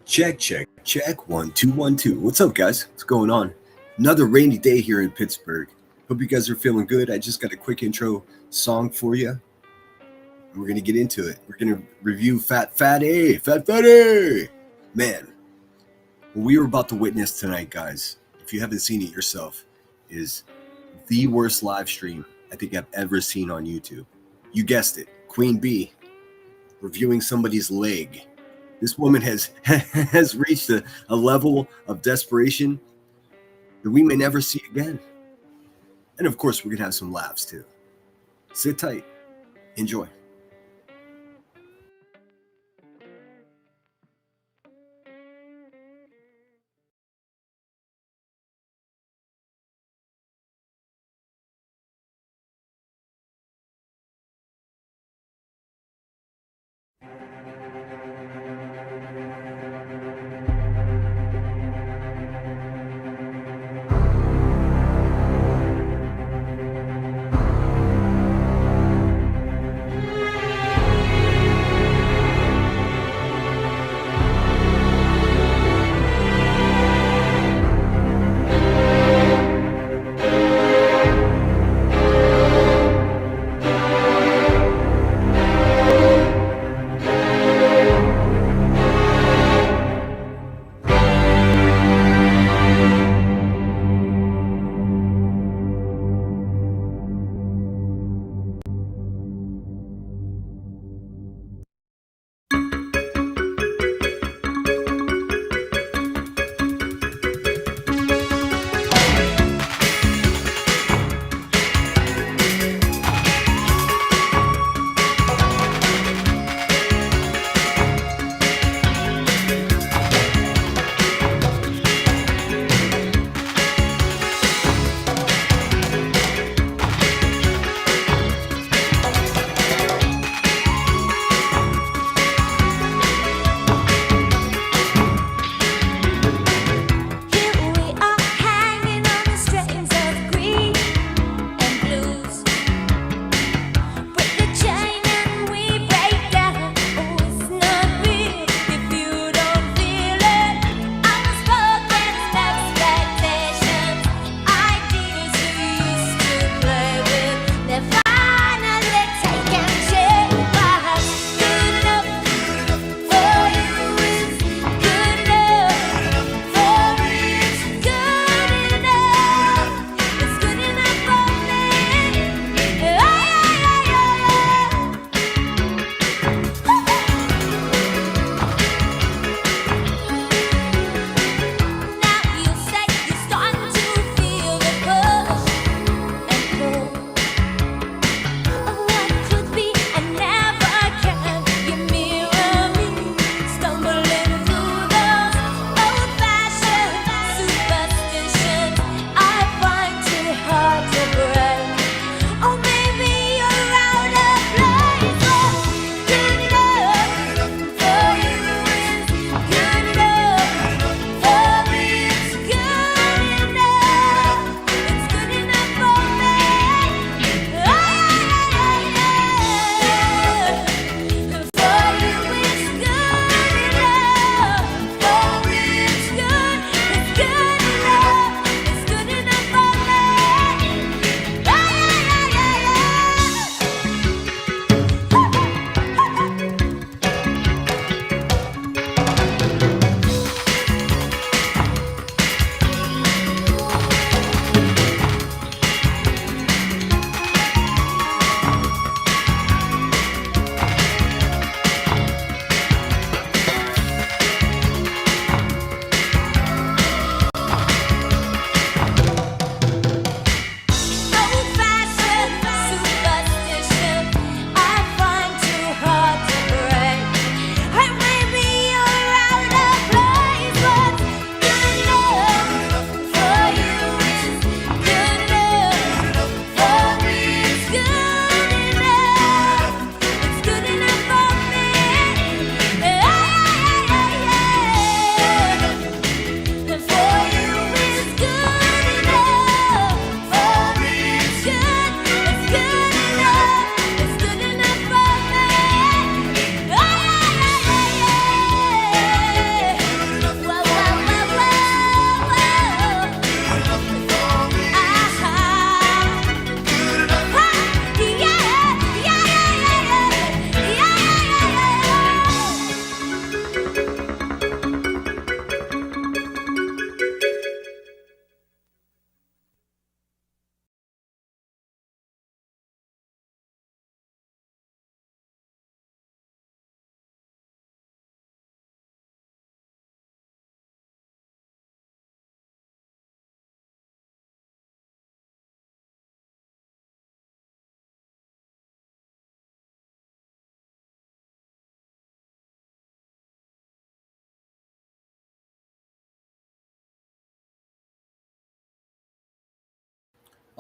Check, check, check. 1 2 1 2. What's up, guys? What's going on? Another rainy day here in Pittsburgh. Hope you guys are feeling good. I just got a quick intro song for you. We're gonna get into it. We're gonna review Fat Fatty. Man, what we were about to witness tonight, guys, if you haven't seen it yourself, is the worst live stream I think I've ever seen on YouTube. You guessed it, Queen Bee reviewing somebody's leg. This woman has reached a level of desperation that we may never see again. And of course, we're gonna have some laughs too. Sit tight, enjoy.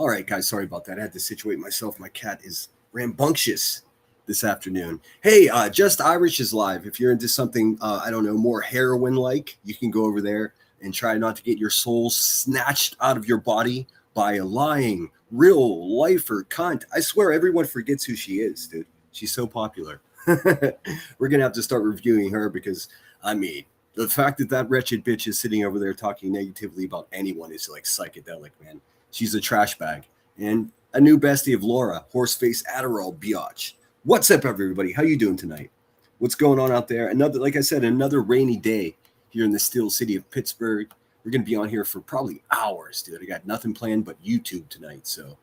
All right, guys, sorry about that. I had to situate myself. My cat is rambunctious this afternoon. Hey, Just Irish is live. If you're into something, I don't know, more heroin like, you can go over there and try not to get your soul snatched out of your body by a lying, real lifer cunt. I swear everyone forgets who she is, dude. She's so popular. We're going to have to start reviewing her because, I mean, the fact that that wretched bitch is sitting over there talking negatively about anyone is like psychedelic, man. She's a trash bag. And a new bestie of Laura, Horseface Adderall biatch. What's up, everybody? How you doing tonight? What's going on out there? Another, like I said, another rainy day here in the still city of Pittsburgh. We're going to be on here for probably hours, dude. I got nothing planned but YouTube tonight. So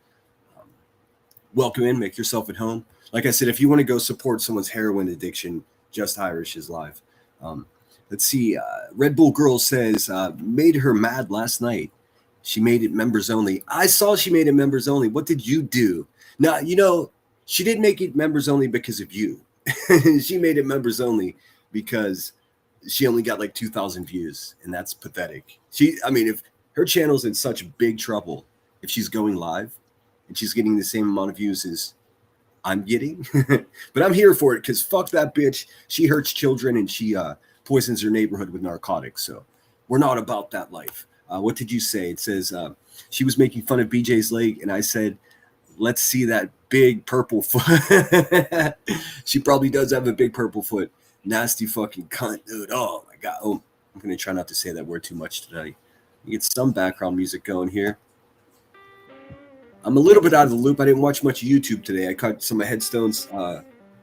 welcome in. Make yourself at home. Like I said, if you want to go support someone's heroin addiction, Just Irish is live. Let's see. Red Bull Girl says, made her mad last night. She made it members only. I saw she made it members only. What did you do? Now, you know, she didn't make it members only because of you. She made it members only because she only got like 2,000 views, and that's pathetic. I mean, if her channel's in such big trouble, if she's going live and she's getting the same amount of views as I'm getting, but I'm here for it because fuck that bitch. She hurts children and she poisons her neighborhood with narcotics. So we're not about that life. What did you say? It says she was making fun of BJ's leg, and I said, let's see that big purple foot. She probably does have a big purple foot. Nasty fucking cunt, dude. Oh, my God. Oh, I'm going to try not to say that word too much tonight. Get some background music going here. I'm a little bit out of the loop. I didn't watch much YouTube today. I caught some of Headstone's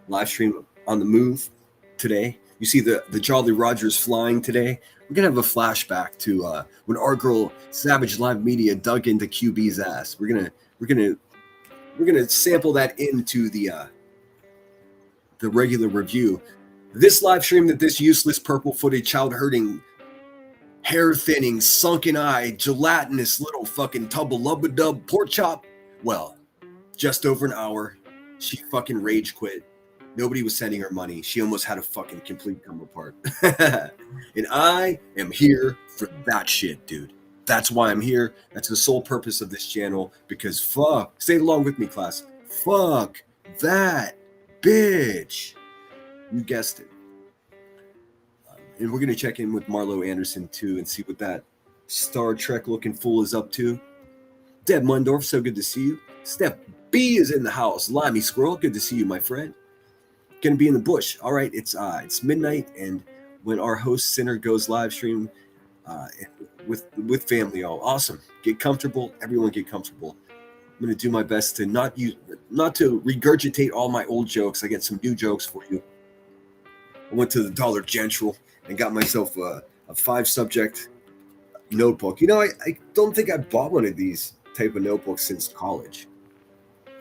live stream on the move today. You see the Jolly Rogers flying today. We're gonna have a flashback to when our girl Savage Live Media dug into QB's ass. We're gonna sample that into the regular review. This live stream that this useless purple-footed, child-hurting, hair-thinning, sunken eye, gelatinous little fucking tubba-lubba-dub pork chop. Well, just over an hour, she fucking rage quit. Nobody was sending her money. She almost had a fucking complete come apart. And I am here for that shit, dude. That's why I'm here. That's the sole purpose of this channel. Because fuck, say it along with me, class. Fuck that bitch. You guessed it. And we're going to check in with Marlo Anderson, too, and see what that Star Trek looking fool is up to. Deb Mundorf, so good to see you. Steph B is in the house. Limey Squirrel, good to see you, my friend. Gonna be in the bush. All right, it's midnight, and when our host Sinner goes live stream with family, all awesome. Get comfortable, everyone. Get comfortable. I'm gonna do my best to not to regurgitate all my old jokes. I get some new jokes for you. I went to the Dollar General and got myself a 5-subject notebook. You know, I don't think I bought one of these type of notebooks since college.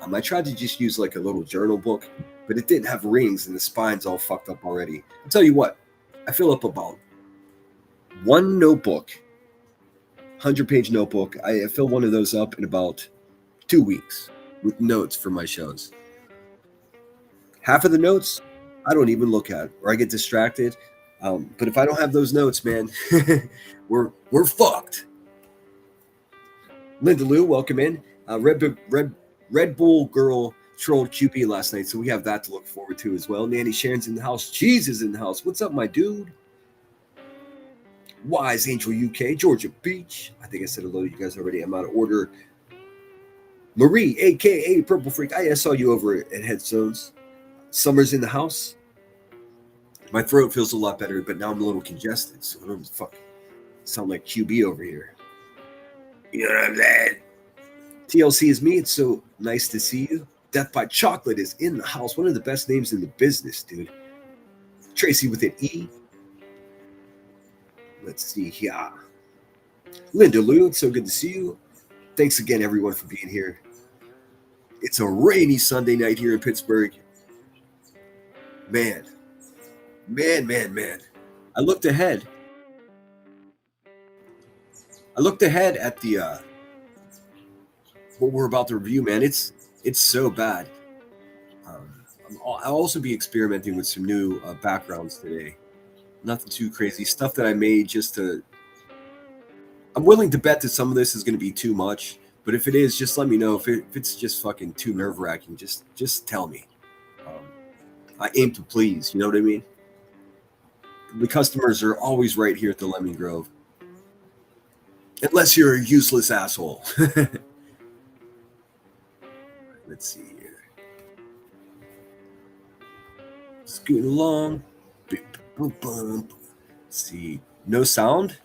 I tried to just use like a little journal book, but it didn't have rings and the spine's all fucked up already. I'll tell you what, I fill up about one notebook, 100-page notebook. I fill one of those up in about 2 weeks with notes for my shows. Half of the notes, I don't even look at, or I get distracted. But if I don't have those notes, man, we're fucked. Linda Lou, welcome in. Red Bull Girl trolled QB last night, so we have that to look forward to as well. Nanny Sharon's in the house. Cheese is in the house. What's up, my dude? Wise Angel UK, Georgia Beach. I think I said hello to you guys already. I'm out of order. Marie, a.k.a. Purple Freak. I saw you over at Headstones. Summer's in the house. My throat feels a lot better, but now I'm a little congested, so I don't sound like QB over here. You know what I'm saying? TLC is me. It's so nice to see you. Death by Chocolate is in the house. One of the best names in the business, dude. Tracy with an E. Let's see here. Linda Lou, it's so good to see you. Thanks again, everyone, for being here. It's a rainy Sunday night here in Pittsburgh. Man. I looked ahead at the what we're about to review, man. It's so bad. I'll also be experimenting with some new backgrounds today. Nothing too crazy. Stuff that I made just to... I'm willing to bet that some of this is going to be too much, But if it is, just let me know. If it's just fucking too nerve-wracking, just tell me. I aim to please, you know what I mean? The customers are always right here at the Lemon Grove. Unless you're a useless asshole. Let's see here. Scooting along. Let's see. No sound?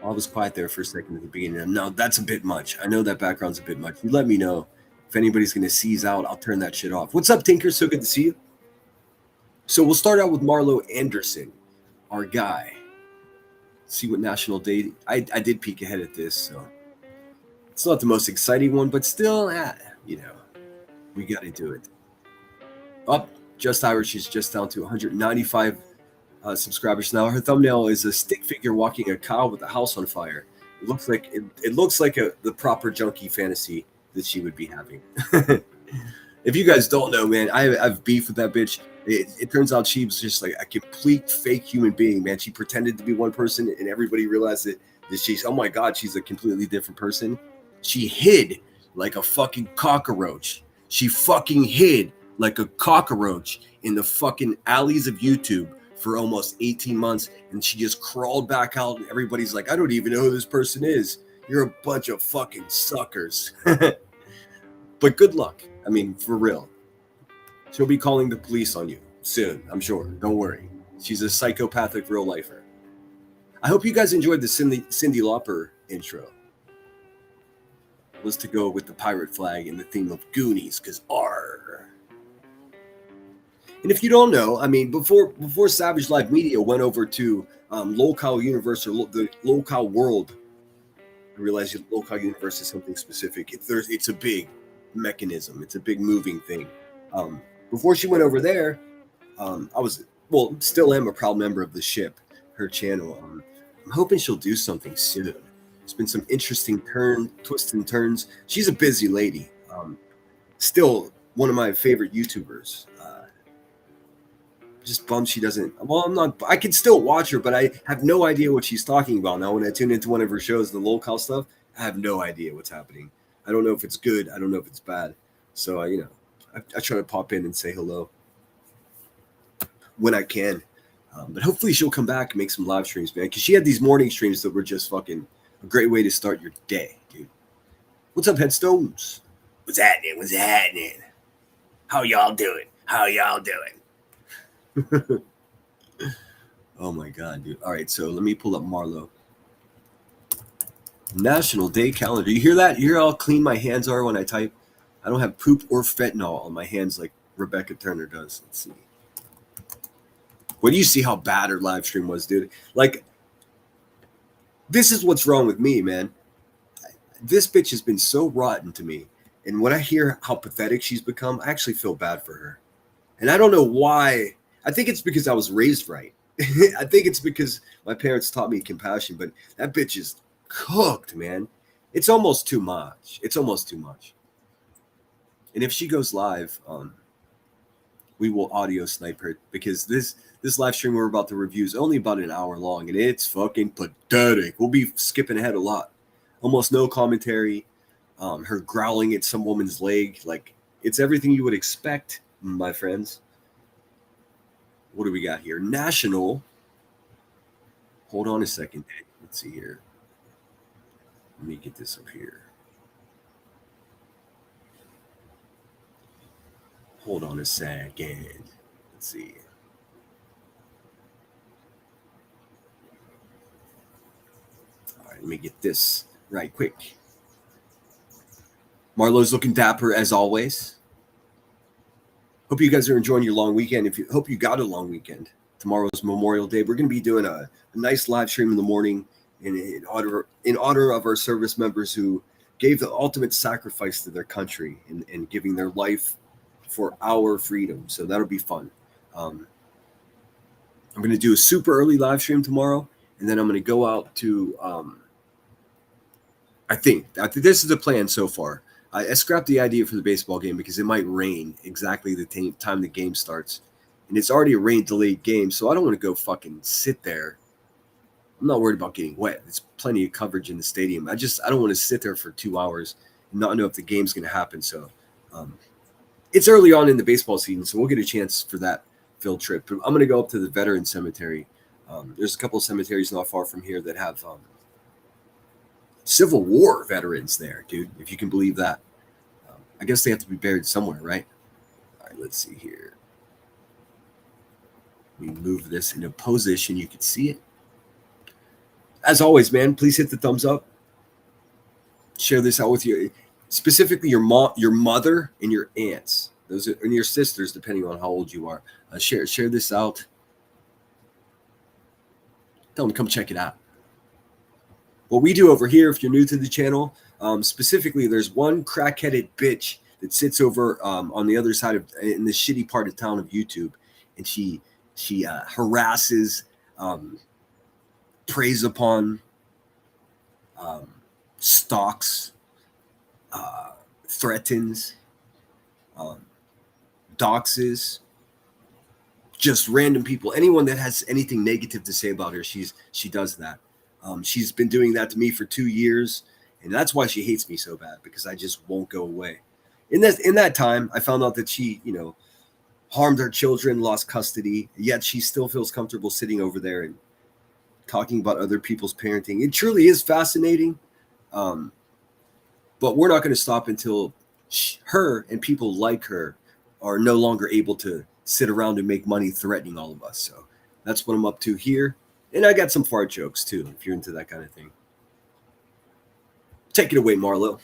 I was quiet there for a second at the beginning. No, that's a bit much. I know that background's a bit much. You let me know if anybody's going to seize out. I'll turn that shit off. What's up, Tinker? So good to see you. So we'll start out with Marlo Anderson, our guy. See what national day. I did peek ahead at this, so it's not the most exciting one, but still, you know, we got to do it. Up, just Irish. She's just down to 195 subscribers now. Her thumbnail is a stick figure walking a cow with a house on fire. It looks like the proper junkie fantasy that she would be having. If you guys don't know, man, I've beef with that bitch. It turns out she was just like a complete fake human being, man. She pretended to be one person, and everybody realized that she's, oh my god, she's a completely different person. She hid like a fucking cockroach. She fucking hid like a cockroach in the fucking alleys of YouTube for almost 18 months, and she just crawled back out, and everybody's like, I don't even know who this person is. You're a bunch of fucking suckers. But good luck. I mean, for real. She'll be calling the police on you soon, I'm sure. Don't worry. She's a psychopathic real lifer. I hope you guys enjoyed the Cyndi Lauper intro. Was to go with the pirate flag and the theme of Goonies, because R. And if you don't know, I mean, before Savage Live Media went over to Local Universe or the Local World, I realize Local Universe is something specific. It's a big mechanism. It's a big moving thing. Before she went over there, still am a proud member of the ship, her channel. I'm hoping she'll do something soon. There's been some interesting twists and turns. She's a busy lady. Still one of my favorite YouTubers. Just bummed she doesn't. Well, I'm not. I can still watch her, but I have no idea what she's talking about now. When I tune into one of her shows, the local stuff, I have no idea what's happening. I don't know if it's good. I don't know if it's bad. So I try to pop in and say hello when I can. But hopefully she'll come back and make some live streams, man. Because she had these morning streams that were just fucking a great way to start your day, dude. What's up, Headstones? What's happening? What's happening? How y'all doing? How y'all doing? Oh my god, dude. All right, so let me pull up Marlo. National Day calendar. You hear that? You hear how clean my hands are when I type? I don't have poop or fentanyl on my hands like Rebecca Turner does. Let's see. What do you see how bad her live stream was, dude? Like, this is what's wrong with me, man. This bitch has been so rotten to me. And when I hear how pathetic she's become, I actually feel bad for her. And I don't know why. I think it's because I was raised right. I think it's because my parents taught me compassion, but that bitch is cooked, man. It's almost too much. It's almost too much. And if she goes live, we will audio snipe her, because this live stream we're about to review is only about an hour long, and it's fucking pathetic. We'll be skipping ahead a lot. Almost no commentary. Her growling at some woman's leg. Like, it's everything you would expect, my friends. What do we got here? National. Hold on a second. Let's see here. Let me get this up here. Hold on a second. Let's see. All right, let me get this right quick. Marlo's looking dapper as always. Hope you guys are enjoying your long weekend. Hope you got a long weekend. Tomorrow's Memorial Day. We're going to be doing a nice live stream in the morning in honor of our service members who gave the ultimate sacrifice to their country and giving their life for our freedom. So that'll be fun. I'm going to do a super early live stream tomorrow, and then I'm going to go out to I think this is the plan so far. I scrapped the idea for the baseball game because it might rain exactly the time the game starts. And it's already a rain-delayed game, so I don't want to go fucking sit there I'm not worried about getting wet. There's plenty of coverage in the stadium. I don't want to sit there for 2 hours and not know if the game's going to happen. So it's early on in the baseball season, so we'll get a chance for that field trip. I'm going to go up to the veteran cemetery. There's a couple of cemeteries not far from here that have Civil War veterans there, dude, if you can believe that. I guess they have to be buried somewhere, right? All right, let's see here. We move this into position. You can see it. As always, man, please hit the thumbs up. Share this out with you, specifically your mom, your mother, and your aunts. Those are, and your sisters, depending on how old you are. Share this out. Tell them to come check it out. What we do over here, if you're new to the channel, specifically, there's one crack-headed bitch that sits over on the other side of, in the shitty part of town of YouTube, and she harasses, preys upon, stalks, threatens, doxes, just random people. Anyone that has anything negative to say about her, she does that. She's been doing that to me for 2 years, and that's why she hates me so bad, because I just won't go away. In that time, I found out that she, harmed her children, lost custody, yet she still feels comfortable sitting over there and talking about other people's parenting. It truly is fascinating, but we're not going to stop until her and people like her are no longer able to sit around and make money threatening all of us. So that's what I'm up to here. And I got some fart jokes too, if you're into that kind of thing. Take it away, Marlo.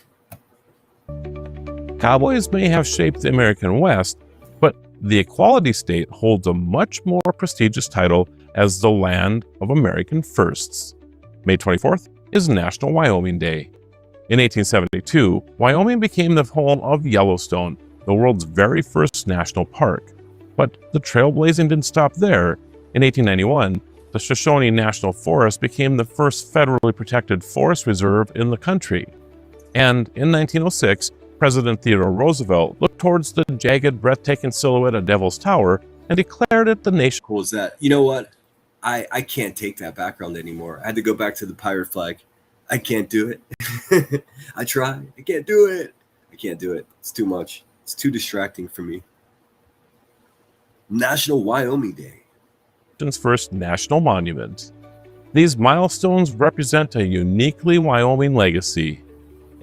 Cowboys may have shaped the American West, but the Equality State holds a much more prestigious title as the land of American firsts. May 24th is National Wyoming Day. In 1872, Wyoming became the home of Yellowstone, the world's very first national park. But the trailblazing didn't stop there. In 1891, the Shoshone National Forest became the first federally protected forest reserve in the country. And in 1906, President Theodore Roosevelt looked towards the jagged, breathtaking silhouette of Devil's Tower and declared it the nation. Cool as that. You know what? I can't take that background anymore. I had to go back to the pirate flag. I can't do it. I try. I can't do it. I can't do it. It's too much. It's too distracting for me. National Wyoming Day. First national monument. These milestones represent a uniquely Wyoming legacy,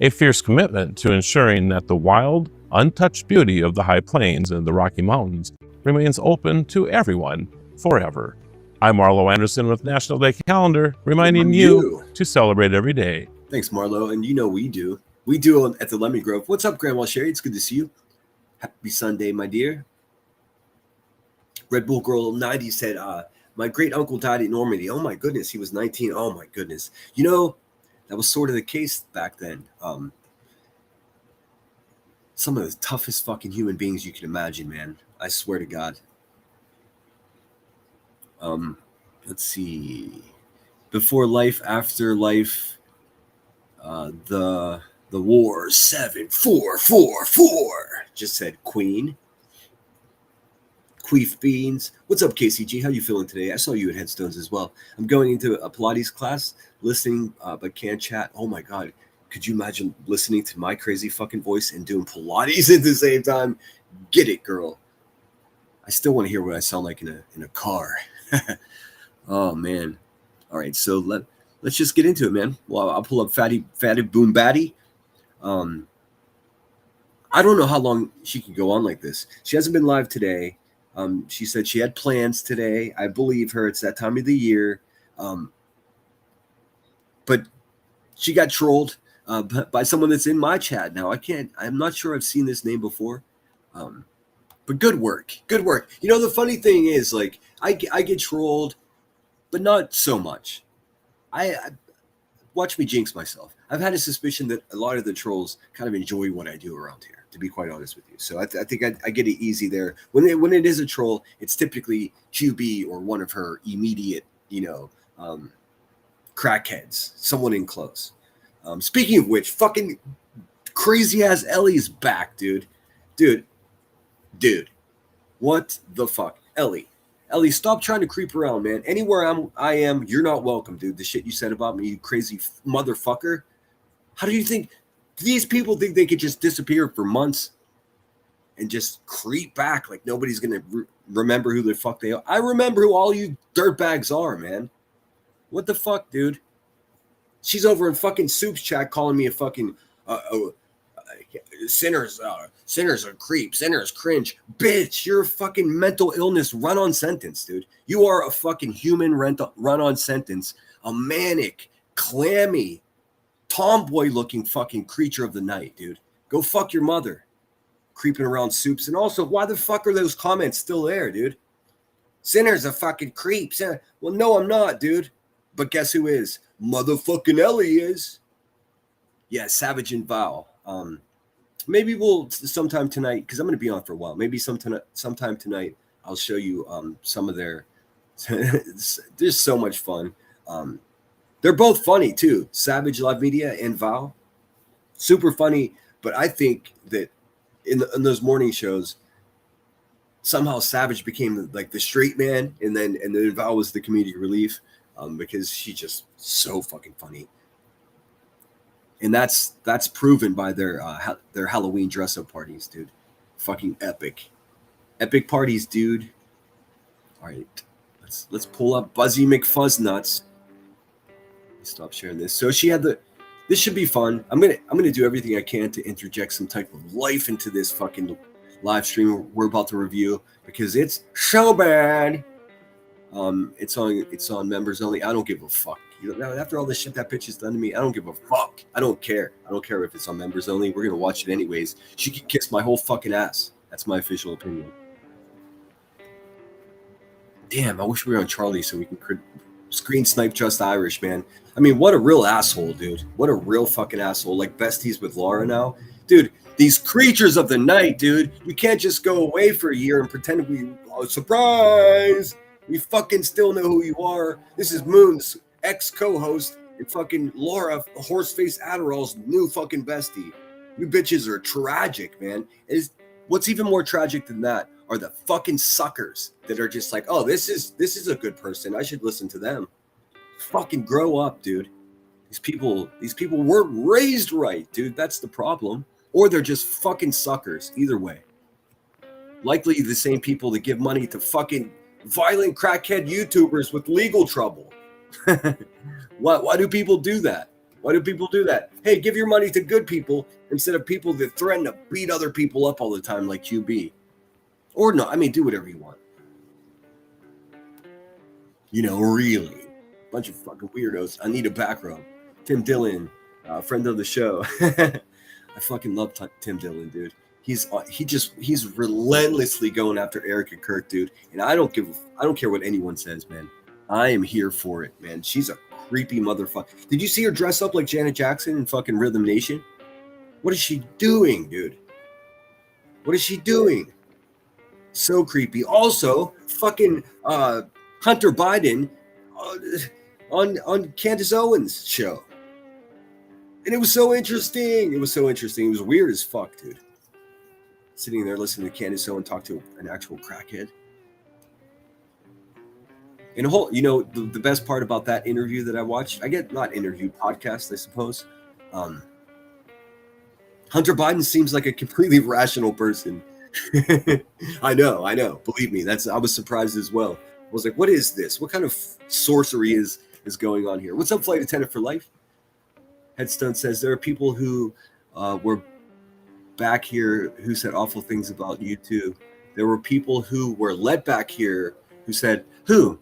a fierce commitment to ensuring that the wild, untouched beauty of the High Plains and the Rocky Mountains remains open to everyone forever. I'm Marlo Anderson with National Day Calendar, reminding you to celebrate every day. Thanks, Marlo. And we do. We do at the Lemon Grove. What's up, Grandma Sherry? It's good to see you. Happy Sunday, my dear. Red Bull Girl 90 said, my great uncle died in Normandy. Oh my goodness, he was 19. Oh my goodness. That was sort of the case back then. Some of the toughest fucking human beings you can imagine, man. I swear to God. Let's see. Before life, after life, the war 7444 just said Queen. Queef Beans. What's up, KCG? How you feeling today? I saw you at Headstones as well. I'm going into a Pilates class, listening, but can't chat. Oh my God. Could you imagine listening to my crazy fucking voice and doing Pilates at the same time? Get it, girl. I still want to hear what I sound like in a car. Oh man. All right, so let's just get into it, man. Well, I'll pull up Fatty Boom Batty. I don't know how long she can go on like this. She hasn't been live today. She said she had plans today. I believe her. It's that time of the year. But she got trolled by someone that's in my chat now. I'm not sure I've seen this name before. But good work. Good work. The funny thing is, like, I get trolled, but not so much. I watch me jinx myself. I've had a suspicion that a lot of the trolls kind of enjoy what I do around here, to be quite honest with you. So I think I get it easy there. When it is a troll, it's typically QB or one of her immediate, crackheads, someone in close. Speaking of which, fucking crazy ass Ellie's back, dude. Dude, what the fuck? Ellie, Ellie, stop trying to creep around, man. Anywhere I am, you're not welcome, dude. The shit you said about me, you crazy motherfucker. How do you think these people think they could just disappear for months and just creep back like nobody's gonna remember who the fuck they are? I remember who all you dirtbags are, man. What the fuck, dude? She's over in fucking Soup's chat calling me a fucking sinners are creep, sinners cringe. Bitch, you're a fucking mental illness run-on sentence, dude. You are a fucking human run-on sentence, a manic, clammy, tomboy-looking fucking creature of the night, dude. Go fuck your mother, creeping around Soups. And also, why the fuck are those comments still there, dude? Sinner's a fucking creep. Well, no, I'm not, dude. But guess who is? Motherfucking Ellie is. Yeah, Savage and Val. Maybe we'll sometime tonight, because I'm going to be on for a while. Maybe sometime tonight I'll show you some of their. There's so much fun. They're both funny too. Savage Live Media and Val, super funny. But I think that in those morning shows, somehow Savage became like the straight man, and then Val was the comedic relief, because she's just so fucking funny. And that's proven by their Halloween dress up parties, dude. Fucking epic parties, dude. All right, let's pull up Buzzy McFuzznuts. Stop sharing this. So she had this should be fun. I'm gonna do everything I can to interject some type of life into this fucking live stream we're about to review, because it's so bad. It's on members only. I don't give a fuck. After all the shit that bitch has done to me, I don't give a fuck. I don't care if it's on members only. We're gonna watch it anyways. She can kiss my whole fucking ass. That's my official opinion. Damn, I wish we were on Charlie so we can screen snipe Just Irish, man. I mean, what a real asshole, dude. What a real fucking asshole. Like besties with Laura now. Dude, these creatures of the night, dude. You can't just go away for a year and pretend surprise. We fucking still know who you are. This is Moon's ex-co-host and fucking Laura, Horseface Adderall's new fucking bestie. You bitches are tragic, man. What's even more tragic than that are the fucking suckers that are just like, oh, this is a good person. I should listen to them. Fucking grow up, dude. These people weren't raised right, dude. That's the problem. Or they're just fucking suckers. Either way. Likely the same people that give money to fucking violent crackhead YouTubers with legal trouble. Why do people do that? Why do people do that? Hey, give your money to good people instead of people that threaten to beat other people up all the time like QB. Or no, I mean, do whatever you want. Really. Bunch of fucking weirdos. I need a back rub. Tim Dillon, friend of the show. I fucking love Tim Dillon, dude. He's relentlessly going after Erica Kirk, dude. And I don't care what anyone says, man. I am here for it, man. She's a creepy motherfucker. Did you see her dress up like Janet Jackson in fucking Rhythm Nation? What is she doing, dude? What is she doing? So creepy. Also, fucking Hunter Biden on Candace Owens' show. And it was so interesting. It was weird as fuck, dude. Sitting there listening to Candace Owens talk to an actual crackhead. And the best part about that interview that I watched, podcast, I suppose. Hunter Biden seems like a completely rational person. I know. Believe me, I was surprised as well. I was like, what is this? What kind of sorcery is going on here? What's up, Flight Attendant for Life? Headstone says there are people who were back here who said awful things about you too. There were people who were let back here who said, who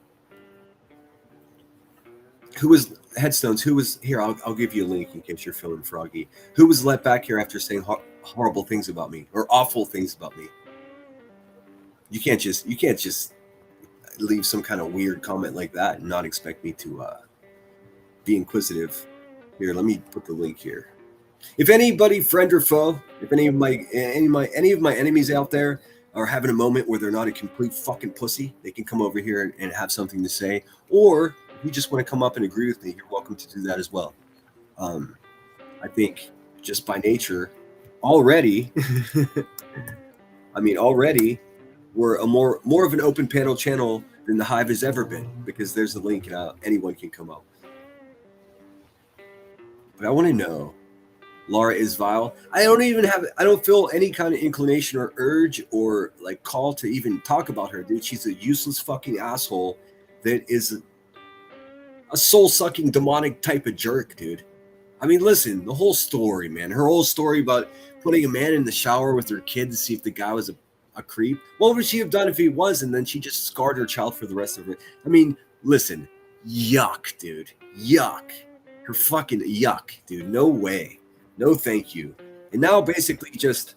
was Headstones? Who was here? I'll give you a link in case you're feeling froggy. Who was let back here after saying horrible things about me or awful things about me? You can't just leave some kind of weird comment like that and not expect me to be inquisitive. Here, let me put the link here. If anybody, friend or foe, if any of my enemies out there are having a moment where they're not a complete fucking pussy, they can come over here and have something to say. Or if you just want to come up and agree with me, you're welcome to do that as well. I think just by nature, already, we're a more of an open panel channel than the Hive has ever been, because there's a link and anyone can come up. But I want to know, Laura is vile. I don't feel any kind of inclination or urge or like call to even talk about her, dude. She's a useless fucking asshole that is a soul-sucking demonic type of jerk, dude. I mean, listen, the whole story, man. Her whole story about putting a man in the shower with her kid to see if the guy was a creep. What would she have done if he was? And then she just scarred her child for the rest of it. I mean, listen, yuck, dude. Yuck. Her fucking yuck, dude. No way. No thank you. And now basically just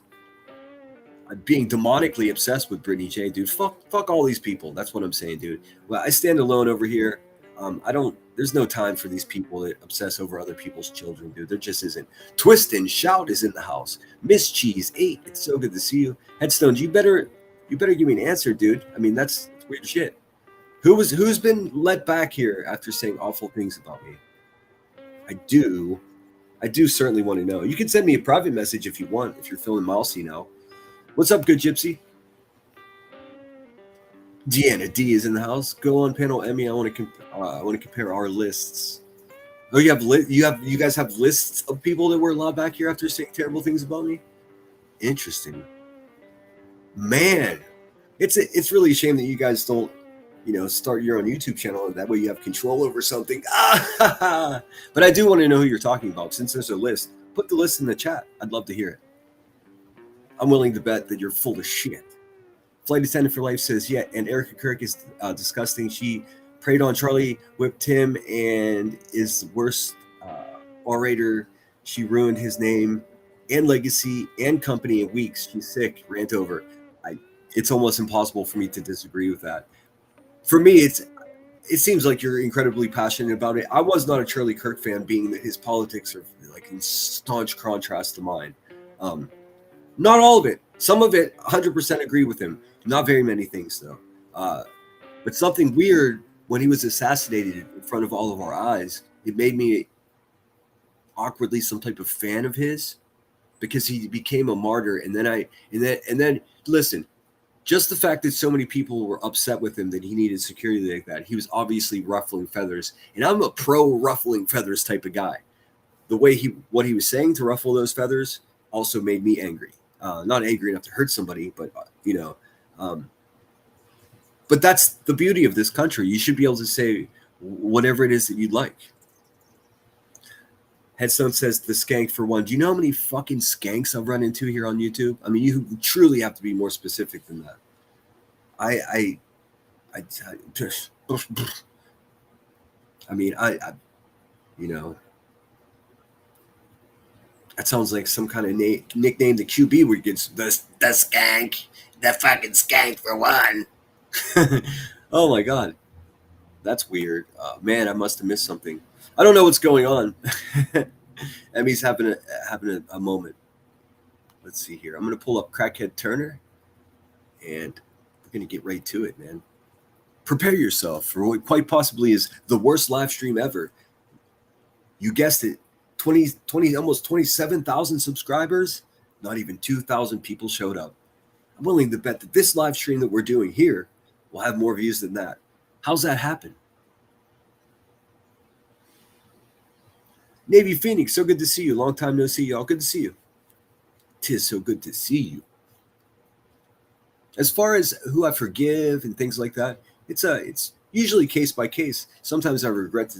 being demonically obsessed with Brittany J, dude. Fuck all these people. That's what I'm saying, dude. Well, I stand alone over here. There's no time for these people that obsess over other people's children, dude. There just isn't. Twist and Shout is in the house. Miss Cheese 8, it's so good to see you. Headstones, you better give me an answer, dude. I mean, that's weird shit. Who's been let back here after saying awful things about me? I do certainly want to know. You can send me a private message if you want, if you're feeling mousy now. What's up, good gypsy? Deanna D is in the house. Go on, panel Emmy. I want to compare our lists. Oh, you guys have lists of people that were allowed back here after saying terrible things about me? Interesting. Man, it's really a shame that you guys don't, start your own YouTube channel, and that way you have control over something. But I do want to know who you're talking about. Since there's a list, put the list in the chat. I'd love to hear it. I'm willing to bet that you're full of shit. Flight Attendant for Life says, yeah, and Erica Kirk is disgusting. She preyed on Charlie, whipped him, and is the worst orator. She ruined his name and legacy and company in weeks. She's sick. Rant over. It's almost impossible for me to disagree with that. For me, it seems like you're incredibly passionate about it. I was not a Charlie Kirk fan, being that his politics are like in staunch contrast to mine. Not all of it. Some of it, 100% agree with him. Not very many things, though. But something weird, when he was assassinated in front of all of our eyes, it made me awkwardly some type of fan of his, because he became a martyr. And then listen, just the fact that so many people were upset with him that he needed security like that, he was obviously ruffling feathers. And I'm a pro ruffling feathers type of guy. The way what he was saying to ruffle those feathers also made me angry. Not angry enough to hurt somebody, but but that's the beauty of this country. You should be able to say whatever it is that you'd like. Headstone says the skank for one. Do you know how many fucking skanks I've run into here on YouTube? I mean, you truly have to be more specific than that. I mean, that sounds like some kind of nickname the QB where he gets the skank, the fucking skank for one. Oh my God. That's weird. Man, I must have missed something. I don't know what's going on. Emmy's having a moment. Let's see here. I'm going to pull up Crackhead Turner, and we're going to get right to it, man. Prepare yourself for what quite possibly is the worst live stream ever. You guessed it. 20, almost 27,000 subscribers. Not even 2,000 people showed up. I'm willing to bet that this live stream that we're doing here will have more views than that. How's that happen? Navy Phoenix, so good to see you. Long time no see, y'all. Good to see you. 'Tis so good to see you. As far as who I forgive and things like that, it's usually case by case. Sometimes I regret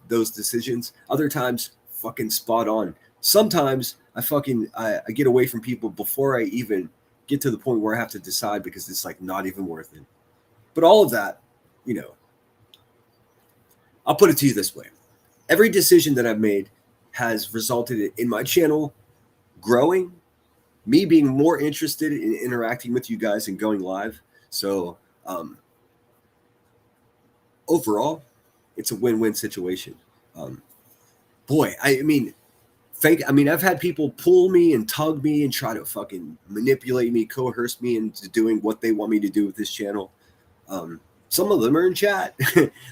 those decisions. Other times, fucking spot on. Sometimes I get away from people before I even get to the point where I have to decide, because it's like not even worth it. But all of that, I'll put it to you this way. Every decision that I've made has resulted in my channel growing, me being more interested in interacting with you guys and going live. So overall, it's a win-win situation. I've had people pull me and tug me and try to fucking manipulate me, coerce me into doing what they want me to do with this channel. Some of them are in chat,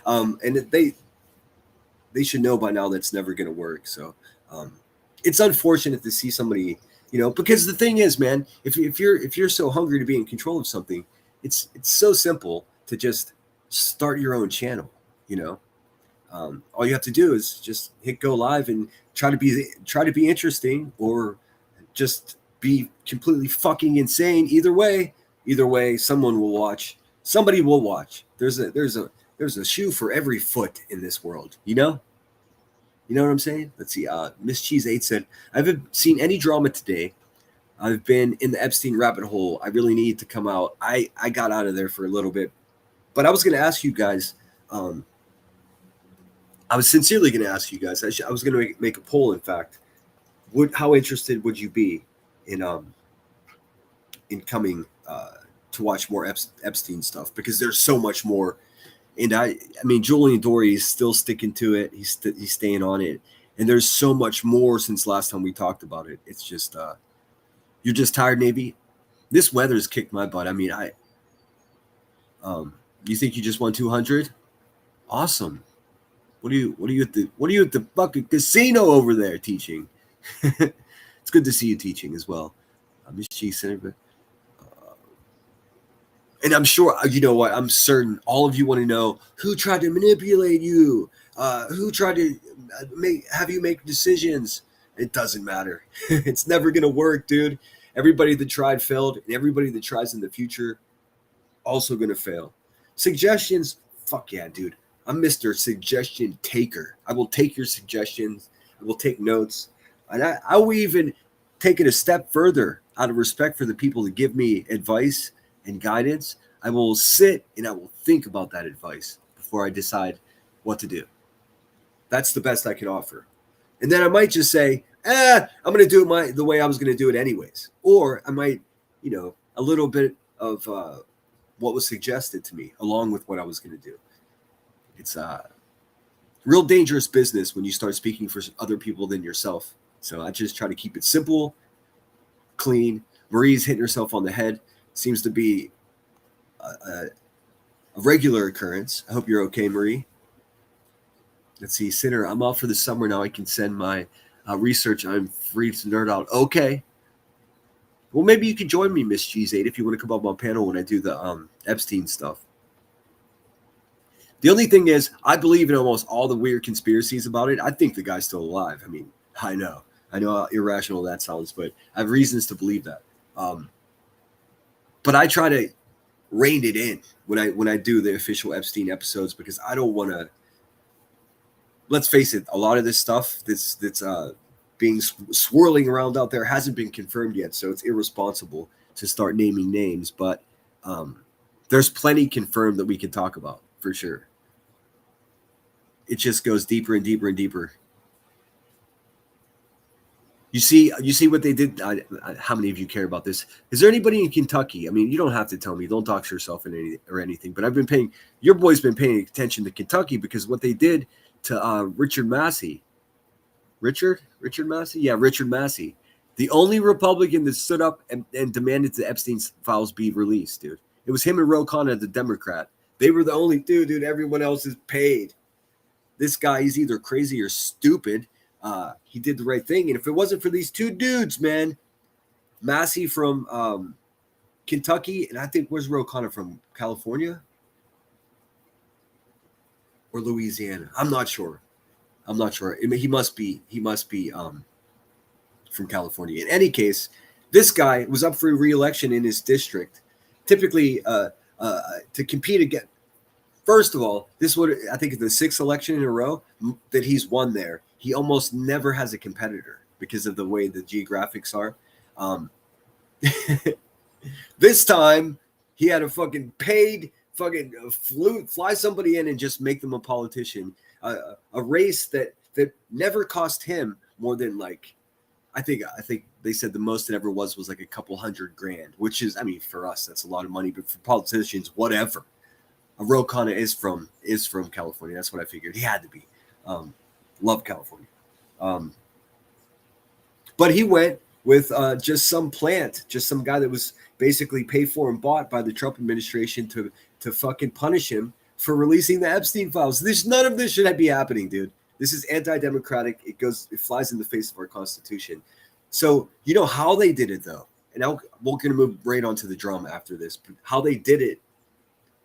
and they should know by now that's never going to work. So it's unfortunate to see somebody, because the thing is, man, if you're so hungry to be in control of something, it's so simple to just start your own channel. You know, all you have to do is just hit go live and try to be interesting, or just be completely fucking insane. Either way, someone will watch. Somebody will watch. There's a shoe for every foot in this world. You know what I'm saying? Let's see. Miss Cheese 8 said, I haven't seen any drama today. I've been in the Epstein rabbit hole. I really need to come out. I got out of there for a little bit. But I was going to ask you guys, I was sincerely going to ask you guys, I was going to make a poll, in fact. How interested would you be in coming to watch more Epstein stuff? Because there's so much more. And I mean, Julian Dory is still sticking to it. He's staying on it. And there's so much more since last time we talked about it. It's just, you're just tired, maybe. This weather's kicked my butt. I mean, you think you just won 200? Awesome. What are you at the fucking casino over there teaching? It's good to see you teaching as well. Miss G Center. And I'm sure, you know what, I'm certain all of you want to know who tried to manipulate you, who tried to have you make decisions. It doesn't matter. It's never going to work, dude. Everybody that tried failed, and everybody that tries in the future also going to fail. Suggestions, fuck yeah, dude. I'm Mr. Suggestion Taker. I will take your suggestions. I will take notes. And I will even take it a step further out of respect for the people that give me advice and guidance. I will sit and I will think about that advice before I decide what to do. That's the best I can offer. And then I might just say, I'm going to do it the way I was going to do it anyways. Or I might, a little bit of what was suggested to me along with what I was going to do. It's a real dangerous business when you start speaking for other people than yourself. So I just try to keep it simple, clean. Marie's hitting herself on the head. Seems to be a regular occurrence. I hope you're okay, Marie. Let's see, Sinner, I'm off for the summer now. I can send my research. I'm free to nerd out. Okay. Well, maybe you can join me, Miss Cheese8, if you want to come up on panel when I do the Epstein stuff. The only thing is, I believe in almost all the weird conspiracies about it. I think the guy's still alive. I mean, I know how irrational that sounds, but I have reasons to believe that. But I try to rein it in when I do the official Epstein episodes, because I don't want to. Let's face it, a lot of this stuff that's being swirling around out there hasn't been confirmed yet, so it's irresponsible to start naming names. But there's plenty confirmed that we can talk about for sure. It just goes deeper and deeper and deeper. You see what they did. How many of you care about this? Is there anybody in Kentucky? I mean, you don't have to tell me. Don't dox yourself or anything. But your boy's been paying attention to Kentucky, because what they did to Richard Massey. Richard Massey? Yeah, Richard Massey. The only Republican that stood up and demanded the Epstein files be released, dude. It was him and Ro Khanna, the Democrat. They were the only dude. Everyone else is paid. This guy, he's either crazy or stupid. He did the right thing. And if it wasn't for these two dudes, man, Massey from Kentucky, and I think, where's Ro Khanna from? California? Or Louisiana? I'm not sure. I mean, he must be from California. In any case, this guy was up for re-election in his district. Typically, to compete again. First of all, this would, I think, the 6th election in a row that he's won there. He almost never has a competitor because of the way the geographics are. This time, he had a fucking paid fly somebody in and just make them a politician. A race that never cost him more than, like, I think they said the most it ever was like a couple $100,000, which is, I mean, for us that's a lot of money, but for politicians, whatever. Ro Khanna is from California. That's what I figured. He had to be. Love California. But he went with just some guy that was basically paid for and bought by the Trump administration to fucking punish him for releasing the Epstein files. None of this should be happening, dude. This is anti-democratic. It flies in the face of our Constitution. So you know how they did it, though. And we're going to move right on to the drama after this. But how they did it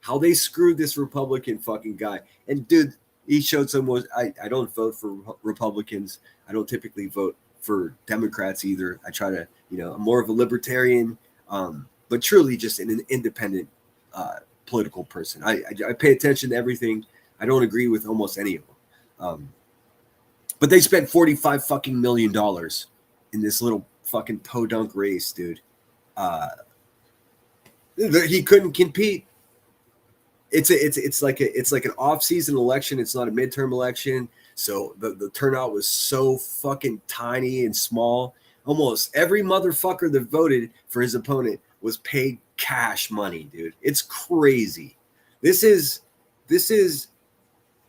how they screwed this Republican fucking guy. And dude, he showed some was I don't vote for Republicans. I don't typically vote for Democrats either. I try to, I'm more of a libertarian, but truly just an independent political person. I pay attention to everything. I don't agree with almost any of them. But they spent $45 fucking million in this little fucking podunk race, dude. He couldn't compete. It's like an off-season election. It's not a midterm election. So the turnout was so fucking tiny and small. Almost every motherfucker that voted for his opponent was paid cash money, dude. It's crazy. This is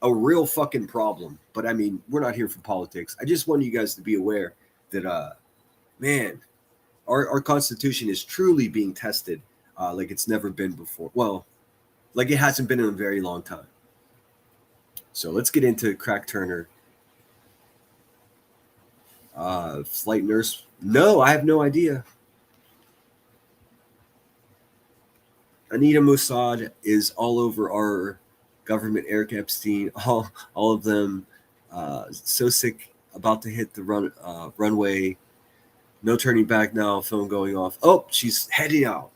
a real fucking problem. But I mean, we're not here for politics. I just want you guys to be aware that, man, our Constitution is truly being tested like it's never been before. Well, like it hasn't been in a very long time. So let's get into Crack Turner. Flight nurse. No, I have no idea. Anita Mossad is all over our government. Eric Epstein, all of them. So sick, about to hit the runway. No turning back now. Film going off. Oh, she's heading out.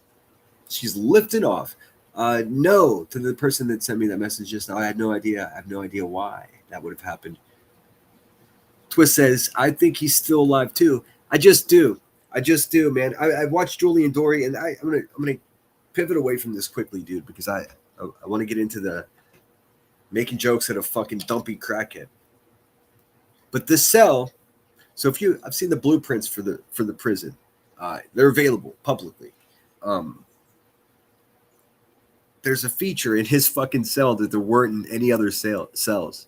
She's lifting off. No, to the person that sent me that message just now. I had no idea. I have no idea why that would have happened. Twist says, I think he's still alive too. I just do, man. I watched Julian Dory, and I'm gonna pivot away from this quickly, dude, because I want to get into the making jokes at a fucking dumpy crackhead. But the cell. So I've seen the blueprints for the prison. They're available publicly. There's a feature in his fucking cell that there weren't in any other cells.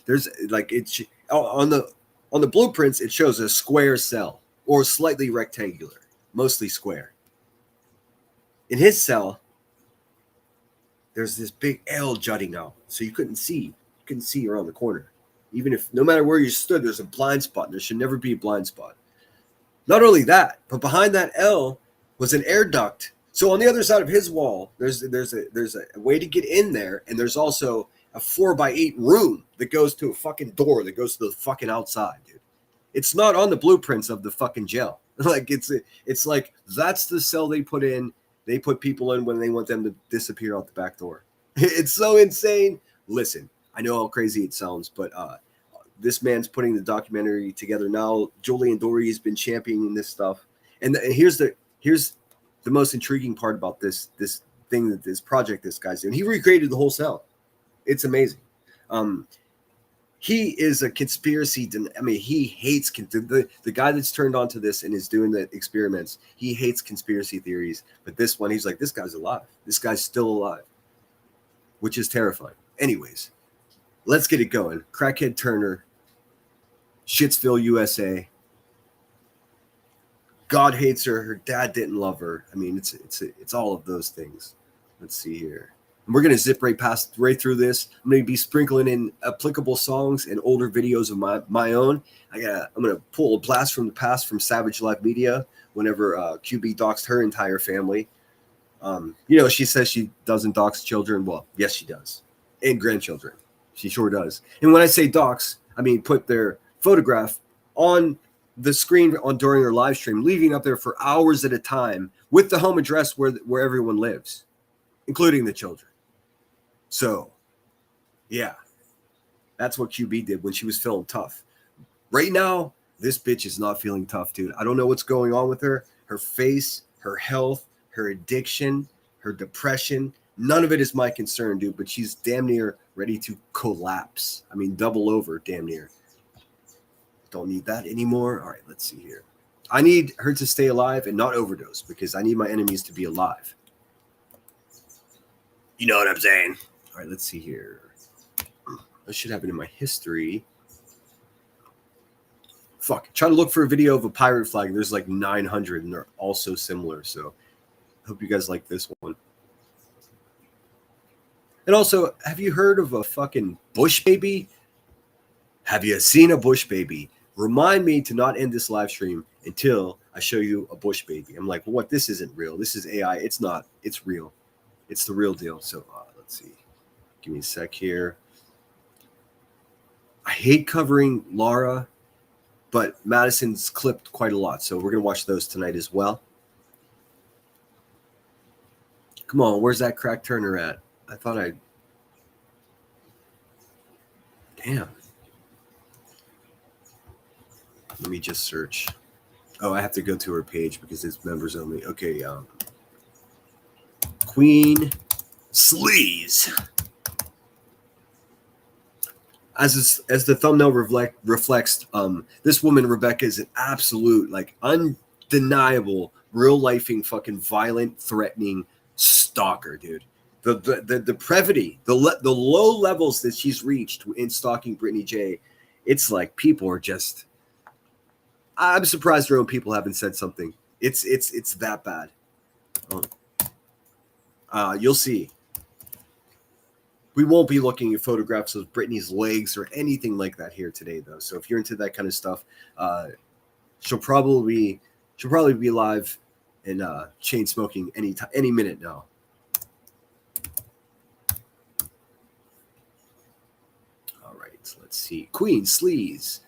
There's like it's on the blueprints. It shows a square cell or slightly rectangular, mostly square. In his cell, there's this big L jutting out, so you couldn't see around the corner. Even if no matter where you stood, there's a blind spot. And there should never be a blind spot. Not only that, but behind that L was an air duct. So on the other side of his wall, there's a way to get in there, and there's also a 4x8 room that goes to a fucking door that goes to the fucking outside, dude. It's not on the blueprints of the fucking jail. Like it's like that's the cell they put in. They put people in when they want them to disappear out the back door. It's so insane. Listen, I know how crazy it sounds, but this man's putting the documentary together now. Julian Dory has been championing this stuff, and here's the most intriguing part about this thing, that this project this guy's doing. He recreated the whole cell. It's amazing. He is a conspiracy. I mean, he hates the guy that's turned on to this and is doing the experiments. He hates conspiracy theories, but this one, he's like, this guy's alive. This guy's still alive, which is terrifying. Anyways, let's get it going. Crackhead Turner, Shitsville, USA. God hates her. Her dad didn't love her. I mean, it's all of those things. Let's see here. And we're gonna zip right through this. I'm gonna be sprinkling in applicable songs and older videos of my own. I'm gonna pull a blast from the past from Savage Live Media whenever QB doxed her entire family. She says she doesn't dox children. Well, yes, she does, and grandchildren. She sure does. And when I say dox, I mean put their photograph on the screen during her live stream, leaving up there for hours at a time with the home address where everyone lives, including the children. So, yeah, that's what QB did when she was feeling tough. Right now, this bitch is not feeling tough, dude. I don't know what's going on with her. Her face, her health, her addiction, her depression. None of it is my concern, dude, but she's damn near ready to collapse. I mean, double over, damn near. Don't need that anymore. All right, let's see here. I need her to stay alive and not overdose because I need my enemies to be alive. You know what I'm saying? All right, let's see here. I should have it in my history. Fuck. Trying to look for a video of a pirate flag. There's like 900 and they're all so similar. So I hope you guys like this one. And also, have you heard of a fucking bush baby? Have you seen a bush baby? Remind me to not end this live stream until I show you a bush baby. I'm like, what? This isn't real. This is AI. It's not. It's real. It's the real deal. So Let's see. Give me a sec here. I hate covering Laura, but Madison's clipped quite a lot, so we're going to watch those tonight as well. Come on, where's that crack Turner at? I thought I... Damn. Let me just search. Oh, I have to go to her page because it's members only. Okay, Queen Sleaze. As the thumbnail reflects, this woman, Rebecca, is an absolute, like, undeniable, real-lifing, fucking violent, threatening stalker, dude. The depravity, the low levels that she's reached in stalking Brittany J, it's like people are just... I'm surprised her own people haven't said something. It's that bad. You'll see. We won't be looking at photographs of Britney's legs or anything like that here today, though. So if you're into that kind of stuff, she'll probably be live and chain smoking any minute now. All right, let's see. Queen Sleaze.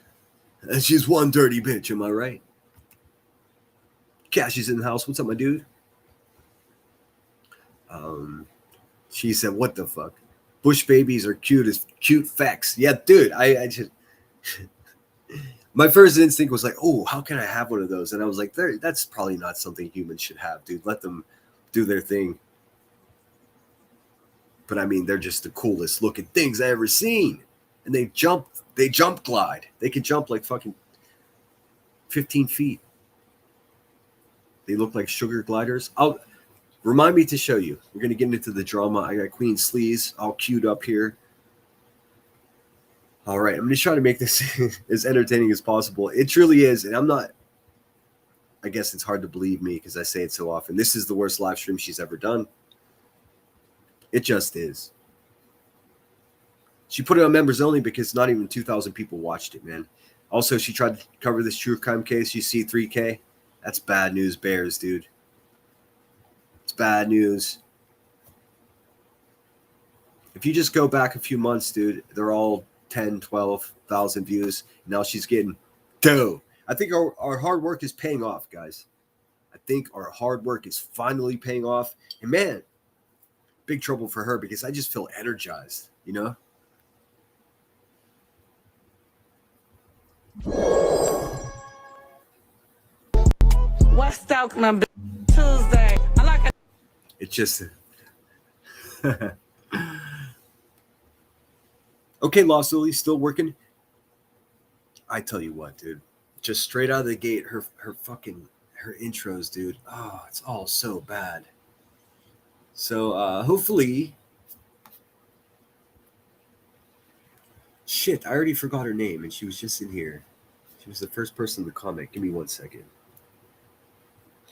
She's one dirty bitch, am I right? Cash is in the house. What's up, my dude? She said, "What the fuck? Bush babies are cute as cute facts." Yeah, dude. I just my first instinct was like, "Oh, how can I have one of those?" And I was like, "That's probably not something humans should have, dude. Let them do their thing." But I mean, they're just the coolest looking things I ever seen, and they jump glide. They can jump like fucking 15 feet. They look like sugar gliders. Remind me to show you. We're going to get into the drama. I got Queen Sleaze all queued up here. All right. I'm going to try to make this as entertaining as possible. It truly is. And I'm not, I guess it's hard to believe me because I say it so often. This is the worst live stream she's ever done. It just is. She put it on members only because not even 2,000 people watched it, man. Also, she tried to cover this true crime case. You see 3K? That's bad news bears, dude. It's bad news. If you just go back a few months, dude, they're all 10, 12,000 views. Now she's getting dough. I think our hard work is paying off, guys. I think our hard work is finally paying off. And, man, big trouble for her because I just feel energized, you know? What's stalking on Tuesday? I like it. It's just okay, Lost Lily, still working. I tell you what, dude. Just straight out of the gate, her intros, dude. Oh, it's all so bad. So hopefully. Shit, I already forgot her name, and she was just in here. She was the first person to comment. Give me 1 second.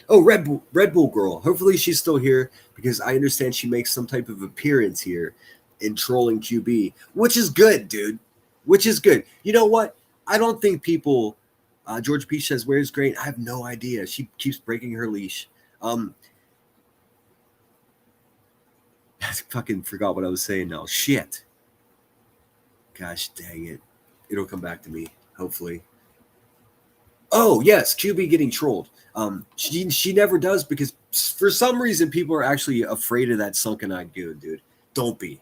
Oh, Red Bull girl. Hopefully she's still here because I understand she makes some type of appearance here in trolling QB, which is good, dude. Which is good. You know what? I don't think people. George P says, "Where's Great?" I have no idea. She keeps breaking her leash. I fucking forgot what I was saying now. Shit. Gosh dang it. It'll come back to me, hopefully. Oh, yes, QB getting trolled. She never does because for some reason people are actually afraid of that sunken-eyed goon, dude. Don't be.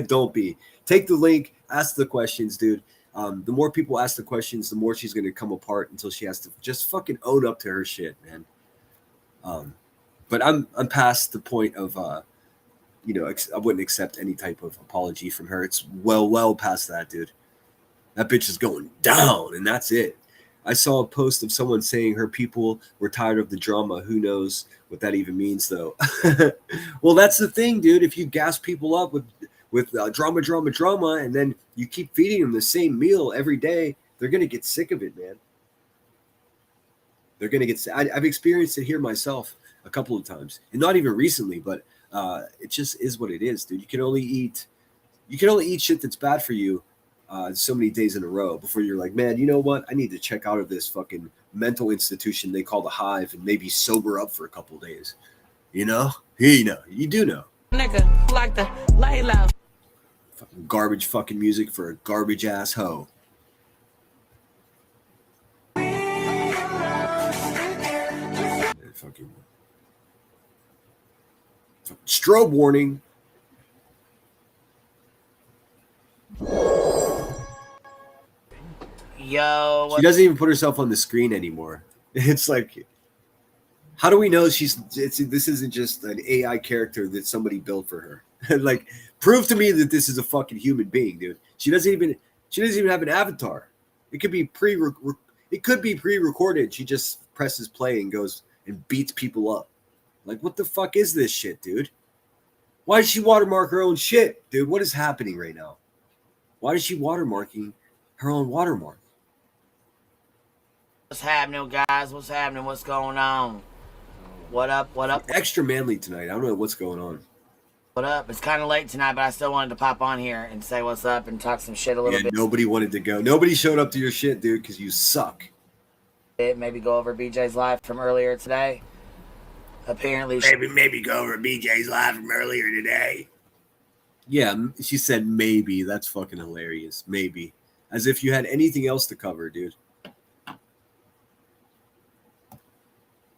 Don't be. Take the link, ask the questions, dude. The more people ask the questions, the more she's going to come apart until she has to just fucking own up to her shit, man. But I'm past the point of I wouldn't accept any type of apology from her. It's well past that, dude. That bitch is going down, and that's it. I saw a post of someone saying her people were tired of the drama. Who knows what that even means, though? Well, that's the thing, dude. If you gas people up with drama, and then you keep feeding them the same meal every day, they're going to get sick of it, man. They're going to get sick. I've experienced it here myself a couple of times, and not even recently, but it just is what it is, dude. You can only eat shit that's bad for you so many days in a row before you're like, man, you know what? I need to check out of this fucking mental institution they call the Hive and maybe sober up for a couple of days. You know? You do know. Nigga. like the lay low. Fucking garbage fucking music for a garbage ass hoe. Fucking strobe warning. Yo, She doesn't even put herself on the screen anymore. It's like, how do we know this isn't just an AI character that somebody built for her? Like, prove to me that this is a fucking human being, dude. She doesn't even have an avatar. It could be pre-recorded. She just presses play and goes and beats people up. Like, what the fuck is this shit, dude? Why does she watermark her own shit, dude? What is happening right now? Why is she watermarking her own watermark? what's happening, guys? What's happening? What's going on? What up? What up? Extra manly tonight. I don't know what's going on. What up? It's kind of late tonight, but I still wanted to pop on here and say what's up and talk some shit a little bit. Nobody wanted to go. Nobody showed up to your shit, dude, because you suck. Maybe go over BJ's live from earlier today. Apparently, maybe go over BJ's live from earlier today. Yeah, she said maybe. That's fucking hilarious. Maybe. As if you had anything else to cover, dude.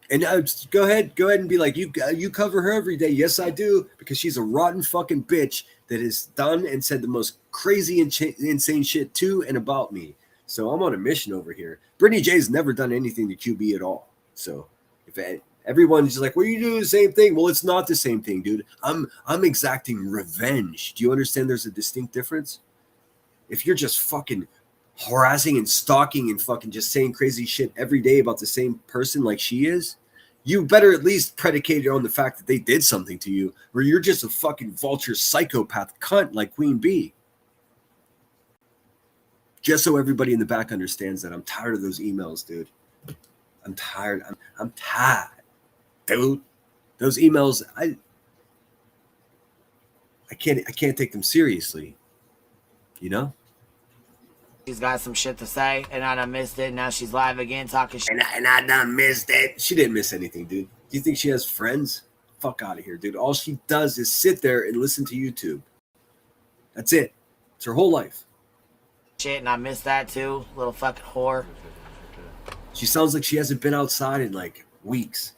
And go ahead and be like, you cover her every day. Yes, I do, because she's a rotten fucking bitch that has done and said the most crazy and insane shit to and about me. So I'm on a mission over here. Brittany J's never done anything to QB at all. So if everyone's just like, well, you do the same thing. Well, it's not the same thing, dude. I'm exacting revenge. Do you understand there's a distinct difference? If you're just fucking harassing and stalking and fucking just saying crazy shit every day about the same person like she is, you better at least predicate it on the fact that they did something to you, or you're just a fucking vulture psychopath cunt like Queen Bee. Just so everybody in the back understands that I'm tired of those emails, dude. I'm tired. I'm tired, dude. Those emails, I can't take them seriously. You know? she's got some shit to say, and I done missed it. Now she's live again talking shit. And I done missed it. She didn't miss anything, dude. Do you think she has friends? Fuck out of here, dude. All she does is sit there and listen to YouTube. That's it. It's her whole life. Shit, and I missed that too. Little fucking whore. She sounds like she hasn't been outside in like weeks.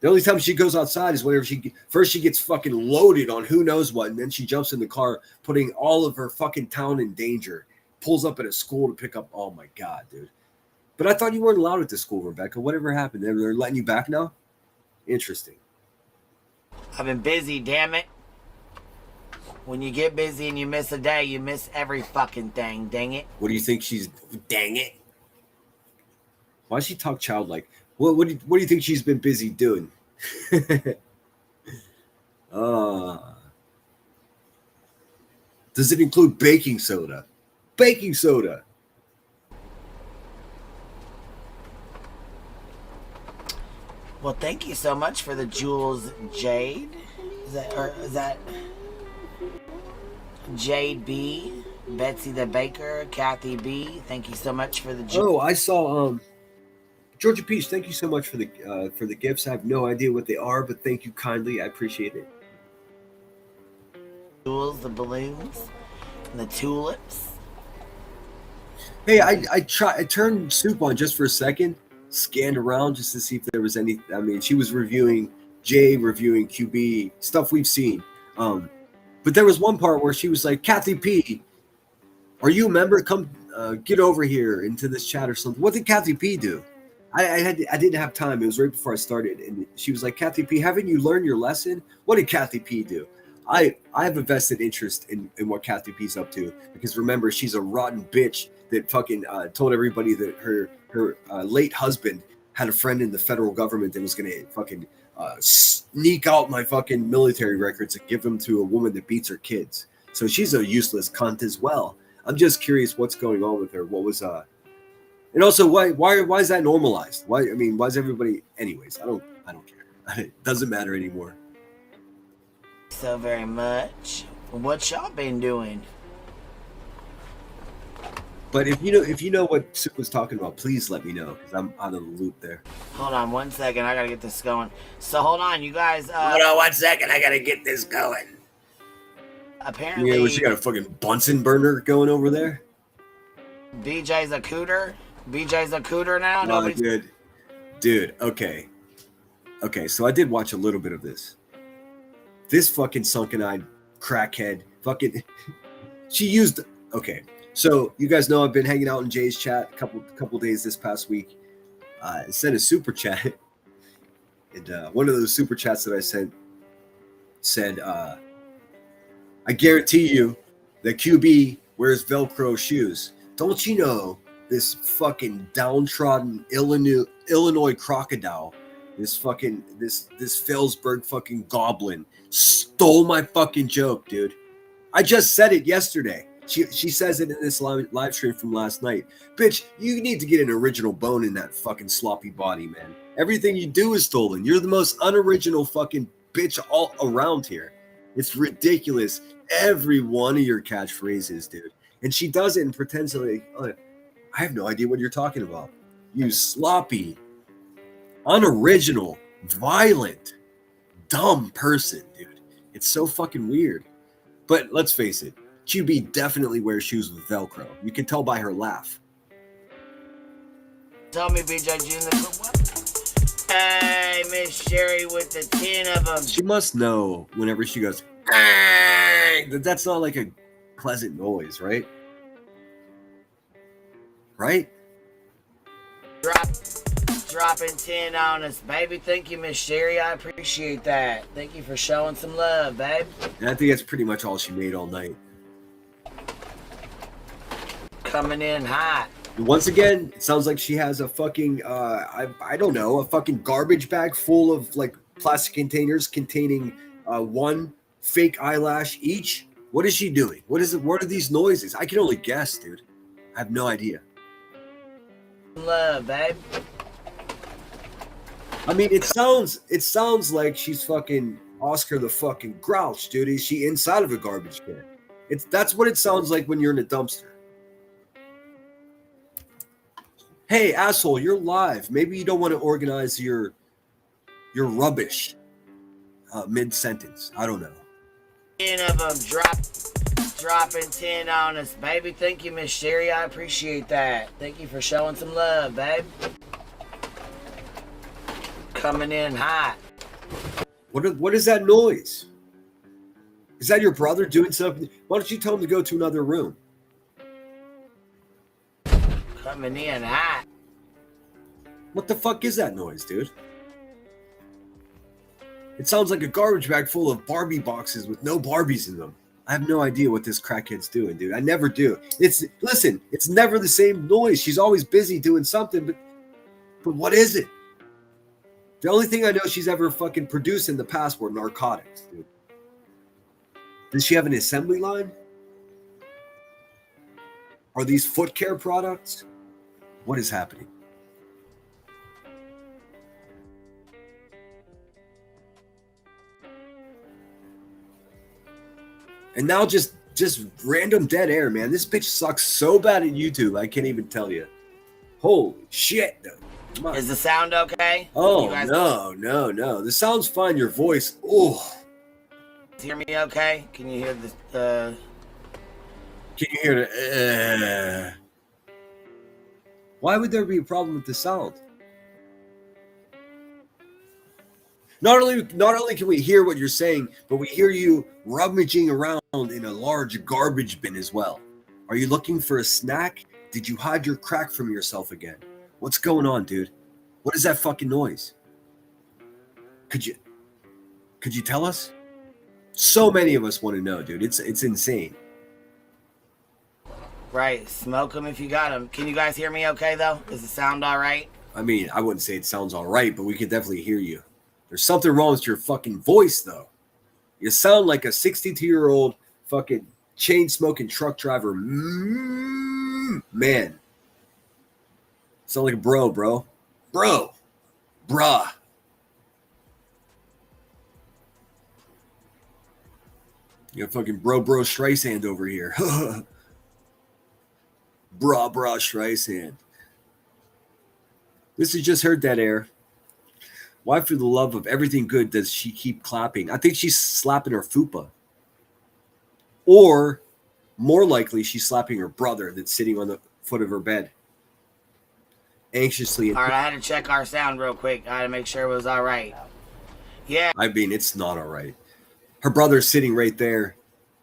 The only time she goes outside is whenever she gets fucking loaded on who knows what, and then she jumps in the car, putting all of her fucking town in danger. Pulls up at a school to pick up. Oh my god, dude! But I thought you weren't allowed at the school, Rebecca. Whatever happened? They're letting you back now. Interesting. I've been busy, damn it. When you get busy and you miss a day, you miss every fucking thing. Dang it. What do you think she's? Dang it! Why does she talk childlike? What do you think she's been busy doing? Does it include baking soda? Baking soda. Well, thank you so much for the Jules Jade. Is that Jade B, Betsy the Baker, Kathy B? Thank you so much for the Jules. Oh, I saw Georgia Peach, thank you so much for the gifts. I have no idea what they are, but thank you kindly. I appreciate it. Jewels, the balloons, and the tulips. Hey, I turned Soup on just for a second, scanned around just to see if there was any. I mean, she was reviewing QB stuff we've seen. But there was one part where she was like, Kathy P, are you a member? Come get over here into this chat or something. What did Kathy P do? I didn't have time. It was right before I started, and she was like, Kathy P, haven't you learned your lesson? What did Kathy P do? I have a vested interest in what Kathy P's up to, because remember, she's a rotten bitch that fucking told everybody that her late husband had a friend in the federal government that was going to fucking sneak out my fucking military records and give them to a woman that beats her kids. So she's a useless cunt as well. I'm just curious what's going on with her. What was and also why is that normalized? Why is everybody? Anyways, I don't care. It doesn't matter anymore. So very much. What y'all been doing? But if you know what Sue was talking about, please let me know, because I'm out of the loop there. Hold on 1 second. I gotta get this going. So hold on, you guys. Hold on 1 second. I gotta get this going. Apparently, Yeah, what, you got a fucking Bunsen burner going over there? BJ's a cooter. BJ's a cooter now. No, Nobody's. dude. Okay. So I did watch a little bit of this. This fucking sunken-eyed crackhead, fucking. She used. Okay, so you guys know I've been hanging out in Jay's chat a couple days this past week. I sent a super chat, and one of those super chats that I sent said, "I guarantee you that QB wears Velcro shoes. Don't you know this fucking downtrodden Illinois crocodile, this Felsberg fucking goblin stole my fucking joke, dude. I just said it yesterday. She says it in this live stream from last night. Bitch, you need to get an original bone in that fucking sloppy body, man. Everything you do is stolen. You're the most unoriginal fucking bitch all around here. It's ridiculous. Every one of your catchphrases, dude. And she does it and pretends to like, oh, I have no idea what you're talking about. You sloppy, unoriginal, violent, dumb person, dude. It's so fucking weird. But let's face it, QB definitely wears shoes with Velcro. You can tell by her laugh. Tell me, BJ Jr. Hey, Miss Sherry with the 10 of them. She must know whenever she goes, that's not like a pleasant noise, right? Right? Dropping 10 on us, baby. Thank you, Miss Sherry. I appreciate that. Thank you for showing some love, babe. And I think that's pretty much all she made all night. Coming in hot. Once again, it sounds like she has a fucking, I don't know, a fucking garbage bag full of like plastic containers containing one fake eyelash each. What is she doing? What is it? What are these noises? I can only guess, dude. I have no idea. Love, babe. I mean, it sounds like she's fucking Oscar the fucking Grouch, dude. Is she inside of a garbage can? That's what it sounds like when you're in a dumpster. Hey, asshole, you're live. Maybe you don't want to organize your rubbish mid-sentence. I don't know. 10 of them dropping 10 on us, baby. Thank you, Miss Sherry. I appreciate that. Thank you for showing some love, babe. Coming in hot. What is that noise? Is that your brother doing something? Why don't you tell him to go to another room? Coming in hot. What the fuck is that noise, dude? It sounds like a garbage bag full of Barbie boxes with no Barbies in them. I have no idea what this crackhead's doing, dude. I never do. It's never the same noise. She's always busy doing something, but what is it? The only thing I know she's ever fucking produced in the past were narcotics, dude. Does she have an assembly line? Are these foot care products? What is happening? And now just random dead air, man. This bitch sucks so bad at YouTube, I can't even tell you. Holy shit, dude. Come on. Is the sound okay? Oh, no. The sound's fine. Your voice, oh. Hear me okay? Can you hear the... Can you hear the... Why would there be a problem with the sound? Not only can we hear what you're saying, but we hear you rummaging around in a large garbage bin as well. Are you looking for a snack? Did you hide your crack from yourself again? What's going on, dude? What is that fucking noise? Could you tell us? So many of us want to know, dude. It's insane. Right, smoke them if you got them. Can you guys hear me okay, though? Does it sound all right? I mean, I wouldn't say it sounds all right, but we can definitely hear you. There's something wrong with your fucking voice, though. You sound like a 62-year-old fucking chain-smoking truck driver. Man. Sound like a bro. Bruh. You got fucking bro Streisand over here. Bra Streisand. This is just her dead air. Why, for the love of everything good, does she keep clapping? I think she's slapping her fupa. Or, more likely, she's slapping her brother that's sitting on the foot of her bed. Anxiously. All right, I had to check our sound real quick. I had to make sure it was all right. Yeah. I mean, it's not all right. Her brother's sitting right there,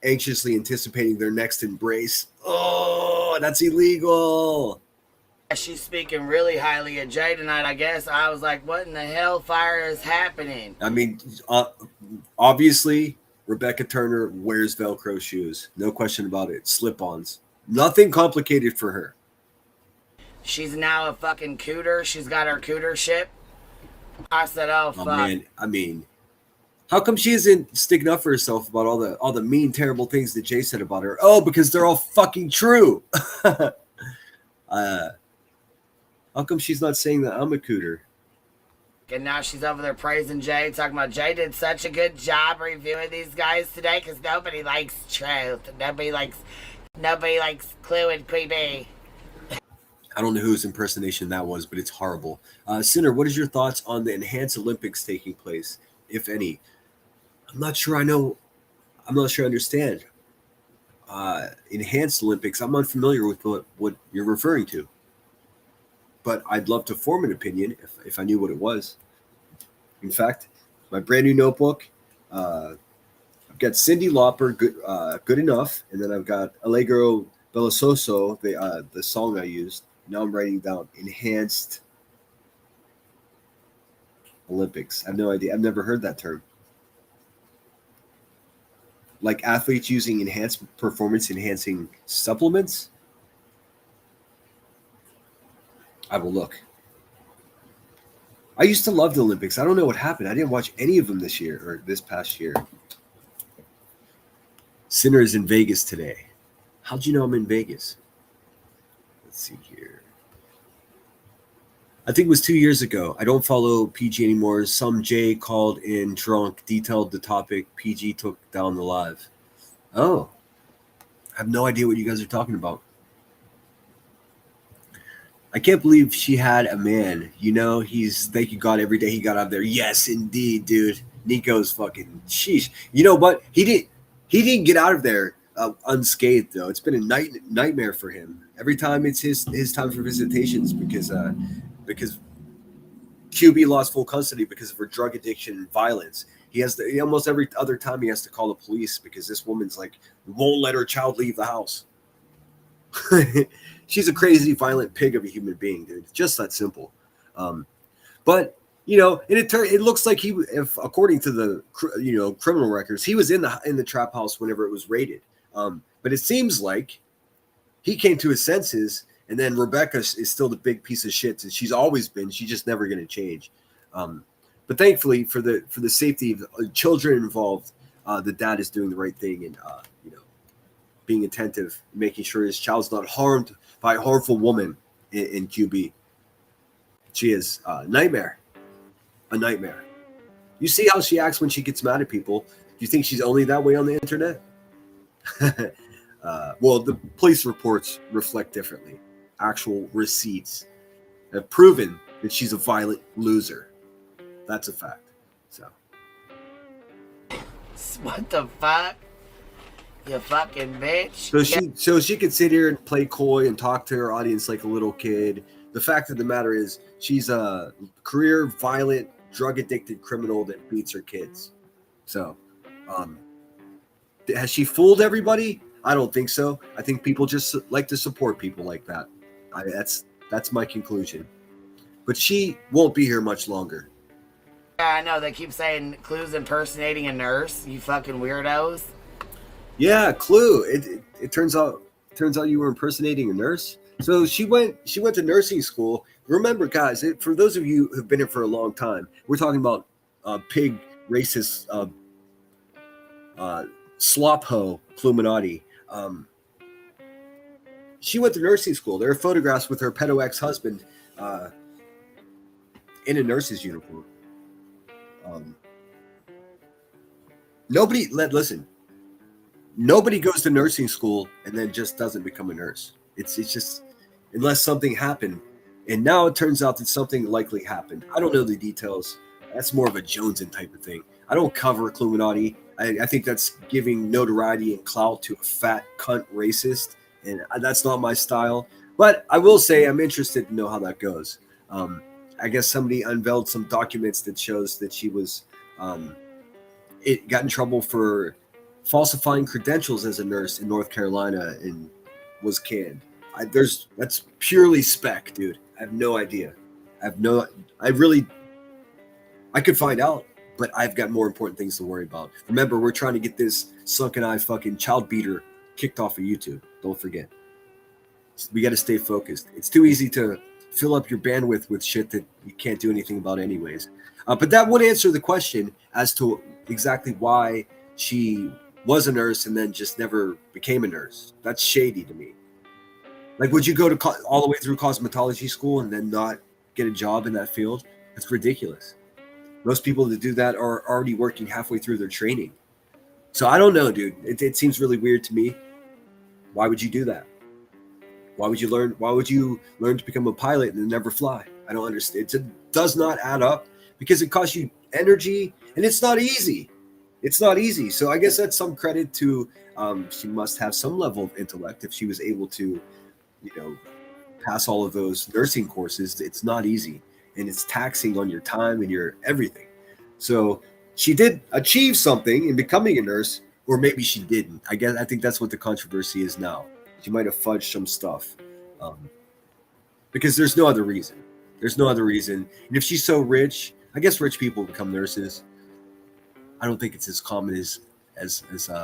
anxiously anticipating their next embrace. Oh, that's illegal. She's speaking really highly of Jay tonight, I guess. I was like, what in the hellfire is happening? I mean, obviously, Rebecca Turner wears Velcro shoes. No question about it. Slip-ons. Nothing complicated for her. She's now a fucking cooter. She's got her cooter ship. I said, oh, fuck. Man, I mean, how come she isn't sticking up for herself about all the mean, terrible things that Jay said about her? Oh, because they're all fucking true. How come she's not saying that I'm a cooter? And now she's over there praising Jay, talking about Jay did such a good job reviewing these guys today because nobody likes truth. Nobody likes Clue and Creepy. I don't know whose impersonation that was, but it's horrible. Sinner, what is your thoughts on the enhanced Olympics taking place, if any? I'm not sure I know. I'm not sure I understand. Enhanced Olympics, I'm unfamiliar with what you're referring to. But I'd love to form an opinion if I knew what it was. In fact, my brand new notebook, I've got Cyndi Lauper, Good Enough, and then I've got Allegro Bellososo, the song I used. Now I'm writing down Enhanced Olympics. I have no idea. I've never heard that term. Like athletes using enhanced performance enhancing supplements? I will look. I used to love the Olympics. I don't know what happened. I didn't watch any of them this year or this past year. Sinner is in Vegas today. How'd you know I'm in Vegas? Let's see here. I think it was 2 years ago. I don't follow PG anymore. Some Jay called in drunk, detailed the topic. PG took down the live. Oh. I have no idea what you guys are talking about. I can't believe she had a man. You know, he's thank you God every day he got out there. Yes, indeed, dude. Nico's fucking sheesh. You know what? He didn't get out of there unscathed though. It's been a nightmare for him. Every time it's his time for visitations because QB lost full custody because of her drug addiction and violence. He has to, almost every other time he has to call the police because this woman's like won't let her child leave the house. She's a crazy, violent pig of a human being, dude. Just that simple. But you know, and it looks like according to the criminal records, he was in the trap house whenever it was raided. But it seems like he came to his senses, and then Rebecca is still the big piece of shit that she's always been. She's just never going to change. But thankfully, for the safety of children involved, the dad is doing the right thing and being attentive, making sure his child's not harmed by a harmful woman in QB. She is a nightmare. A nightmare. You see how she acts when she gets mad at people. Do you think she's only that way on the internet? Well, the police reports reflect differently. Actual receipts have proven that she's a violent loser. That's a fact. So. What the fuck? You fucking bitch. So she could sit here and play coy and talk to her audience like a little kid. The fact of the matter is she's a career violent, drug-addicted criminal that beats her kids. So, has she fooled everybody? I don't think so. I think people just like to support people like that. That's my conclusion. But she won't be here much longer. Yeah, I know. They keep saying Clue's impersonating a nurse. You fucking weirdos. Yeah, Clue. It turns out you were impersonating a nurse. So she went to nursing school. Remember, guys, for those of you who've been here for a long time, we're talking about pig racist slop hoe Cluminati. She went to nursing school. There are photographs with her pedo ex-husband in a nurse's uniform. Listen. Nobody goes to nursing school and then just doesn't become a nurse. It's just unless something happened. And now it turns out that something likely happened. I don't know the details, That's more of a Joneson type of thing. I don't cover Illuminati. I think that's giving notoriety and clout to a fat cunt racist, and that's not my style. But I will say I'm interested to know how that goes. I guess somebody unveiled some documents that shows that she was it got in trouble for falsifying credentials as a nurse in North Carolina and was canned. That's purely spec, dude. I have no idea. I could find out, but I've got more important things to worry about. Remember, we're trying to get this sunken eye fucking child beater kicked off of YouTube. Don't forget. We got to stay focused. It's too easy to fill up your bandwidth with shit that you can't do anything about anyways. But that would answer the question as to exactly why she was a nurse and then just never became a nurse. That's shady to me. Like, would you go to all the way through cosmetology school and then not get a job in that field? That's ridiculous. Most people that do that are already working halfway through their training. So I don't know, dude. It seems really weird to me. Why would you do that? Why would you learn to become a pilot and then never fly? I don't understand. It does not add up because it costs you energy and it's not easy. It's not easy. So I guess that's some credit to she must have some level of intellect if she was able to, pass all of those nursing courses. It's not easy and it's taxing on your time and your everything. So she did achieve something in becoming a nurse, or maybe she didn't. I think that's what the controversy is now. She might have fudged some stuff because there's no other reason. There's no other reason. And if she's so rich, I guess rich people become nurses. I don't think it's as common as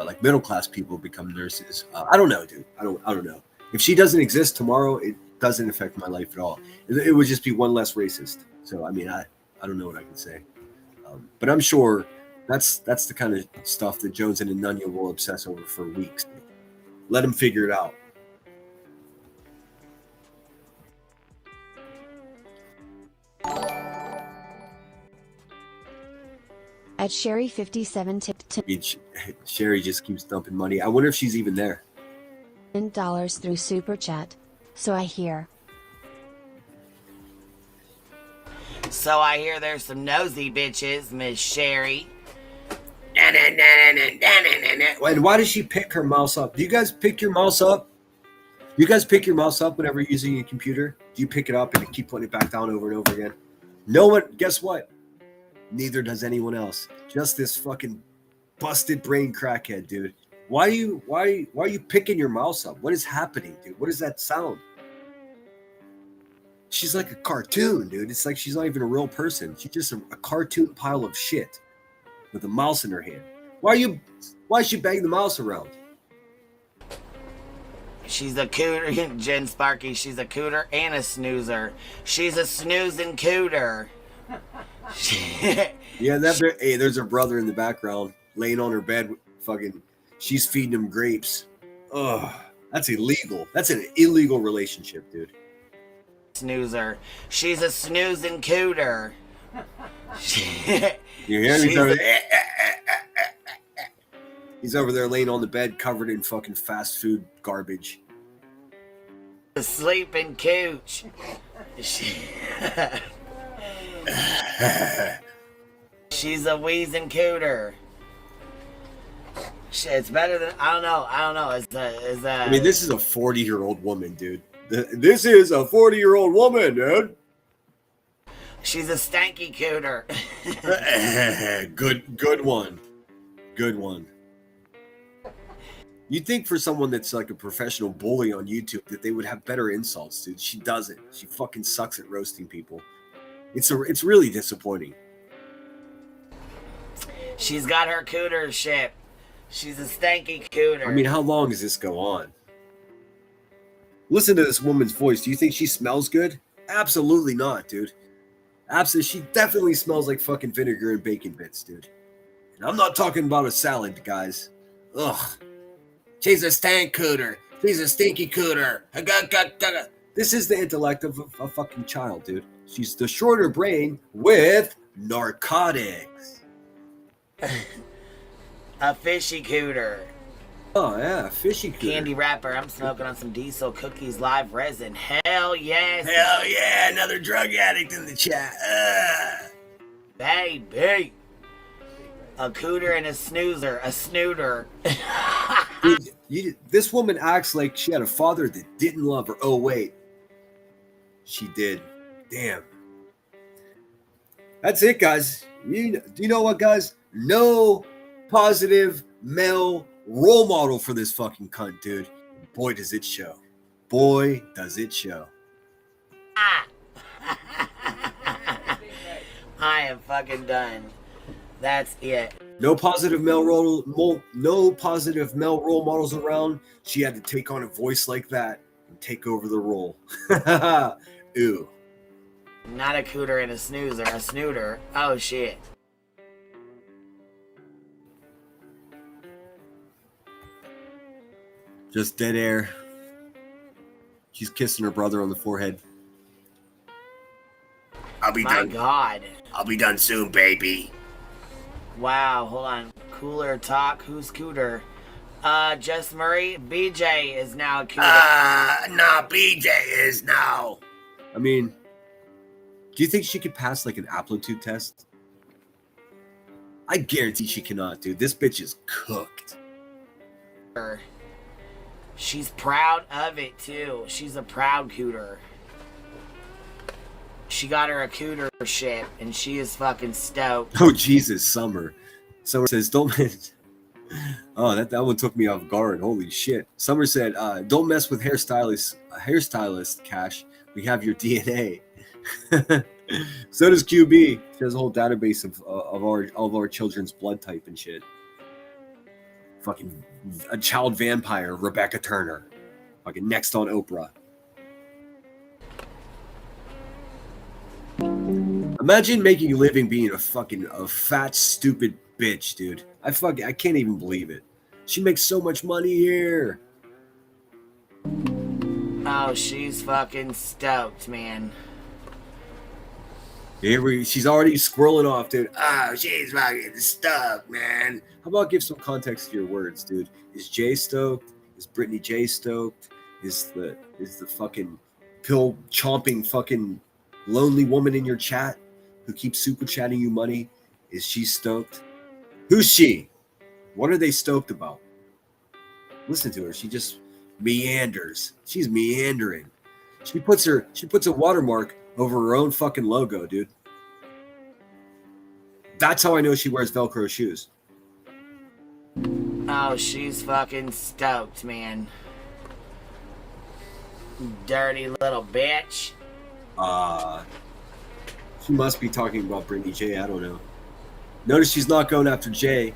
like middle class people become nurses. I don't know, dude. I don't know. If she doesn't exist tomorrow, it doesn't affect my life at all. It would just be one less racist. So I mean, I don't know what I can say. But I'm sure that's the kind of stuff that Jones and Nunya will obsess over for weeks. Let him figure it out. At Sherry 57 tipped Sherry just keeps dumping money. I wonder if she's even there. $10 through Super Chat. So I hear. So I hear there's some nosy bitches, Miss Sherry. And why does she pick her mouse up? Do you guys pick your mouse up? You guys pick your mouse up whenever you're using your computer? Do you pick it up and keep putting it back down over and over again? No one. Guess what? Neither does anyone else. Just this fucking busted brain crackhead, dude. Why are you picking your mouse up? What is happening, dude? What is that sound? She's like a cartoon, dude. It's like she's not even a real person. She's just a cartoon pile of shit with a mouse in her hand. Why is she banging the mouse around? She's a cooter, Jen Sparky. She's a cooter and a snoozer. She's a snoozing cooter. Yeah, hey, there's her brother in the background laying on her bed. Fucking, she's feeding him grapes. Ugh, that's illegal. That's an illegal relationship, dude. Snoozer. She's a snoozing cooter. You hear him? He's over there laying on the bed covered in fucking fast food garbage. A sleeping cooch. She's a wheezing cooter. It's better than I don't know. I mean, this is a 40-year-old woman, dude. This is a 40-year-old woman, dude. She's a stanky cooter. Good one. Good one. You'd think for someone that's like a professional bully on YouTube that they would have better insults, dude. She doesn't. She fucking sucks at roasting people. It's really disappointing. She's got her cootership. She's a stanky cooter. I mean, how long does this go on? Listen to this woman's voice. Do you think she smells good? Absolutely not, dude. Absolutely, she definitely smells like fucking vinegar and bacon bits, dude. And I'm not talking about a salad, guys. Ugh. She's a stank cooter. She's a stinky cooter. This is the intellect of a fucking child, dude. She's the shorter brain with narcotics. A fishy cooter. Oh, yeah, fishy cooter. Candy wrapper. I'm smoking on some diesel cookies live resin. Hell yes. Hell yeah, another drug addict in the chat. Baby. A cooter and a snoozer. A snooter. Dude, this woman acts like she had a father that didn't love her. Oh, wait. She did. Damn. That's it, guys. Do you know what, guys? No positive male role model for this fucking cunt, dude. Boy, does it show. Boy, does it show. I am fucking done. That's it. No positive male role models around. She had to take on a voice like that and take over the role. Ooh. Not a cooter and a snoozer, a snooter. Oh shit. Just dead air. She's kissing her brother on the forehead. I'll be done. My God. I'll be done soon, baby. Wow, hold on. Cooler talk. Who's cooter? Jess Murray. BJ is now a cooter. No, BJ is now. I mean, do you think she could pass like an aptitude test? I guarantee she cannot, dude. This bitch is cooked. She's proud of it too. She's a proud cooter. She got her a cootership and she is fucking stoked. Oh Jesus, Summer. Summer says, "Don't." Oh, that one took me off guard. Holy shit. Summer said, "Don't mess with hairstylist, Cash. We have your DNA." So does QB. She has a whole database of our children's blood type and shit. Fucking a child vampire, Rebecca Turner. Fucking next on Oprah. Imagine making a living being a fat, stupid bitch, dude. I can't even believe it. She makes so much money here. Oh, she's fucking stoked, man. She's already squirreling off, dude. Oh, she's fucking stoked, man. How about give some context to your words, dude? Is Jay stoked? Is Brittany J stoked? Is the fucking pill chomping fucking lonely woman in your chat who keeps super chatting you money? Is she stoked? Who's she? What are they stoked about? Listen to her. She just meanders. She's meandering. She puts a watermark over her own fucking logo, dude. That's how I know she wears Velcro shoes. Oh, she's fucking stoked, man. Dirty little bitch. She must be talking about Brittany J. I don't know. Notice she's not going after Jay.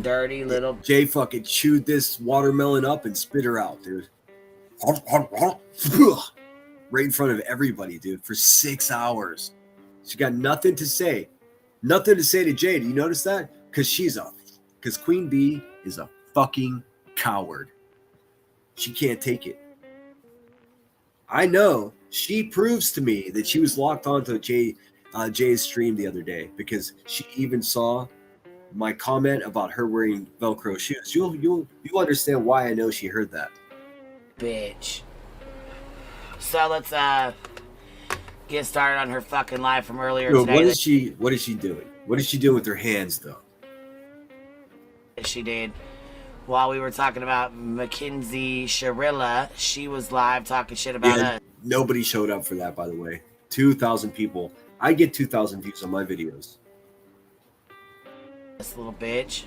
Dirty little... Jay fucking chewed this watermelon up and spit her out, dude. Right in front of everybody, dude, for 6 hours. She got nothing to say. Nothing to say to Jay. Do you notice that? Because Queen Bee is a fucking coward. She can't take it. I know. She proves to me that she was locked onto Jay's stream the other day because she even saw my comment about her wearing Velcro shoes. You'll understand why I know she heard that. Bitch. So let's get started on her fucking live from earlier today. What is she doing? What is she doing with her hands though? She did. While we were talking about Mackenzie Sharilla, she was live talking shit about us. Nobody showed up for that, by the way. 2,000 people. I get 2,000 views on my videos. This little bitch.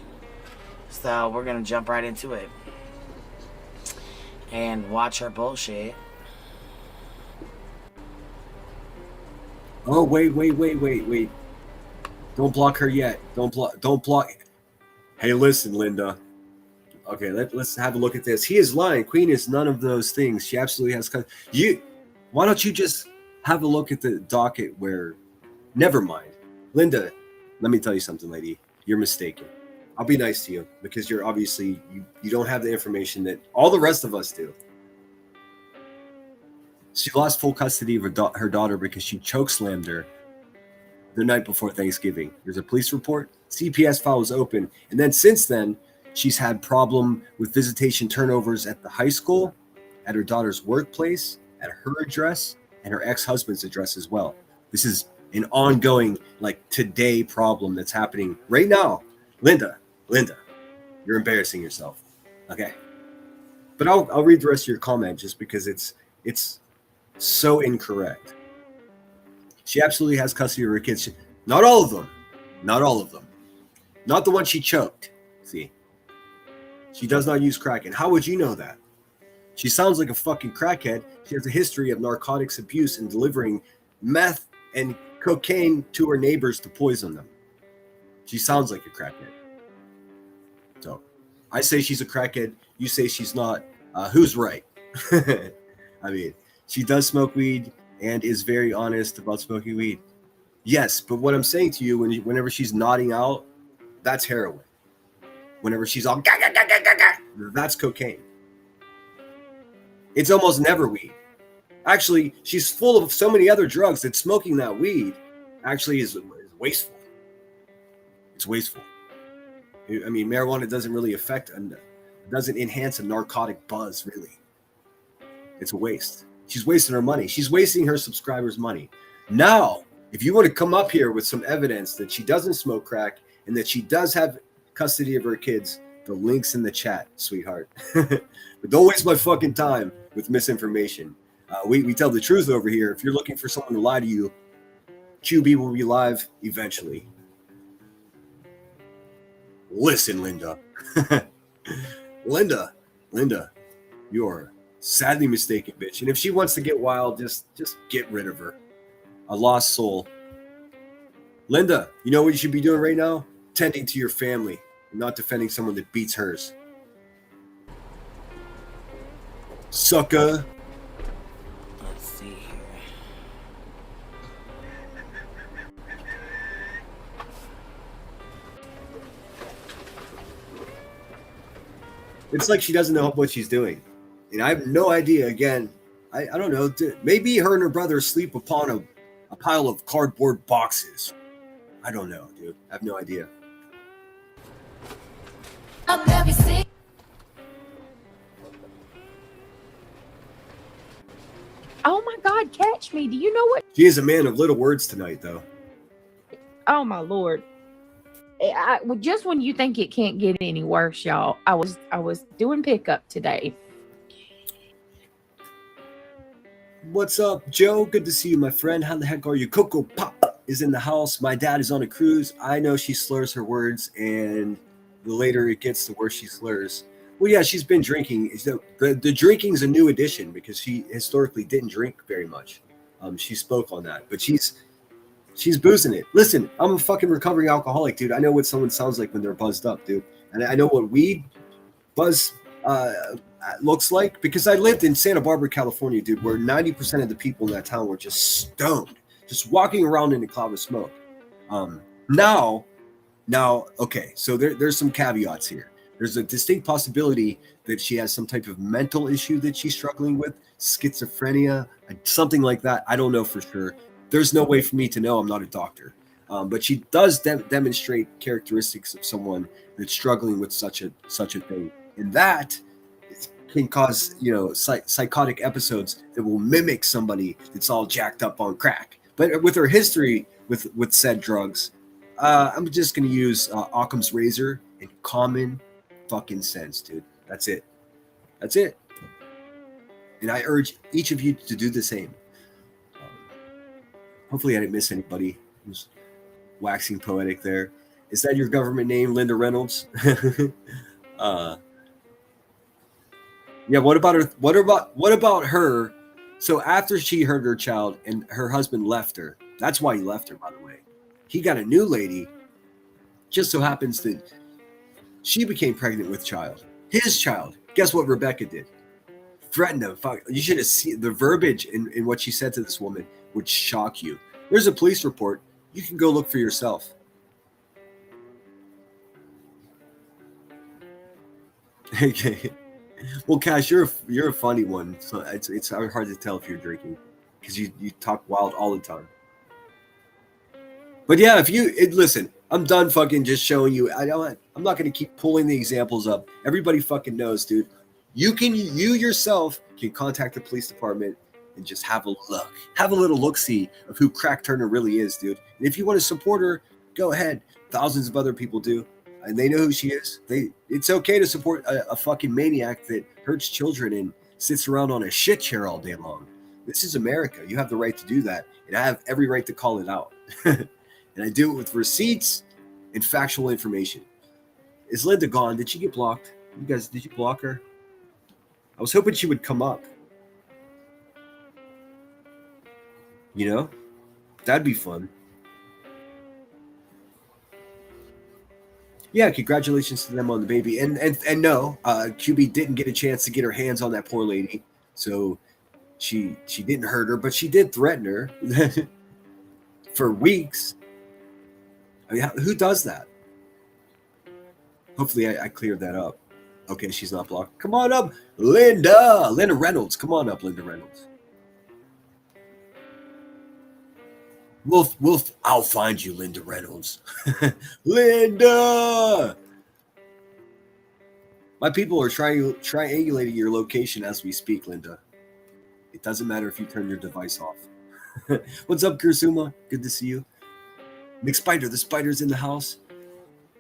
So we're gonna jump right into it and watch her bullshit. Oh, wait. Don't block her yet. Don't block. Hey, listen, Linda. Okay, let's have a look at this. He is lying. Queen is none of those things. She absolutely has... Why don't you just have a look at the docket where... Never mind. Linda, let me tell you something, lady. You're mistaken. I'll be nice to you because you're obviously... You don't have the information that all the rest of us do. She lost full custody of her daughter because she chokeslammed her the night before Thanksgiving. There's a police report. CPS file was open. And then since then, she's had problem with visitation turnovers at the high school, at her daughter's workplace, at her address, and her ex-husband's address as well. This is an ongoing, like, today problem that's happening right now. Linda, you're embarrassing yourself. Okay. But I'll read the rest of your comment just because it's so incorrect. She absolutely has custody of her kids. Not all of them. Not all of them. Not the one she choked. See? She does not use crack. And how would you know that? She sounds like a fucking crackhead. She has a history of narcotics abuse and delivering meth and cocaine to her neighbors to poison them. She sounds like a crackhead. So, I say she's a crackhead. You say she's not. Who's right? I mean, she does smoke weed and is very honest about smoking weed. Yes, but what I'm saying to you, whenever she's nodding out, that's heroin. Whenever she's all, that's cocaine. It's almost never weed. Actually, she's full of so many other drugs that smoking that weed actually is wasteful. It's wasteful. I mean, marijuana doesn't really affect and doesn't enhance a narcotic buzz, really. It's a waste. She's wasting her money. She's wasting her subscribers' money. Now, if you want to come up here with some evidence that she doesn't smoke crack and that she does have custody of her kids, the link's in the chat, sweetheart. But don't waste my fucking time with misinformation. We tell the truth over here. If you're looking for someone to lie to you, QB will be live eventually. Listen, Linda. Linda, you're sadly mistaken, bitch. And if she wants to get wild, just get rid of her. A lost soul. Linda, you know what you should be doing right now? Tending to your family and not defending someone that beats hers. Sucker. Let's see here. It's like she doesn't know what she's doing. And I have no idea, again, I don't know, maybe her and her brother sleep upon a pile of cardboard boxes. I don't know, dude. I have no idea. Oh my God, catch me. Do you know what? She is a man of little words tonight, though. Oh my Lord. Just when you think it can't get any worse, y'all, I was doing pickup today. What's up, Joe? Good to see you, my friend. How the heck are you? Coco Pop is in the house. My dad is on a cruise. I know she slurs her words, and the later it gets, the worse she slurs. Well, yeah, she's been drinking. The drinking's a new addition because she historically didn't drink very much. She spoke on that, but she's boozing it. Listen, I'm a fucking recovering alcoholic, dude. I know what someone sounds like when they're buzzed up, dude. And I know what weed buzz looks like because I lived in Santa Barbara, California, dude, where 90% of the people in that town were just stoned, just walking around in a cloud of smoke. Now, okay, so there's some caveats here. There's a distinct possibility that she has some type of mental issue that she's struggling with, schizophrenia, something like that. I don't know for sure. There's no way for me to know. I'm not a doctor. But she does demonstrate characteristics of someone that's struggling with such a thing. And that can cause, psychotic episodes that will mimic somebody that's all jacked up on crack. But with her history with said drugs, I'm just going to use Occam's razor and common fucking sense, dude. That's it. And I urge each of you to do the same. Hopefully I didn't miss anybody who's waxing poetic there. Is that your government name, Linda Reynolds? Yeah, what about her? What about her? So after she hurt her child and her husband left her, that's why he left her, by the way. He got a new lady. Just so happens that she became pregnant with his child. Guess what Rebecca did? Threatened him. Fuck. You should have seen the verbiage in what she said to this woman would shock you. There's a police report. You can go look for yourself. Okay. Well, Cash, you're a funny one. So it's hard to tell if you're drinking because you talk wild all the time. But yeah, listen, I'm done fucking just showing you. I'm not going to keep pulling the examples up. Everybody fucking knows, dude. You yourself can contact the police department and just have a look. Have a little look-see of who Crack Turner really is, dude. And if you want to support her, go ahead. Thousands of other people do. And they know who she is. It's okay to support a fucking maniac that hurts children and sits around on a shit chair all day long. This is America. You have the right to do that. And I have every right to call it out. And I do it with receipts and factual information. Is Linda gone? Did she get blocked? You guys, did you block her? I was hoping she would come up. You know? That'd be fun. Yeah, congratulations to them on the baby. And no, QB didn't get a chance to get her hands on that poor lady. So she didn't hurt her, but she did threaten her for weeks. I mean, who does that? Hopefully I cleared that up. Okay, she's not blocked. Come on up, Linda. Linda Reynolds. Come on up, Linda Reynolds. I'll find you, Linda Reynolds. Linda! My people are triangulating your location as we speak, Linda. It doesn't matter if you turn your device off. What's up, Kursuma? Good to see you. McSpider, the spider's in the house.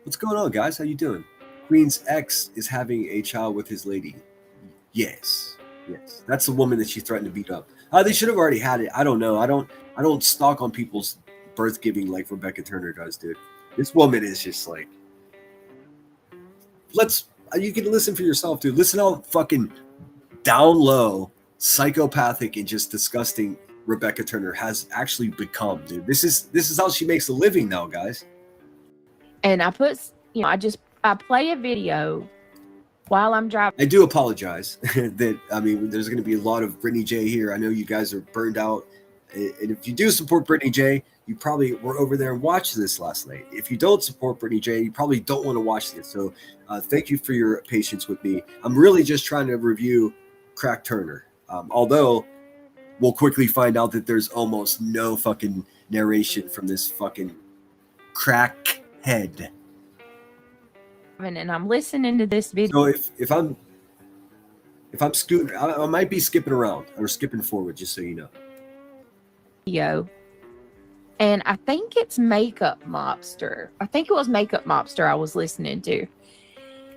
What's going on, guys? How you doing? Queen's ex is having a child with his lady. Yes. That's the woman that she threatened to beat up. They should have already had it. I don't know. I don't stalk on people's birth giving like Rebecca Turner does, dude. This woman is just like, you can listen for yourself, dude. Listen how fucking down low, psychopathic, and just disgusting Rebecca Turner has actually become, dude. This is how she makes a living now, guys. And I play a video while I'm driving. I do apologize that, there's going to be a lot of Brittany J here. I know you guys are burned out. And if you do support Brittany J, you probably were over there and watched this last night. If you don't support Brittany J, you probably don't want to watch this. So thank you for your patience with me. I'm really just trying to review Crack Turner. Although we'll quickly find out that there's almost no fucking narration from this fucking crackhead. And I'm listening to this video. So if I'm scooting, I might be skipping around or skipping forward, just so you know. And I think it's Makeup Mobster. I think it was Makeup Mobster I was listening to.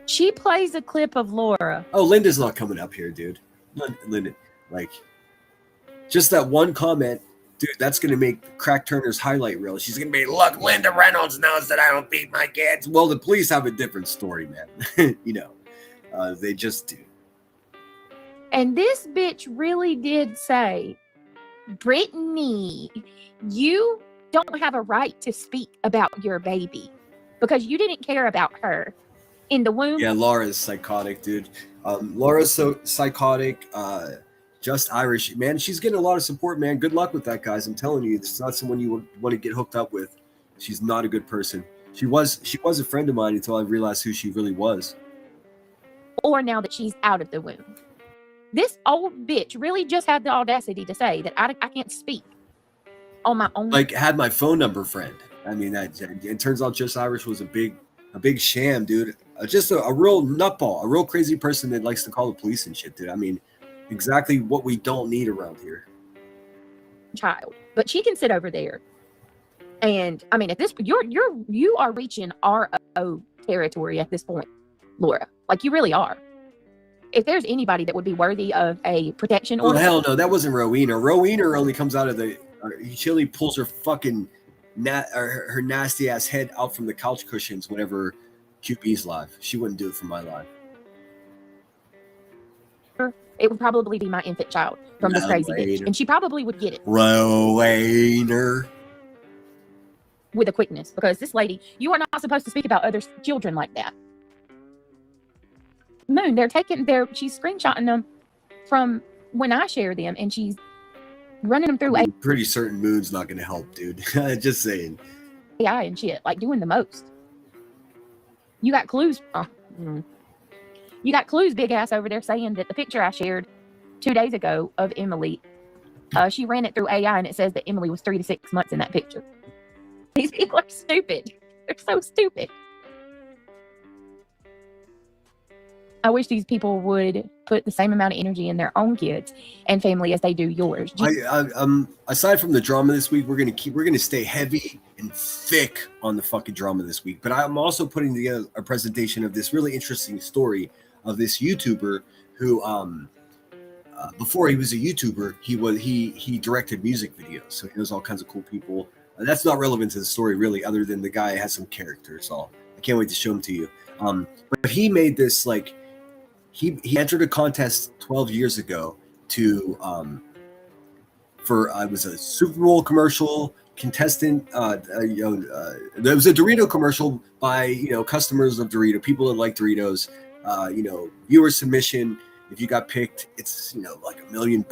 She plays a clip of Laura. Oh, Linda's not coming up here, dude. Linda, like, just that one comment, dude, that's going to make Crack Turner's highlight reel. She's going to be, look, Linda Reynolds knows that I don't beat my kids. Well, the police have a different story, man. They just do. And this bitch really did say, Brittany, you don't have a right to speak about your baby because you didn't care about her in the womb. Yeah, Laura's psychotic, dude. Laura's so psychotic. Just Irish, man. She's getting a lot of support, man. Good luck with that, guys. I'm telling you, this is not someone you would want to get hooked up with. She's not a good person. She was a friend of mine until I realized who she really was. Or now that she's out of the womb. This old bitch really just had the audacity to say that I can't speak on my own. Like, had my phone number, friend. I mean, it turns out Just Irish was a big sham, dude. Just a real nutball, a real crazy person that likes to call the police and shit, dude. I mean, exactly what we don't need around here. Child, but she can sit over there. And I mean, at this point, you are reaching RO territory at this point, Laura. Like, you really are. If there's anybody that would be worthy of a protection order. Oh, hell no, that wasn't Rowena. Rowena only comes out of she only pulls her fucking her nasty ass head out from the couch cushions whenever QB's live. She wouldn't do it for my live. It would probably be my infant child from this crazy bitch. And she probably would get it. Rowena. With a quickness. Because this lady, you are not supposed to speak about other children like that. Moon, she's screenshotting them from when I share them, and she's running them through. I'm pretty certain Moon's not going to help, dude. Just saying. AI and shit, like doing the most. You got clues. You got clues, big ass, over there saying that the picture I shared 2 days ago of Emily, she ran it through AI, and it says that Emily was 3 to 6 months in that picture. These people are stupid. They're so stupid. I wish these people would put the same amount of energy in their own kids and family as they do yours. Aside from the drama this week, we're gonna stay heavy and thick on the fucking drama this week. But I'm also putting together a presentation of this really interesting story of this YouTuber who, before he was a YouTuber, he directed music videos, so he knows all kinds of cool people. That's not relevant to the story really, other than the guy has some characters. I can't wait to show them to you. But he made this like. He entered a contest 12 years ago to for it was a Super Bowl commercial contestant. There was a Dorito commercial by customers of Dorito, people that like Doritos. Viewer submission. If you got picked, it's like $1 million,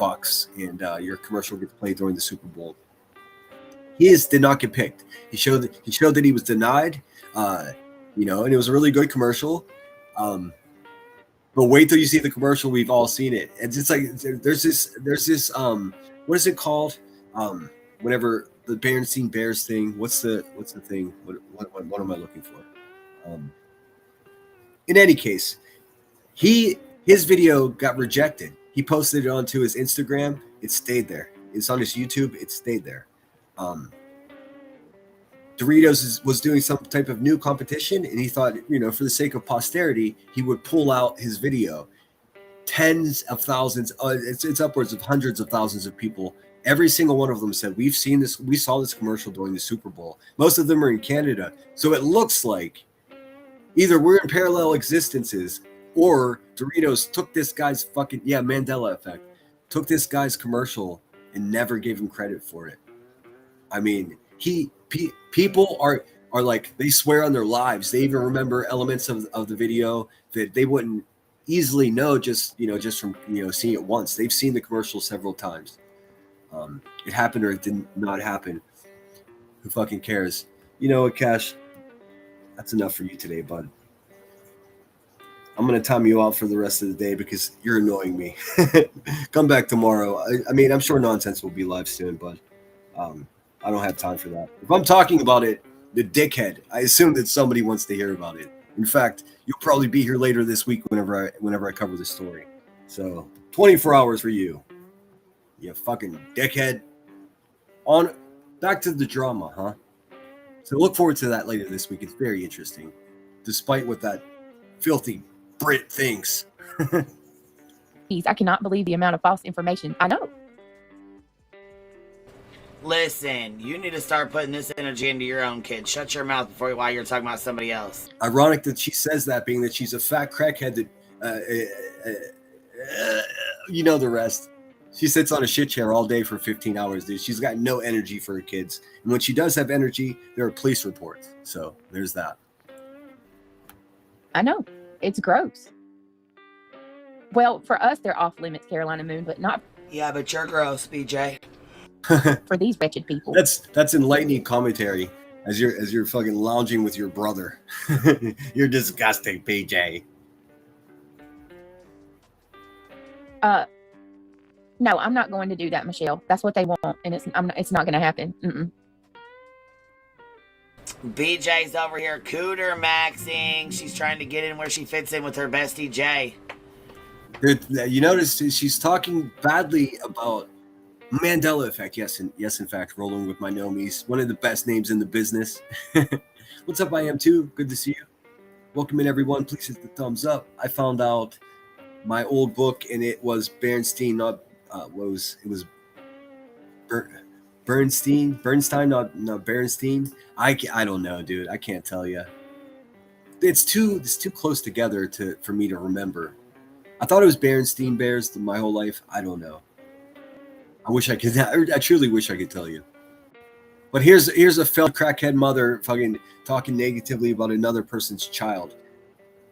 and your commercial gets played during the Super Bowl. He did not get picked. He showed that he was denied. And it was a really good commercial. But wait till you see the commercial. We've all seen it. It's just like there's this what is it called? Whenever the Berenstain Bears thing. What's the thing? What am I looking for? In any case, his video got rejected. He posted it onto his Instagram. It stayed there. It's on his YouTube. It stayed there. Doritos was doing some type of new competition, and he thought, for the sake of posterity, he would pull out his video. Tens of thousands, it's upwards of hundreds of thousands of people. Every single one of them said, "We've seen this. We saw this commercial during the Super Bowl." Most of them are in Canada, so it looks like either we're in parallel existences, or Doritos took this guy's Mandela effect, took this guy's commercial and never gave him credit for it. I mean, people are like, they swear on their lives. They even remember elements of the video that they wouldn't easily know just from seeing it once. They've seen the commercial several times. It happened or it did not happen. Who fucking cares? You know what, Cash? That's enough for you today, bud. I'm gonna time you out for the rest of the day because you're annoying me. Come back tomorrow. I mean, I'm sure Nonsense will be live soon, but I don't have time for that. If I'm talking about it, the dickhead, I assume that somebody wants to hear about it. In fact, you'll probably be here later this week whenever I cover the story. So 24 hours for you. You fucking dickhead. On back to the drama, huh? So look forward to that later this week. It's very interesting. Despite what that filthy Brit thinks. I cannot believe the amount of false information. I know. Listen, you need to start putting this energy into your own kid. Shut your mouth while you're talking about somebody else. Ironic that she says that, being that she's a fat crackhead that, you know the rest. She sits on a shit chair all day for 15 hours, dude. She's got no energy for her kids. And when she does have energy, there are police reports. So there's that. I know. It's gross. Well, for us, they're off limits, Carolina Moon, but not. Yeah, but you're gross, BJ. For these wretched people. That's enlightening commentary as you're fucking lounging with your brother. You're disgusting, PJ. No, I'm not going to do that, Michelle. That's what they want, and it's not going to happen. Mm-mm. BJ's over here cooter maxing. She's trying to get in where she fits in with her bestie Jay. You notice she's talking badly about Mandela effect. Yes, in fact, rolling with my nomies. One of the best names in the business. What's up, I am too. Good to see you. Welcome in, everyone. Please hit the thumbs up. I found out my old book, and it was Bernstein, not Bernstein, not Bernstein. I don't know, dude. I can't tell you. It's too close together for me to remember. I thought it was Berenstain Bears my whole life. I don't know. I wish I could. I truly wish I could tell you. But here's a felt crackhead mother fucking talking negatively about another person's child.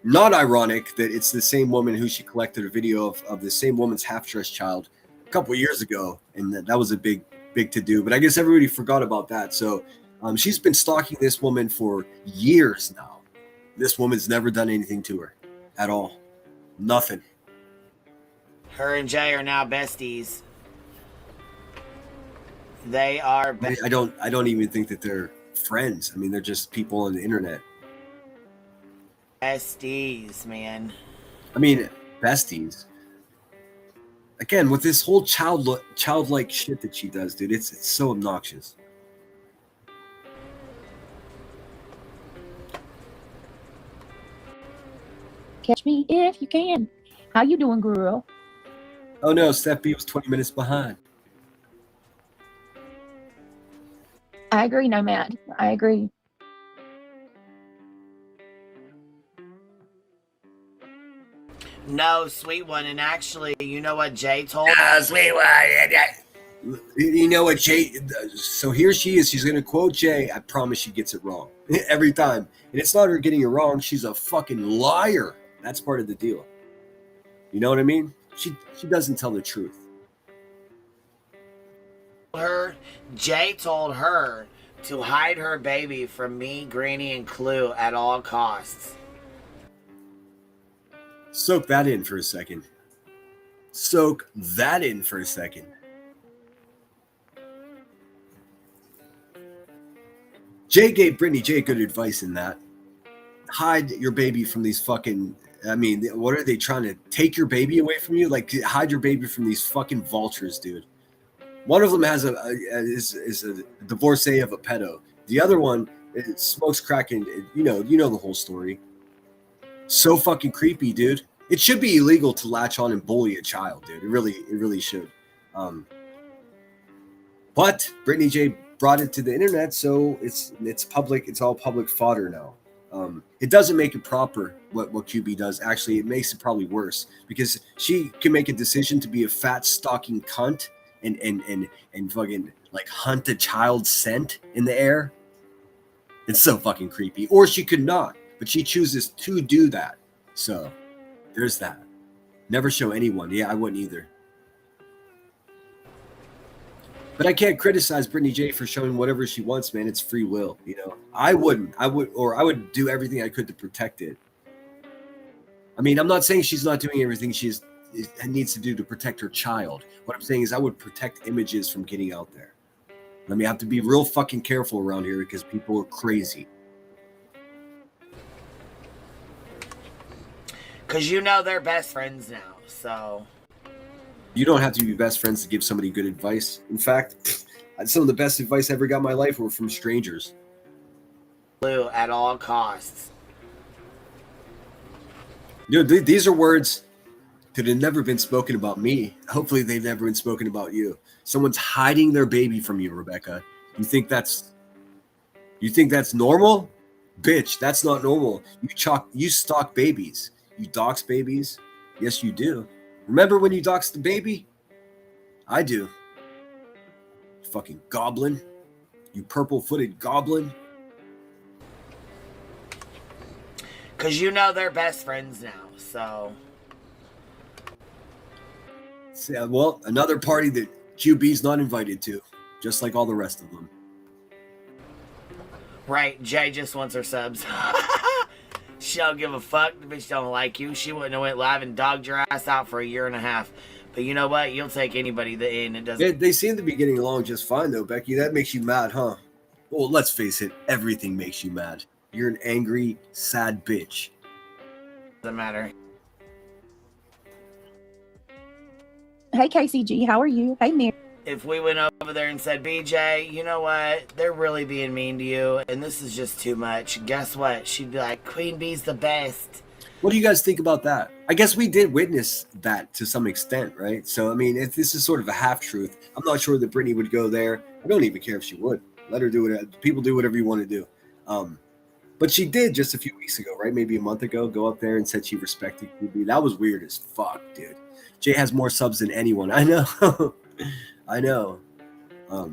Not ironic that it's the same woman who she collected a video of the same woman's half-dressed child a couple of years ago, and that was a big to do. But I guess everybody forgot about that. So she's been stalking this woman for years now. This woman's never done anything to her at all. Nothing. Her and Jay are now besties. They are. I don't even think that they're friends. I mean, they're just people on the internet. Besties, man. I mean, besties. Again, with this whole childlike shit that she does, dude, it's so obnoxious. Catch me if you can. How you doing, girl? Oh no, Steph B was 20 minutes behind. I agree, Nomad. I agree. No, sweet one. And actually, you know what Jay told? No, sweet one. You know what, Jay? So here she is. She's going to quote Jay. I promise she gets it wrong every time. And it's not her getting it wrong. She's a fucking liar. That's part of the deal. You know what I mean? She doesn't tell the truth. Jay told her to hide her baby from me, Granny, and Clue at all costs. Soak that in for a second. Soak that in for a second. Jay gave Brittany J good advice in that. Hide your baby from these fucking... I mean, what are they trying to take your baby away from you? Like, hide your baby from these fucking vultures, dude. One of them has is a divorcee of a pedo. The other one smokes crack and you know the whole story. So fucking creepy, dude. It should be illegal to latch on and bully a child, dude. It really should. But Brittany J brought it to the internet, so it's public. It's all public fodder now. It doesn't make it proper what QB does. Actually, it makes it probably worse because she can make a decision to be a fat stalking cunt and fucking like hunt a child's scent in the air. It's so fucking creepy. Or she could not, but she chooses to do that. So there's that. Never show anyone. Yeah, I wouldn't either. But I can't criticize Brittany J for showing whatever she wants, man. It's free will, you know. I would do everything I could to protect it. I mean, I'm not saying she's not doing everything she needs to do to protect her child. What I'm saying is I would protect images from getting out there. Let me have to be real fucking careful around here because people are crazy. Because you know they're best friends now, so... You don't have to be best friends to give somebody good advice. In fact, some of the best advice I ever got in my life were from strangers. Blue at all costs. Dude, these are words that have never been spoken about me. Hopefully they've never been spoken about you. Someone's hiding their baby from you, Rebecca. You think that's normal? Bitch, that's not normal. You stalk babies. You dox babies. Yes, you do. Remember when you doxed the baby? I do. Fucking goblin. You purple-footed goblin. Because you know they're best friends now, so... Yeah, well, another party that QB's not invited to, just like all the rest of them. Right, Jay just wants her subs. She don't give a fuck. The bitch don't like you. She wouldn't have went live and dogged your ass out for a year and a half. But you know what? You'll take anybody in. It doesn't. They seem to be getting along just fine, though, Becky. That makes you mad, huh? Well, let's face it. Everything makes you mad. You're an angry, sad bitch. Doesn't matter. Hey, KCG, how are you? Hey, Mary. If we went over there and said, BJ, you know what? They're really being mean to you, and this is just too much. Guess what? She'd be like, Queen Bee's the best. What do you guys think about that? I guess we did witness that to some extent, right? So, I mean, this is sort of a half-truth. I'm not sure that Brittany would go there. I don't even care if she would. Let her do it. People do whatever you want to do. But she did just a few weeks ago, right? Maybe a month ago, go up there and said she respected QB. That was weird as fuck, dude. Jay has more subs than anyone. I know. I know. I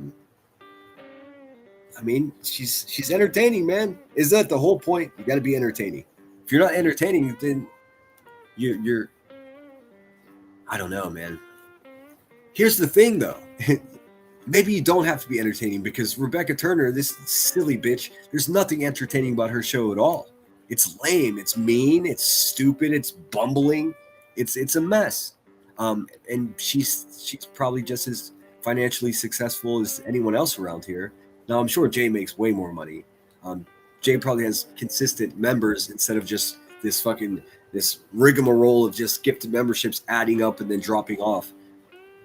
mean, she's entertaining, man. Is that the whole point? You got to be entertaining. If you're not entertaining, then you're I don't know, man. Here's the thing, though. Maybe you don't have to be entertaining because Rebecca Turner, this silly bitch, there's nothing entertaining about her show at all. It's lame. It's mean. It's stupid. It's bumbling. It's a mess. And she's probably just as financially successful as anyone else around here. Now, I'm sure Jay makes way more money. Jay probably has consistent members instead of just this fucking this rigmarole of just gifted memberships adding up and then dropping off.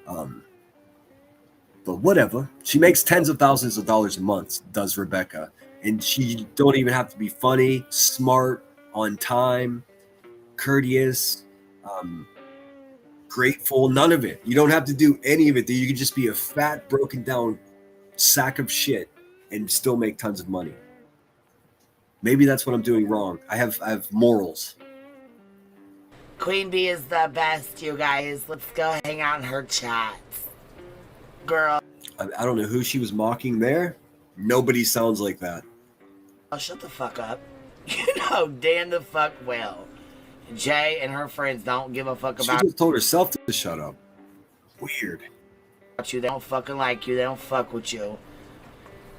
But whatever. She makes tens of thousands of dollars a month, does Rebecca. And she don't even have to be funny, smart, on time, courteous, grateful, none of it. You don't have to do any of it. You can just be a fat, broken down sack of shit and still make tons of money. Maybe that's what I'm doing wrong. I have morals. Queen Bee is the best, you guys. Let's go hang out in her chats. Girl. I don't know who she was mocking there. Nobody sounds like that. Oh, shut the fuck up. You know, damn the fuck well. Jay and her friends don't give a fuck about She just told herself to shut up. Weird. you. They don't fucking like you. They don't fuck with you.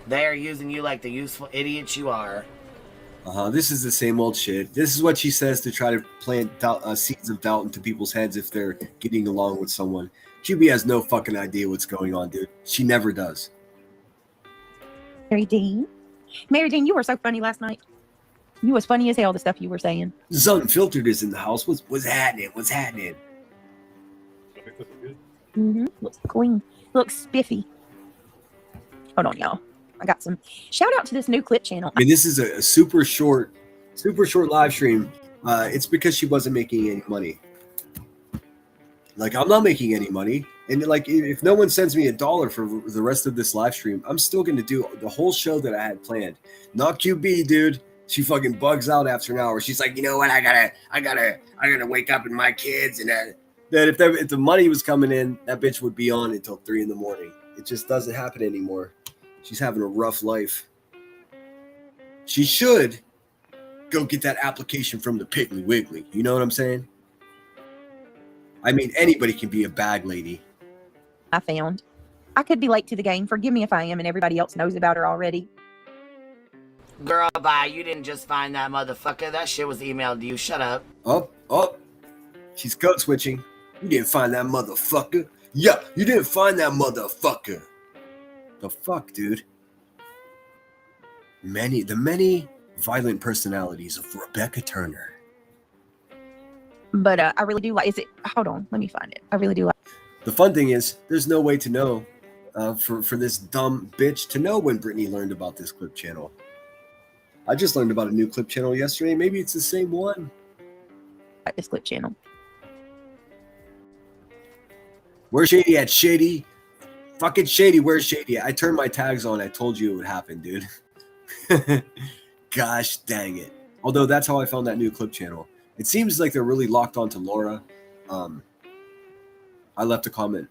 They are using you like the useful idiots you are. This is the same old shit. This is what she says to try to plant seeds of doubt into people's heads if they're getting along with someone. QB has no fucking idea what's going on, dude. She never does. Mary Dean, you were so funny last night. You was funny as hell, the stuff you were saying. Unfiltered is in the house. What's happening? What's happening? Looks clean. Looks spiffy. Hold on, y'all. I got some. Shout out to this new clip channel. I mean, this is a super short live stream. It's because she wasn't making any money. Like, I'm not making any money. And like, if no one sends me $1 for the rest of this live stream, I'm still going to do the whole show that I had planned. Not QB, dude. She fucking bugs out after an hour. She's like, you know what? I gotta wake up and my kids. And that if the money was coming in, that bitch would be on until 3 a.m. It just doesn't happen anymore. She's having a rough life. She should go get that application from the Piggly Wiggly. You know what I'm saying? I mean, anybody can be a bag lady. I found. I could be late to the game. Forgive me if I am and everybody else knows about her already. Girl, bye. You didn't just find that motherfucker. That shit was emailed to you. Shut up. Oh. She's code switching. You didn't find that motherfucker. Yeah, you didn't find that motherfucker. The fuck, dude? The many violent personalities of Rebecca Turner. But I really do like. Is it? Hold on, let me find it. I really do like. The fun thing is, there's no way to know for this dumb bitch to know when Brittany learned about this clip channel. I just learned about a new clip channel yesterday. Maybe it's the same one. This clip channel. Where's Shady at? Shady? Fucking Shady, where's Shady? I turned my tags on. I told you it would happen, dude. Gosh dang it. Although that's how I found that new clip channel. It seems like they're really locked onto Laura. I left a comment.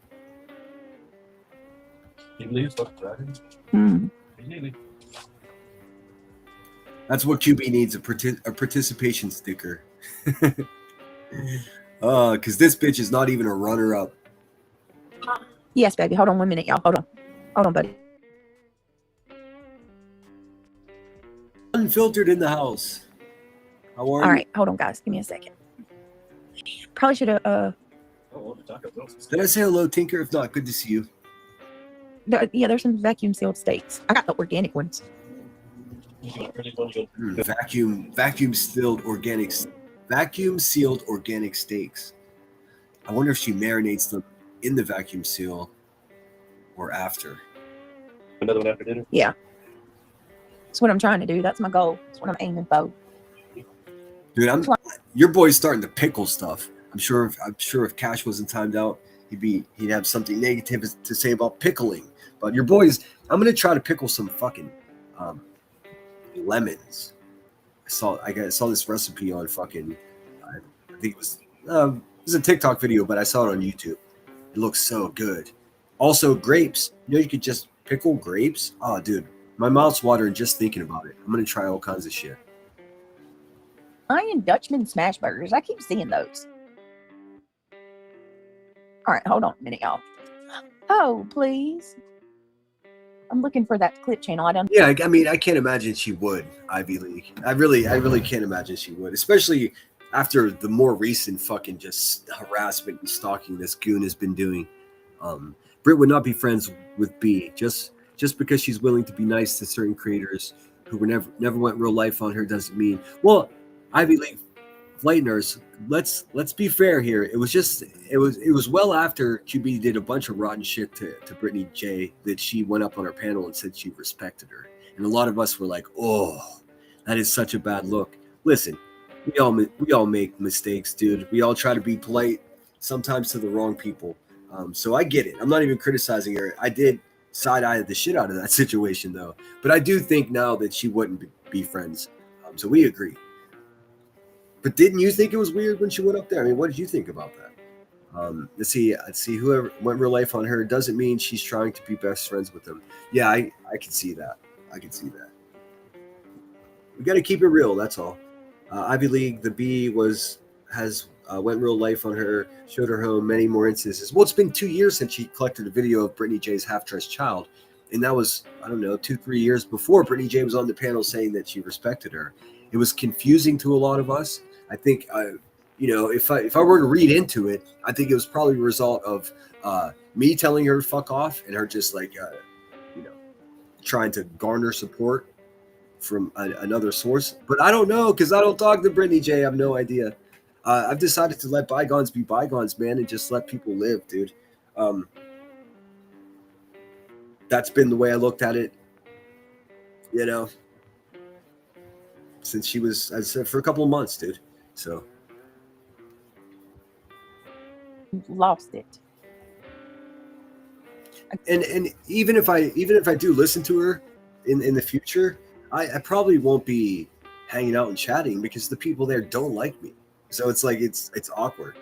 That's what QB needs, a participation sticker. Because this bitch is not even a runner-up. Yes, baby. Hold on 1 minute, y'all. Hold on, buddy. Unfiltered in the house. How are you? All right, hold on, guys. Give me a second. Probably should have. Did I say hello, Tinker? If not, good to see you. There's some vacuum sealed steaks. I got the organic ones. Vacuum sealed organic steaks. I wonder if she marinates them in the vacuum seal or after. Another one after dinner? Yeah. That's what I'm trying to do. That's my goal. That's what I'm aiming for. Dude, your boy's starting to pickle stuff. I'm sure if Cash wasn't timed out, he'd have something negative to say about pickling. But your boys, I'm gonna try to pickle some fucking lemons. I saw this recipe on fucking I think it was a TikTok video, but I saw it on YouTube. It looks so good. Also, grapes. You could just pickle grapes. Oh, dude, my mouth's watering just thinking about it. I'm gonna try all kinds of shit. Iron Dutchman smash burgers. I keep seeing those. All right, hold on a minute, y'all. Oh, please. I'm looking for that clip channel. Yeah, I mean, I can't imagine she would, Ivy League. I really can't imagine she would, especially after the more recent fucking just harassment and stalking this goon has been doing. Britt would not be friends with B just because she's willing to be nice to certain creators who were never went real life on her doesn't mean. Well, Ivy League, Flight Nurse, let's be fair here. It was well after QB did a bunch of rotten shit to Brittany J that she went up on her panel and said she respected her. And a lot of us were like, oh, that is such a bad look. Listen, we all make mistakes, dude. We all try to be polite, sometimes to the wrong people. So I get it. I'm not even criticizing her. I did side-eye the shit out of that situation, though. But I do think now that she wouldn't be friends. So we agree. But didn't you think it was weird when she went up there? I mean, what did you think about that? Let's see. Whoever went real life on her doesn't mean she's trying to be best friends with them. Yeah, I can see that. I can see that. We got to keep it real. That's all. Ivy League, the B has went real life on her, showed her home, many more instances. Well, it's been 2 years since she collected a video of Brittany J's half-dressed child. And that was, I don't know, 2-3 years before Brittany J was on the panel saying that she respected her. It was confusing to a lot of us. I think, if I were to read into it, I think it was probably a result of me telling her to fuck off and her just trying to garner support from another source. But I don't know, because I don't talk to Brittany J. I have no idea. I've decided to let bygones be bygones, man, and just let people live, dude. That's been the way I looked at it, since she was, as I said, for a couple of months, dude. So Lost it. And even if I do listen to her in the future, I probably won't be hanging out and chatting because the people there don't like me. So it's like it's awkward.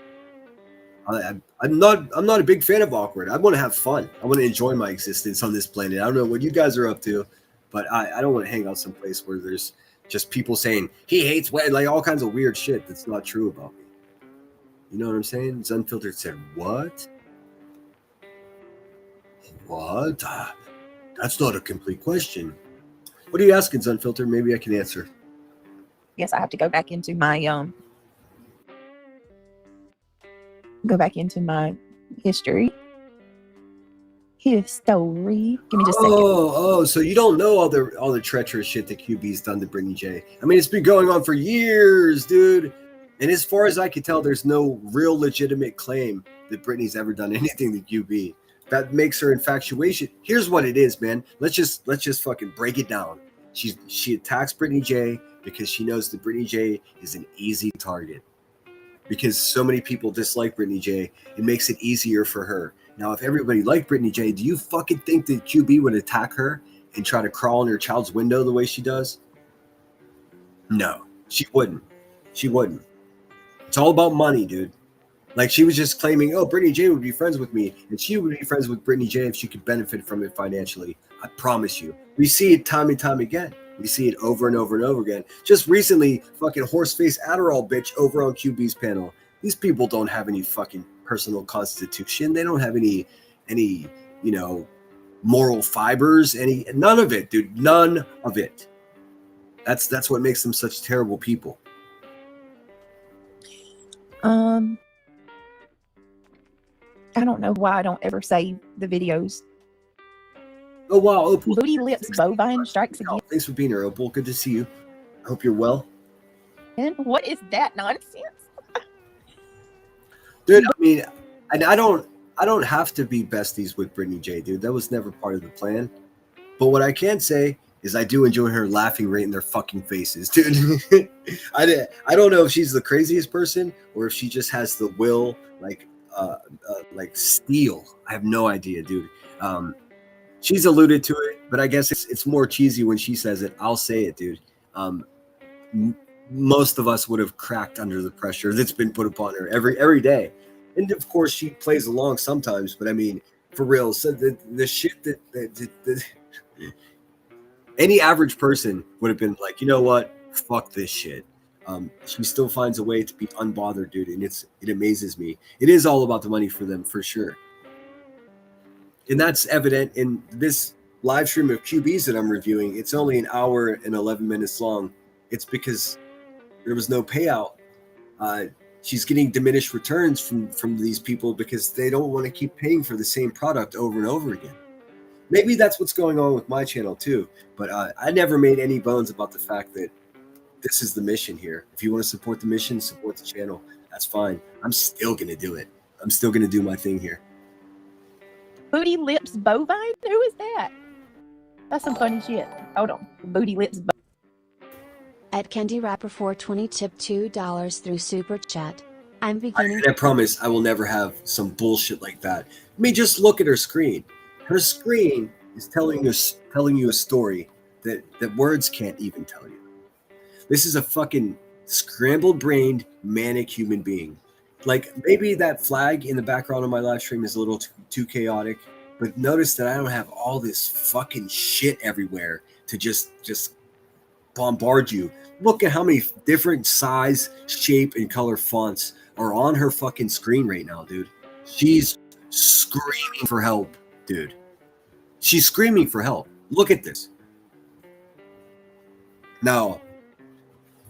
I'm not a big fan of awkward. I want to have fun. I want to enjoy my existence on this planet. I don't know what you guys are up to, but I don't want to hang out someplace where there's just people saying he hates women, like all kinds of weird shit that's not true about me. You know what I'm saying? It's Unfiltered said, what? What? That's not a complete question. What are you asking, Unfiltered? Maybe I can answer. Yes, I have to go back into my history. History. Give me just a second. Oh, so you don't know all the treacherous shit that QB's done to Brittany J. I mean, it's been going on for years, dude. And as far as I can tell, there's no real legitimate claim that Brittany's ever done anything to QB. That makes her infatuation. Here's what it is, man. Let's just fucking break it down. She attacks Brittany J because she knows that Brittany J is an easy target. Because so many people dislike Brittany J, it makes it easier for her. Now, if everybody liked Brittany J, do you fucking think that QB would attack her and try to crawl in her child's window the way she does? No, she wouldn't. She wouldn't. It's all about money, dude. Like, she was just claiming, oh, Brittany J would be friends with me, and she would be friends with Brittany J if she could benefit from it financially. I promise you. We see it time and time again. We see it over and over and over again. Just recently, fucking horseface Adderall bitch over on QB's panel. These people don't have any fucking personal constitution. They don't have any moral fibers. None of it, dude. None of it. That's what makes them such terrible people. I don't know why I don't ever save the videos. Oh, wow. Opal. Booty Lips Bovine strikes again. Thanks for being here, Opal. Good to see you. I hope you're well. And what is that nonsense? Dude, I mean, and I don't have to be besties with Brittany J, dude. That was never part of the plan. But what I can say is I do enjoy her laughing right in their fucking faces, dude. I don't know if she's the craziest person or if she just has the will, like steel. I have no idea, dude. She's alluded to it, but I guess it's more cheesy when she says it. I'll say it, dude. Most of us would have cracked under the pressure that's been put upon her every day. And of course, she plays along sometimes, but I mean, for real, so the shit that any average person would have been like, you know what? Fuck this shit. She still finds a way to be unbothered, dude, and it amazes me. It is all about the money for them, for sure. And that's evident in this live stream of QBs that I'm reviewing. It's only an hour and 11 minutes long. It's because there was no payout. She's getting diminished returns from these people because they don't want to keep paying for the same product over and over again. Maybe that's what's going on with my channel too. But I never made any bones about the fact that this is the mission here. If you want to support the mission, support the channel. That's fine. I'm still gonna do it. I'm still gonna do my thing here. Booty Lips Bovine? Who is that? That's some funny shit. Hold on. Booty Lips At Candy Rapper 420 tip $2 through Super Chat. I'm beginning. I promise I will never have some bullshit like that. I mean, just look at her screen. Her screen is telling you a story that words can't even tell you. This is a fucking scrambled-brained, manic human being. Like, maybe that flag in the background of my live stream is a little too chaotic, but notice that I don't have all this fucking shit everywhere to just bombard you. Look at how many different size, shape, and color fonts are on her fucking screen right now, dude. She's screaming for help, dude. She's screaming for help. Look at this. Now,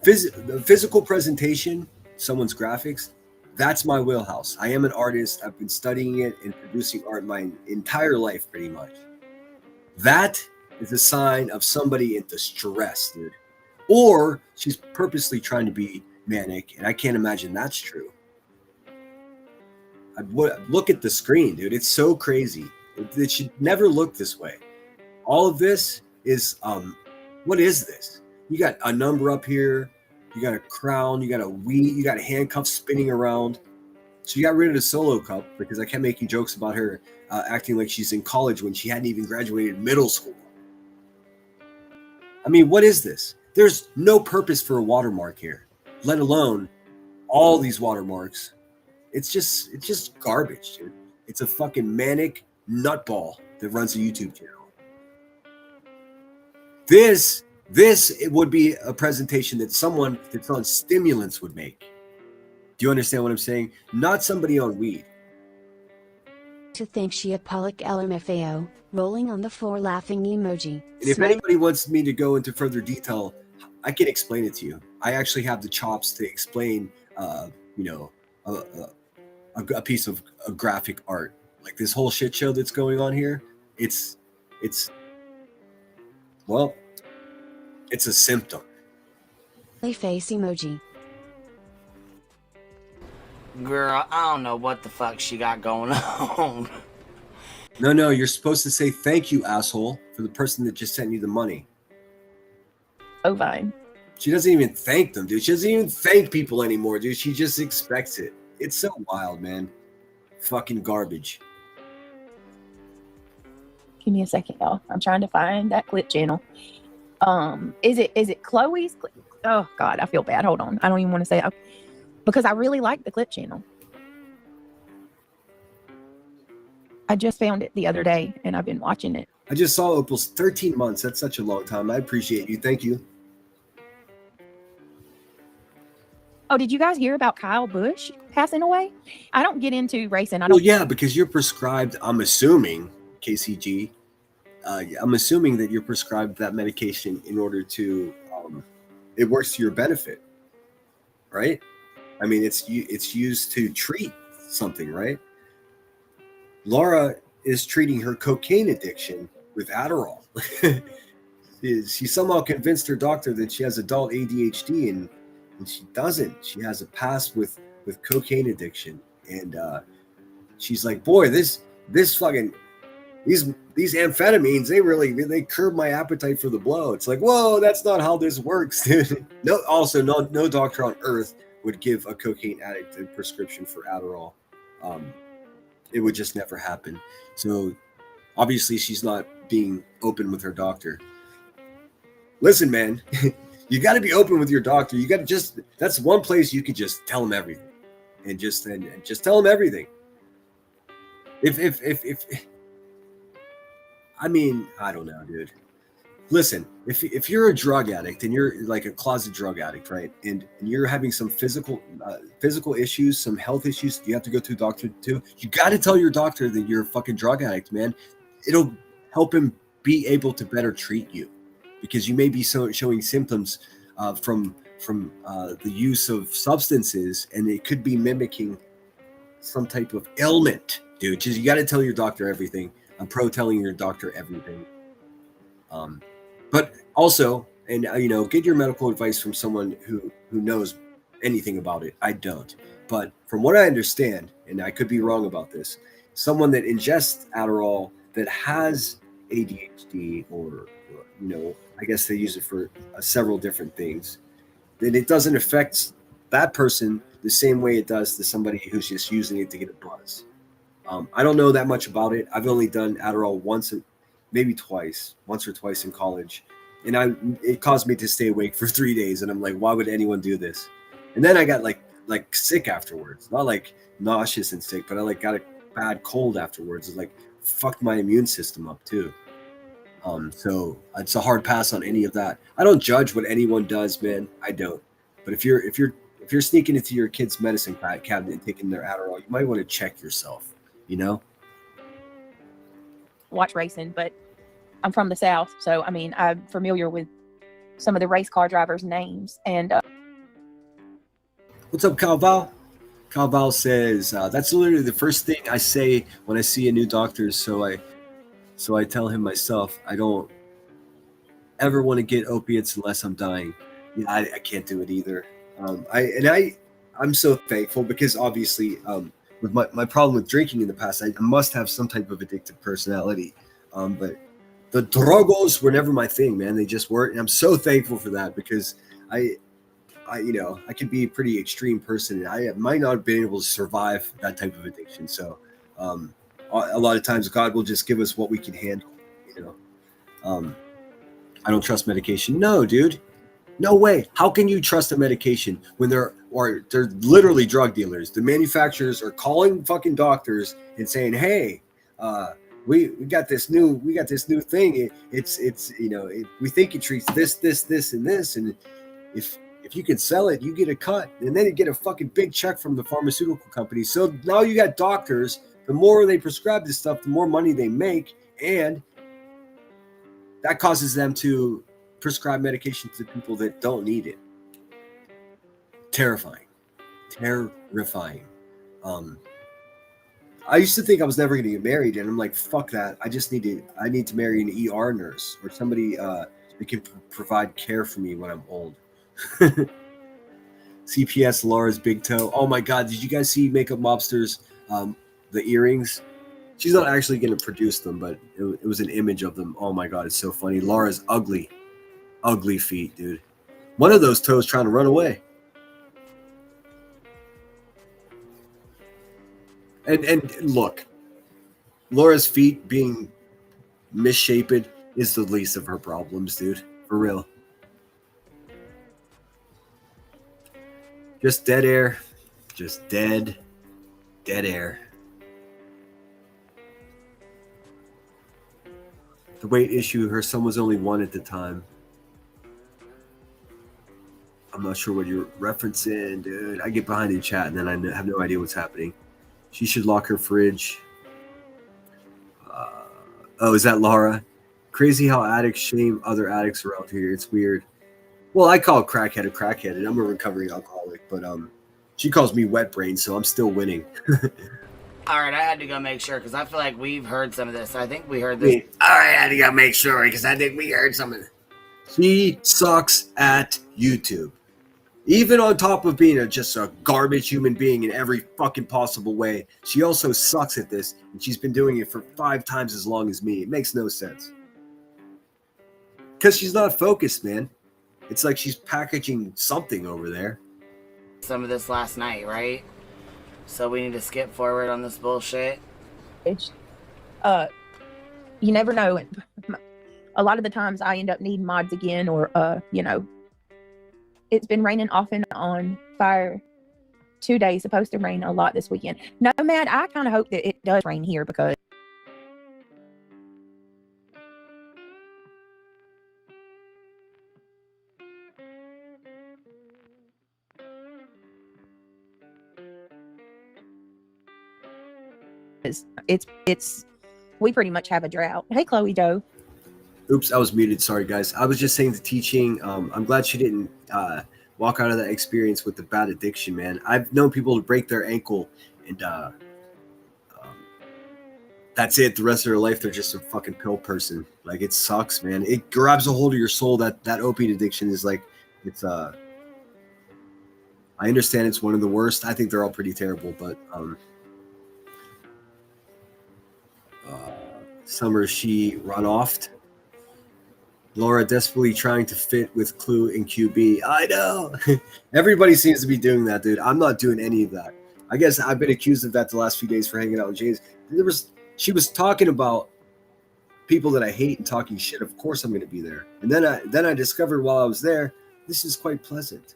the physical presentation, someone's graphics, that's my wheelhouse. I am an artist. I've been studying it and producing art my entire life, pretty much. That is a sign of somebody in distress, dude. Or she's purposely trying to be manic, and I can't imagine that's true. Look at the screen, dude. It's so crazy. It should never look this way. All of this is, what is this? You got a number up here. You got a crown. You got a weed. You got a handcuff spinning around. So you got rid of the solo cup because I kept making jokes about her acting like she's in college when she hadn't even graduated middle school. I mean, what is this? There's no purpose for a watermark here, let alone all these watermarks. It's just garbage, dude. It's a fucking manic nutball that runs a YouTube channel. This it would be a presentation that someone that's on stimulants would make. Do you understand what I'm saying? Not somebody on weed. To think she a Pollock LMFAO, rolling on the floor laughing emoji. And if anybody wants me to go into further detail, I can explain it to you. I actually have the chops to explain, a piece of graphic art. Like this whole shit show that's going on here, it's a symptom. Face emoji. Girl, I don't know what the fuck she got going on. No, you're supposed to say thank you, asshole, for the person that just sent you the money. Bovine. She doesn't even thank them, dude. She doesn't even thank people anymore, dude. She just expects it. It's so wild, man. Fucking garbage. Give me a second, y'all. I'm trying to find that clip channel. Is it Chloe's? Oh God, I feel bad. Hold on. I don't even want to say it because I really like the clip channel. I just found it the other day and I've been watching it. I just saw Opal's 13 months. That's such a long time. I appreciate you. Thank you. Oh, did you guys hear about Kyle Busch passing away? I don't get into racing. Well, yeah, because you're prescribed, I'm assuming, KCG, I'm assuming that you're prescribed that medication in order to, it works to your benefit, right? I mean, it's used to treat something, right? Laura is treating her cocaine addiction with Adderall. She somehow convinced her doctor that she has adult ADHD, and she doesn't. She has a past with cocaine addiction, and she's like, boy, this fucking these amphetamines, they curb my appetite for the blow. It's like, whoa, that's not how this works. No doctor on earth would give a cocaine addict a prescription for Adderall. It would just never happen. So obviously she's not being open with her doctor. Listen, man, you got to be open with your doctor. You got to that's one place you could just tell him everything and just tell him everything. If I mean, I don't know, dude. Listen, if you're a drug addict and you're like a closet drug addict, right, and you're having some physical issues, some health issues, you have to go to a doctor too. You got to tell your doctor that you're a fucking drug addict, man. It'll help him be able to better treat you, because you may be showing symptoms from the use of substances, and it could be mimicking some type of ailment, dude. Just, you got to tell your doctor everything. I'm pro telling your doctor everything. But also, And get your medical advice from someone who knows anything about it. I don't, but from what I understand, and I could be wrong about this, someone that ingests Adderall that has ADHD, or I guess they use it for several different things, then it doesn't affect that person the same way it does to somebody who's just using it to get a buzz. I don't know that much about it. I've only done Adderall once, maybe twice, once or twice in college, and it caused me to stay awake for 3 days. And I'm like, why would anyone do this? And then I got like sick afterwards, not like nauseous and sick, but I got a bad cold afterwards. It like fucked my immune system up too. So it's a hard pass on any of that. I don't judge what anyone does, man. I don't. But if you're sneaking into your kid's medicine cabinet and taking their Adderall, you might want to check yourself. Watch racing, but I'm from the South, so I mean, I'm familiar with some of the race car drivers' names. And what's up, Calval? Calval says that's literally the first thing I say when I see a new doctor. So I tell him myself, I don't ever want to get opiates unless I'm dying. Yeah, I can't do it either. I'm so thankful because obviously with my problem with drinking in the past, I must have some type of addictive personality. But the drogos were never my thing, man. They just weren't. And I'm so thankful for that because I could be a pretty extreme person, and I might not have been able to survive that type of addiction. So a lot of times God will just give us what we can handle. I don't trust medication. No, dude. No way. How can you trust a medication when they're literally drug dealers? The manufacturers are calling fucking doctors and saying, "Hey, we got this new thing. We think it treats this, and this, and if you can sell it, you get a cut, and then you get a fucking big check from the pharmaceutical company." So now you got doctors. The more they prescribe this stuff, the more money they make, and that causes them to prescribe medication to people that don't need it. Terrifying. I used to think I was never going to get married, and I'm like, fuck that. I need to marry an ER nurse or somebody that can provide care for me when I'm old. CPS Laura's big toe. Oh my God, did you guys see Makeup Mobster's the earrings? She's not actually going to produce them, but it was an image of them. Oh my God, it's so funny. Laura's ugly feet, dude. One of those toes trying to run away. And look, Laura's feet being misshapen is the least of her problems, dude. For real. Just dead air. Just dead air. The weight issue, her son was only 1 at the time. I'm not sure what you're referencing, dude. I get behind in chat and then I have no idea what's happening. She should lock her fridge. Is that Laura? Crazy how addicts shame other addicts around here. It's weird. Well, I call crackhead a crackhead, and I'm a recovering alcoholic, but she calls me wet brain, so I'm still winning. All right, I had to go make sure because I feel like we've heard some of this. I think we heard this. All right, I had to go make sure because I think we heard some of it. She sucks at YouTube. Even on top of being just a garbage human being in every fucking possible way, she also sucks at this, and she's been doing it for 5 times as long as me. It makes no sense. Because she's not focused, man. It's like she's packaging something over there. Some of this last night, right? So we need to skip forward on this bullshit. you never know. A lot of the times I end up needing mods again, or it's been raining off and on fire 2 days. Supposed to rain a lot this weekend. No, Matt, I kind of hope that it does rain here because it's we pretty much have a drought. Hey, Chloe Doe. Oops, I was muted. Sorry, guys. I was just saying the teaching. I'm glad she didn't walk out of that experience with the bad addiction, man. I've known people to break their ankle and that's it. The rest of their life, they're just a fucking pill person. Like, it sucks, man. It grabs a hold of your soul. That opiate addiction is like, it's I understand it's one of the worst. I think they're all pretty terrible, but Summer, she run off. Laura desperately trying to fit with Clue and QB. I know. Everybody seems to be doing that, dude. I'm not doing any of that. I guess I've been accused of that the last few days for hanging out with James. She was talking about people that I hate and talking shit. Of course I'm going to be there. And then I discovered while I was there, this is quite pleasant.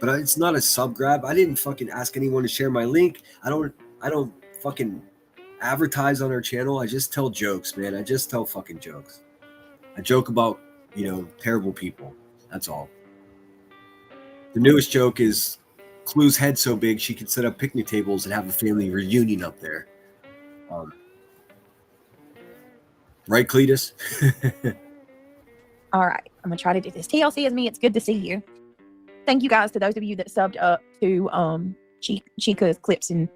But it's not a sub grab. I didn't fucking ask anyone to share my link. I don't fucking advertise on our channel. I just tell jokes, man. I just tell fucking jokes. I joke about, terrible people. That's all. The newest joke is Clue's head so big she could set up picnic tables and have a family reunion up there. Right, Cletus? All right, I'm gonna try to do this. TLC is me. It's good to see you. Thank you guys to those of you that subbed up to Chica's clips and.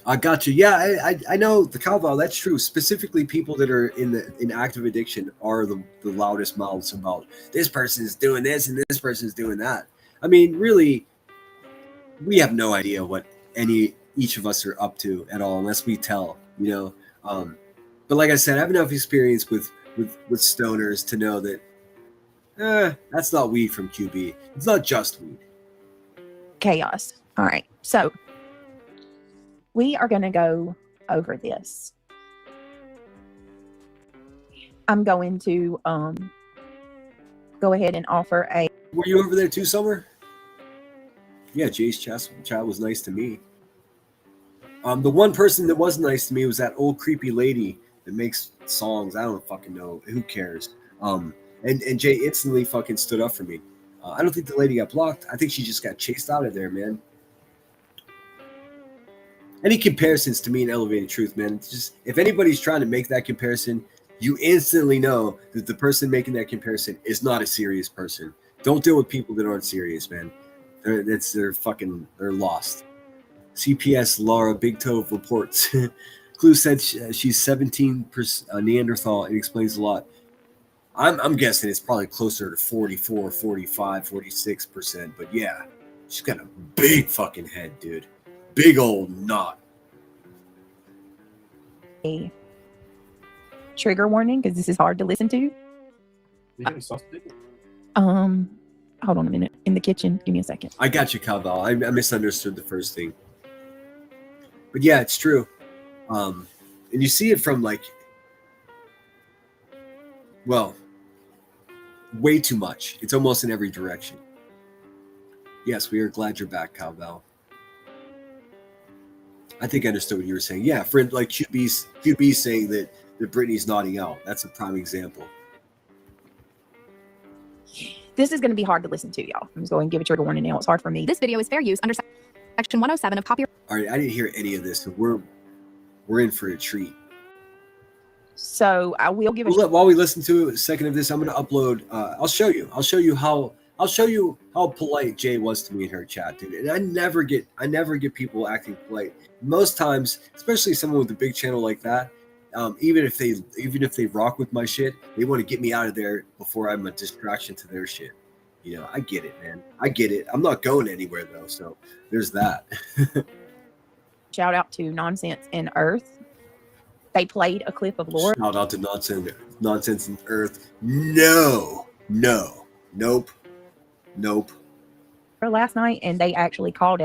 I got you. Yeah, I know the cowbell. That's true. Specifically, people that are in active addiction are the loudest mouths about this person is doing this and this person is doing that. I mean, really, we have no idea what each of us are up to at all unless we tell. But like I said, I have enough experience with stoners to know that that's not weed from QB. It's not just weed. Chaos. All right, so. We are going to go over this. I'm going to go ahead and offer a... Were you over there too, Summer? Yeah, Jay's chat was nice to me. The one person that was nice to me was that old creepy lady that makes songs. I don't fucking know. Who cares? And Jay instantly fucking stood up for me. I don't think the lady got blocked. I think she just got chased out of there, man. Any comparisons to me in Elevated Truth, man, it's just, if anybody's trying to make that comparison, you instantly know that the person making that comparison is not a serious person. Don't deal with people that aren't serious, man. They're lost. CPS Laura Big Toe reports. Clue said she's 17% Neanderthal. It explains a lot. I'm guessing it's probably closer to 44, 45, 46%. But yeah, she's got a big fucking head, dude. Big old knot. A trigger warning because this is hard to listen to. Hold on a minute. In the kitchen. Give me a second. I got you, cowbell. I misunderstood the first thing. But yeah, it's true. And you see it from way too much. It's almost in every direction. Yes, we are glad you're back, cowbell. I think I understood what you were saying. Yeah, for like QB saying that Britney's nodding out. That's a prime example. This is going to be hard to listen to, y'all. I'm just going to give a trigger warning now. It's hard for me. This video is fair use under Section 107 of copyright. All right, I didn't hear any of this. So we're in for a treat. So I will give while we listen to a second of this, I'm going to upload. I'll show you how polite Jay was to me in her chat, dude. And I never get people acting polite. Most times, especially someone with a big channel like that, even if they rock with my shit, they want to get me out of there before I'm a distraction to their shit. I get it, man. I get it. I'm not going anywhere though, so there's that. Shout out to Nonsense and Earth. They played a clip of Laura. Shout out to Nonsense and Earth. Nope. Last night, and they actually called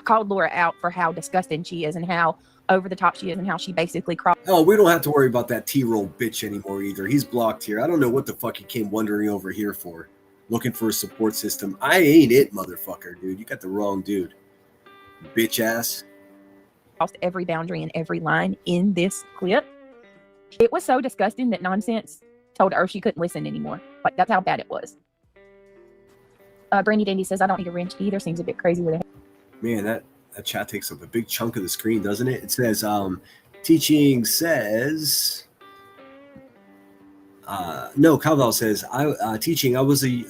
Laura out for how disgusting she is and how over the top she is and how she basically crossed. Oh, we don't have to worry about that T-roll bitch anymore either. He's blocked here. I don't know what the fuck he came wandering over here for, looking for a support system. I ain't it, motherfucker, dude. You got the wrong dude, bitch ass. Crossed every boundary and every line in this clip. It was so disgusting that Nonsense told her she couldn't listen anymore. Like, that's how bad it was. Brandy Dandy says, I don't need a wrench either. Seems a bit crazy with it. Man, that chat takes up a big chunk of the screen, doesn't it? It says, teaching says, no, Cowbell says, teaching, I was a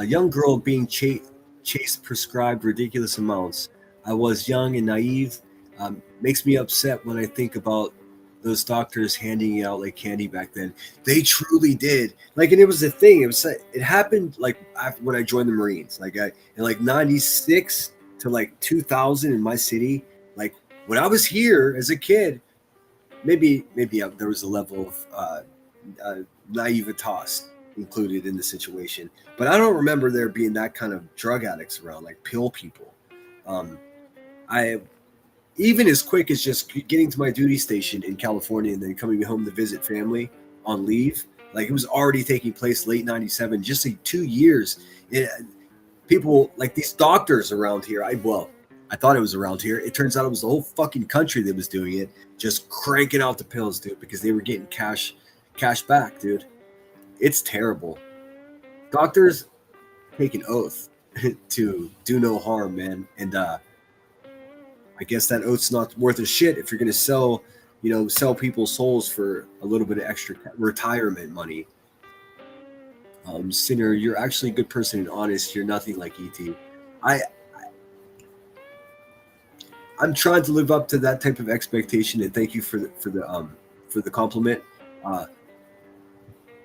young girl being chased prescribed ridiculous amounts. I was young and naive. Makes me upset when I think about those doctors handing out like candy back then. They truly did. Like, and it was a thing. It happened like when I joined the Marines. Like in like '96 to like 2000 in my city. Like when I was here as a kid, maybe there was a level of naivetas included in the situation, but I don't remember there being that kind of drug addicts around, like pill people. I even as quick as just getting to my duty station in California and then coming home to visit family on leave, like it was already taking place late '97, just like 2 years. People like these doctors around here. I thought it was around here. It turns out it was the whole fucking country that was doing it, just cranking out the pills, dude, because they were getting cash back, dude. It's terrible. Doctors take an oath to do no harm, man. And I guess that oath's not worth a shit if you're going to sell people's souls for a little bit of extra retirement money. Sinner, you're actually a good person and honest. You're nothing like ET. I'm trying to live up to that type of expectation, and thank you for the compliment.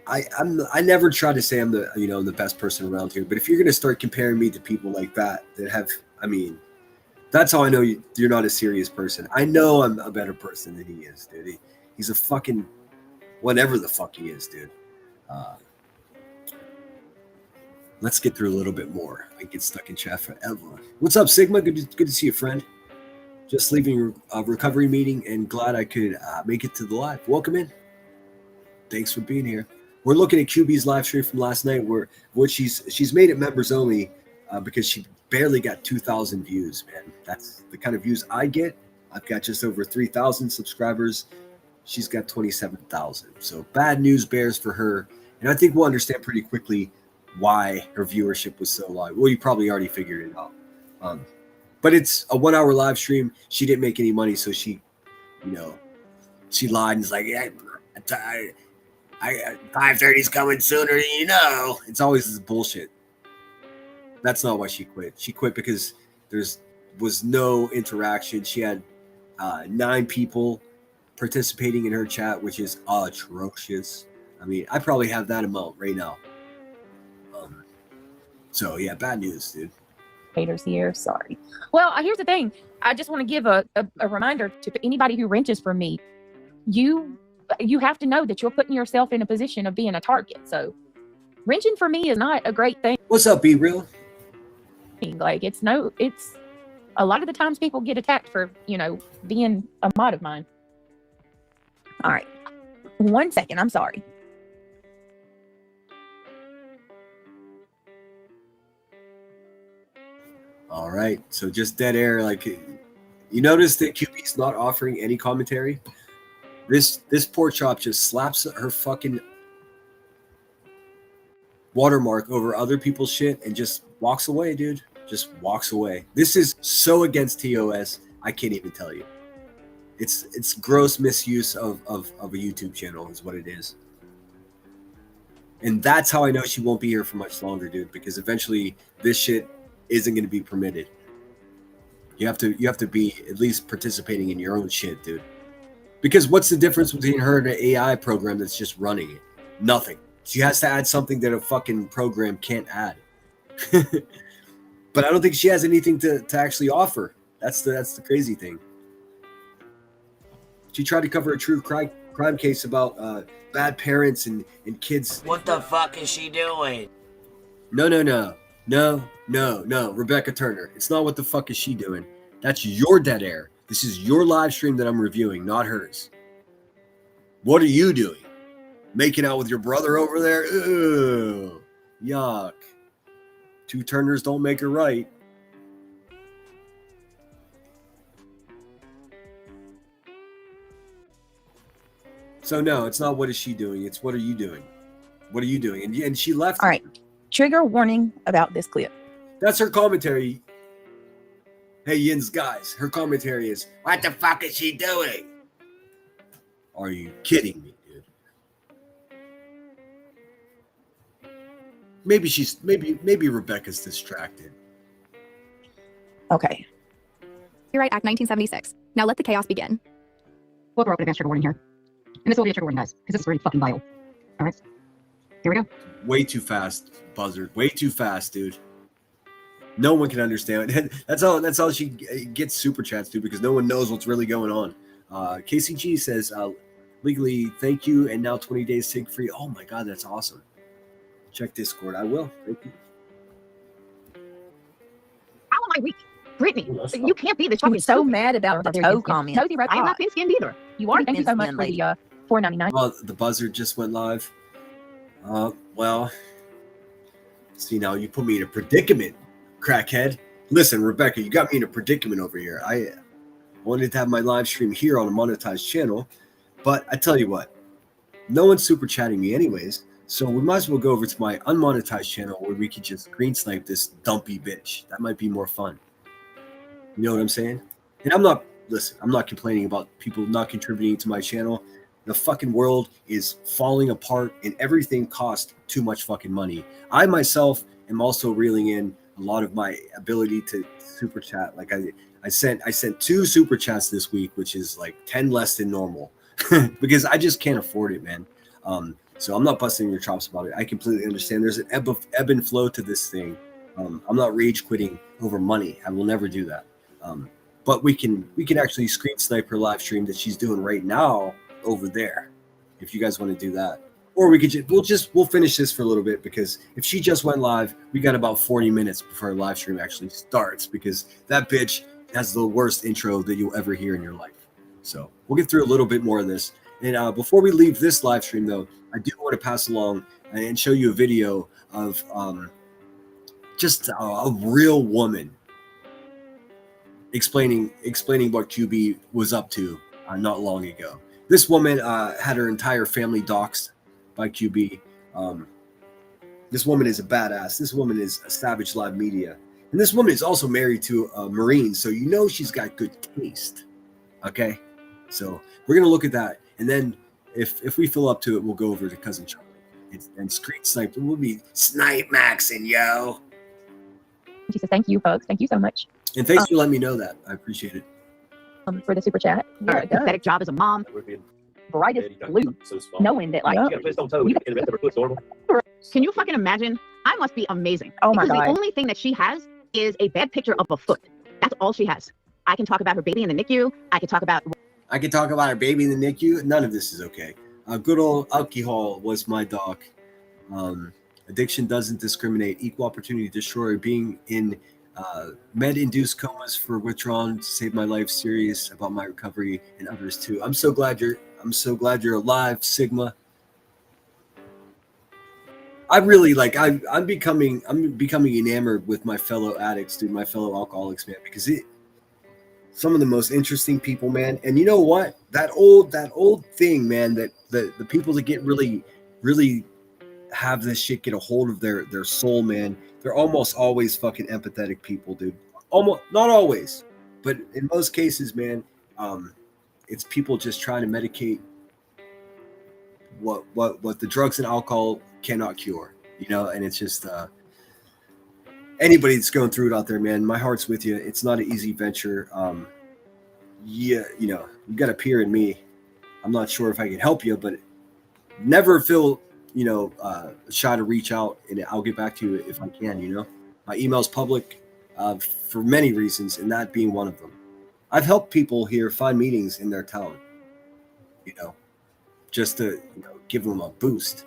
I never try to say I'm the best person around here, but if you're gonna start comparing me to people like that have, that's how I know you're not a serious person. I know I'm a better person than he is, dude. He's a fucking whatever the fuck he is, dude. Let's get through a little bit more. I get stuck in chat forever. What's up, Sigma? Good to see you, friend. Just leaving a recovery meeting and glad I could make it to the live. Welcome in. Thanks for being here. We're looking at QB's live stream from last night, where she's made it members only because she barely got 2,000 views. Man, that's the kind of views I get. I've got just over 3,000 subscribers. She's got 27,000. So bad news bears for her, and I think we'll understand pretty quickly why her viewership was so low. Well, you probably already figured it out. But it's a 1 hour live stream. She didn't make any money, so she lied and was like, yeah, 5:30's coming sooner than you know. It's always this bullshit. That's not why she quit. She quit because was no interaction. She had 9 people participating in her chat, which is atrocious. I probably have that amount right now. So yeah, bad news, dude. Haters here, sorry. Well, here's the thing. I just want to give a reminder to anybody who wrenches from me. You have to know that you're putting yourself in a position of being a target. So wrenching for me is not a great thing. What's up, Be Real? Like it's a lot of the times people get attacked for, being a mod of mine. All right. 1 second. I'm sorry. All right. So just dead air. Like, you notice that QB's not offering any commentary? This poor chop just slaps her fucking watermark over other people's shit and just walks away, dude. Just walks away. This is so against TOS. I can't even tell you. It's gross misuse of a YouTube channel is what it is. And that's how I know she won't be here for much longer, dude, because eventually this shit isn't going to be permitted. You have to be at least participating in your own shit, dude. Because what's the difference between her and an AI program that's just running it? Nothing. She has to add something that a fucking program can't add. But I don't think she has anything to actually offer. That's the crazy thing. She tried to cover a true crime case about bad parents and kids. What the fuck is she doing? No, Rebecca Turner. It's not what the fuck is she doing. That's your dead air. This is your live stream that I'm reviewing, not hers. What are you doing? Making out with your brother over there? Ew. Yuck. 2 Turners don't make her right. So no, it's not what is she doing. It's what are you doing? What are you doing? And she left. All right. Trigger warning about this clip. That's her commentary. Hey, Yin's guys, her commentary is, what the fuck is she doing? Are you kidding me, dude? Maybe Rebecca's distracted. Okay. Act 1976. Now let the chaos begin. We'll throw up an advanced trigger warning here. And this will be a trigger warning, guys, because this is very fucking vile. All right. Here we go. Way too fast, Buzzard. Way too fast, dude. No one can understand it. That's how she gets super chats, dude, because no one knows what's really going on. KCG says, legally, thank you, and now 20 days take free. Oh my god, that's awesome. Check Discord. I will. Thank you. How am I weak? Brittany, you can't be this I fucking was so stupid. mad about the toe comment. Nosy Red, I have not been skinned either. You are. Thank you so much for the $4.99. Well, the Buzzard just went live. Well, see, now you put me in a predicament, crackhead. Listen, Rebecca, you got me in a predicament over here. I wanted to have my live stream here on a monetized channel, but I tell you what, no one's super chatting me anyways, so we might as well go over to my unmonetized channel where we could just green snipe this dumpy bitch. That might be more fun. You know what I'm saying? And I'm not complaining about people not contributing to my channel. The fucking world is falling apart and everything costs too much fucking money. I myself am also reeling in a lot of my ability to super chat. Like I sent 2 super chats this week, which is like 10 less than normal because I just can't afford it, man. So I'm not busting your chops about it. I completely understand. There's an ebb and flow to this thing. I'm not rage quitting over money. I will never do that. But we can actually screen snipe her live stream that she's doing right now over there, if you guys want to do that. Or we could we'll finish this for a little bit, because if she just went live, we got about 40 minutes before her live stream actually starts, because that bitch has the worst intro that you'll ever hear in your life. So we'll get through a little bit more of this. And before we leave this live stream, though, I do want to pass along and show you a video of just a real woman explaining what QB was up to not long ago. This woman had her entire family doxxed by QB. This woman is a badass. This woman is a Savage Live Media. And this woman is also married to a Marine, so you know she's got good taste. Okay? So we're going to look at that. And then if we fill up to it, we'll go over to Cousin Charlie and screen snipe. We'll be snipe maxing, yo. She says, thank you, folks. Thank you so much. And thanks for letting me know that. I appreciate it. For the super chat. Her pathetic job as a mom. Brightest blue. Knowing that, like, Can you fucking imagine? I must be amazing. Oh my because God. The only thing that she has is a bad picture of a foot. That's all she has. I can talk about her baby in the NICU. I can talk about her baby in the NICU. None of this is okay. Good old alcohol was my doc. Addiction doesn't discriminate. Equal opportunity destroyer. Being in med-induced comas for withdrawn saved my life. Serious about my recovery and others too. I'm so glad you're alive, Sigma. I really I'm becoming enamored with my fellow addicts, dude, my fellow alcoholics, man, because some of the most interesting people, man. And you know what? That old thing, man, that the people that get really have this shit get a hold of their soul, man. They're almost always fucking empathetic people, dude. Almost, not always, but in most cases, man, it's people just trying to medicate what the drugs and alcohol cannot cure, you know. And it's just anybody that's going through it out there, man, my heart's with you. It's not an easy venture. Yeah, you know, you got a peer in me. I'm not sure if I can help you, but never feel shy to reach out, and I'll get back to you if I can. You know, my email's public for many reasons, and that being one of them. I've helped people here find meetings in their town, you know, just to give them a boost.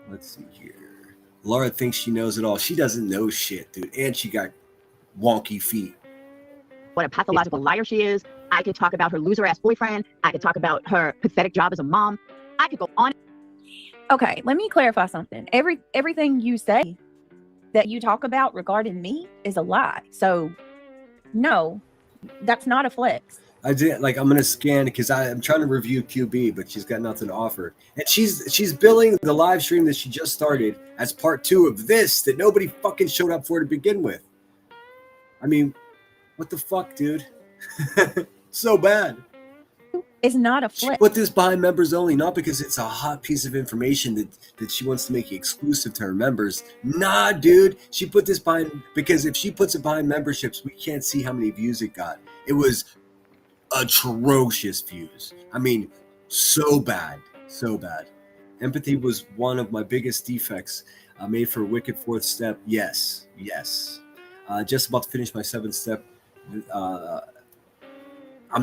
Let's see here. Laura thinks she knows it all. She doesn't know shit, dude, and she got wonky feet. what a pathological liar she is. I could talk about her loser-ass boyfriend. I could talk about her pathetic job as a mom. I could go on. Okay, let me clarify something. Everything you say that you talk about regarding me is a lie. So, no, that's not a flex. I did I'm gonna scan because I'm trying to review QB, but she's got nothing to offer, and she's billing the live stream that she just started as part 2 of this that nobody fucking showed up for to begin with. I mean, what the fuck, dude? So bad. It's not a She flex. put this behind members only, not because it's a hot piece of information that she wants to make exclusive to her members. Nah, dude. She put this behind because if she puts it behind memberships, we can't see how many views it got. It was atrocious views. I mean, so bad. So bad. Empathy was one of my biggest defects. Made for a wicked fourth step. Yes. Just about to finish my seventh step. I'm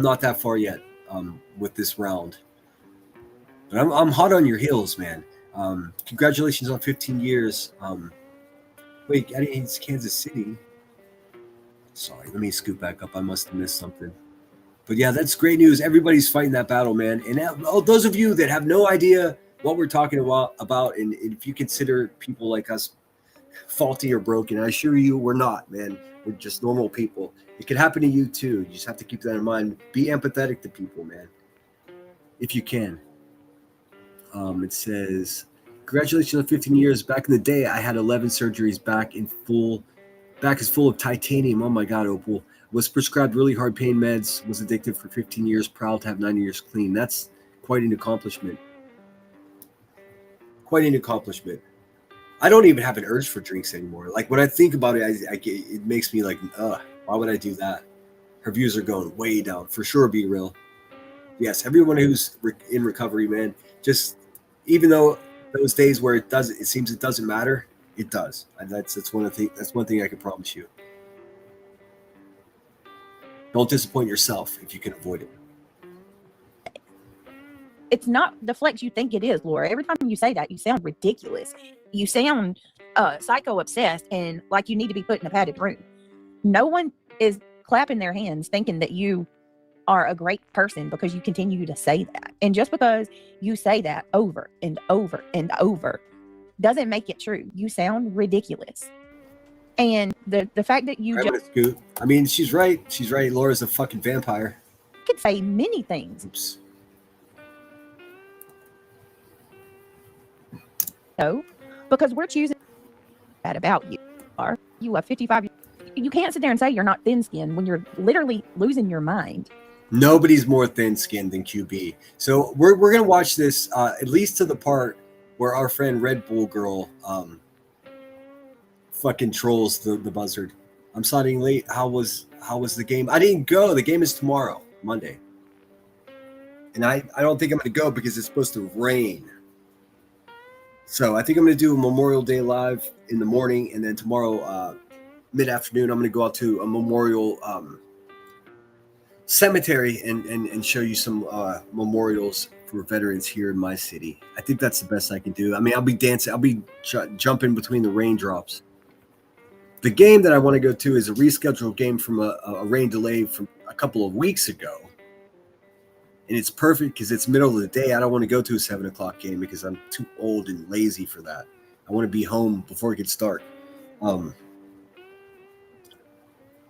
not that far yet with this round. But I'm hot on your heels, man. Congratulations on 15 years. Wait, it's Kansas City. Sorry, let me scoot back up. I must have missed something. But yeah, that's great news. Everybody's fighting that battle, man. And those of you that have no idea what we're talking about, and if you consider people like us faulty or broken, I assure you we're not, man. We're just normal people. It could happen to you too. You just have to keep that in mind. Be empathetic to people, man, if you can. It says, congratulations on 15 years. Back in the day, I had 11 surgeries. Back is full of titanium. Oh my God, Opal. Was prescribed really hard pain meds. Was addicted for 15 years. Proud to have 9 years clean. That's quite an accomplishment. I don't even have an urge for drinks anymore. Like when I think about it, it makes me like, why would I do that? Her views are going way down. For sure, be real. Yes, everyone who's in recovery, man, just even though those days where it seems it doesn't matter, it does. That's one thing I can promise you. Don't disappoint yourself if you can avoid it. It's not the flex you think it is, Laura. Every time you say that, you sound ridiculous. You sound psycho obsessed and like you need to be put in a padded room. No one is clapping their hands thinking that you are a great person because you continue to say that. And just because you say that over and over and over doesn't make it true. You sound ridiculous. And the fact that you just scoot. I mean, she's right. Laura's a fucking vampire. could say many things. Oops. No, because we're choosing that about you. Are you a 55? You can't sit there and say you're not thin-skinned when you're literally losing your mind. Nobody's more thin-skinned than QB. So we're gonna watch this at least to the part where our friend Red Bull Girl fucking trolls the buzzard. I'm starting late. How was the game? I didn't go. The game is tomorrow, Monday, and I don't think I'm gonna go because it's supposed to rain. So I think I'm going to do a Memorial Day live in the morning, and then tomorrow, mid-afternoon, I'm going to go out to a memorial cemetery and show you some memorials for veterans here in my city. I think that's the best I can do. I mean, I'll be dancing. I'll be jumping between the raindrops. The game that I want to go to is a rescheduled game from a rain delay from a couple of weeks ago. And it's perfect because it's middle of the day. I don't want to go to a 7 o'clock game because I'm too old and lazy for that. I want to be home before it gets dark. I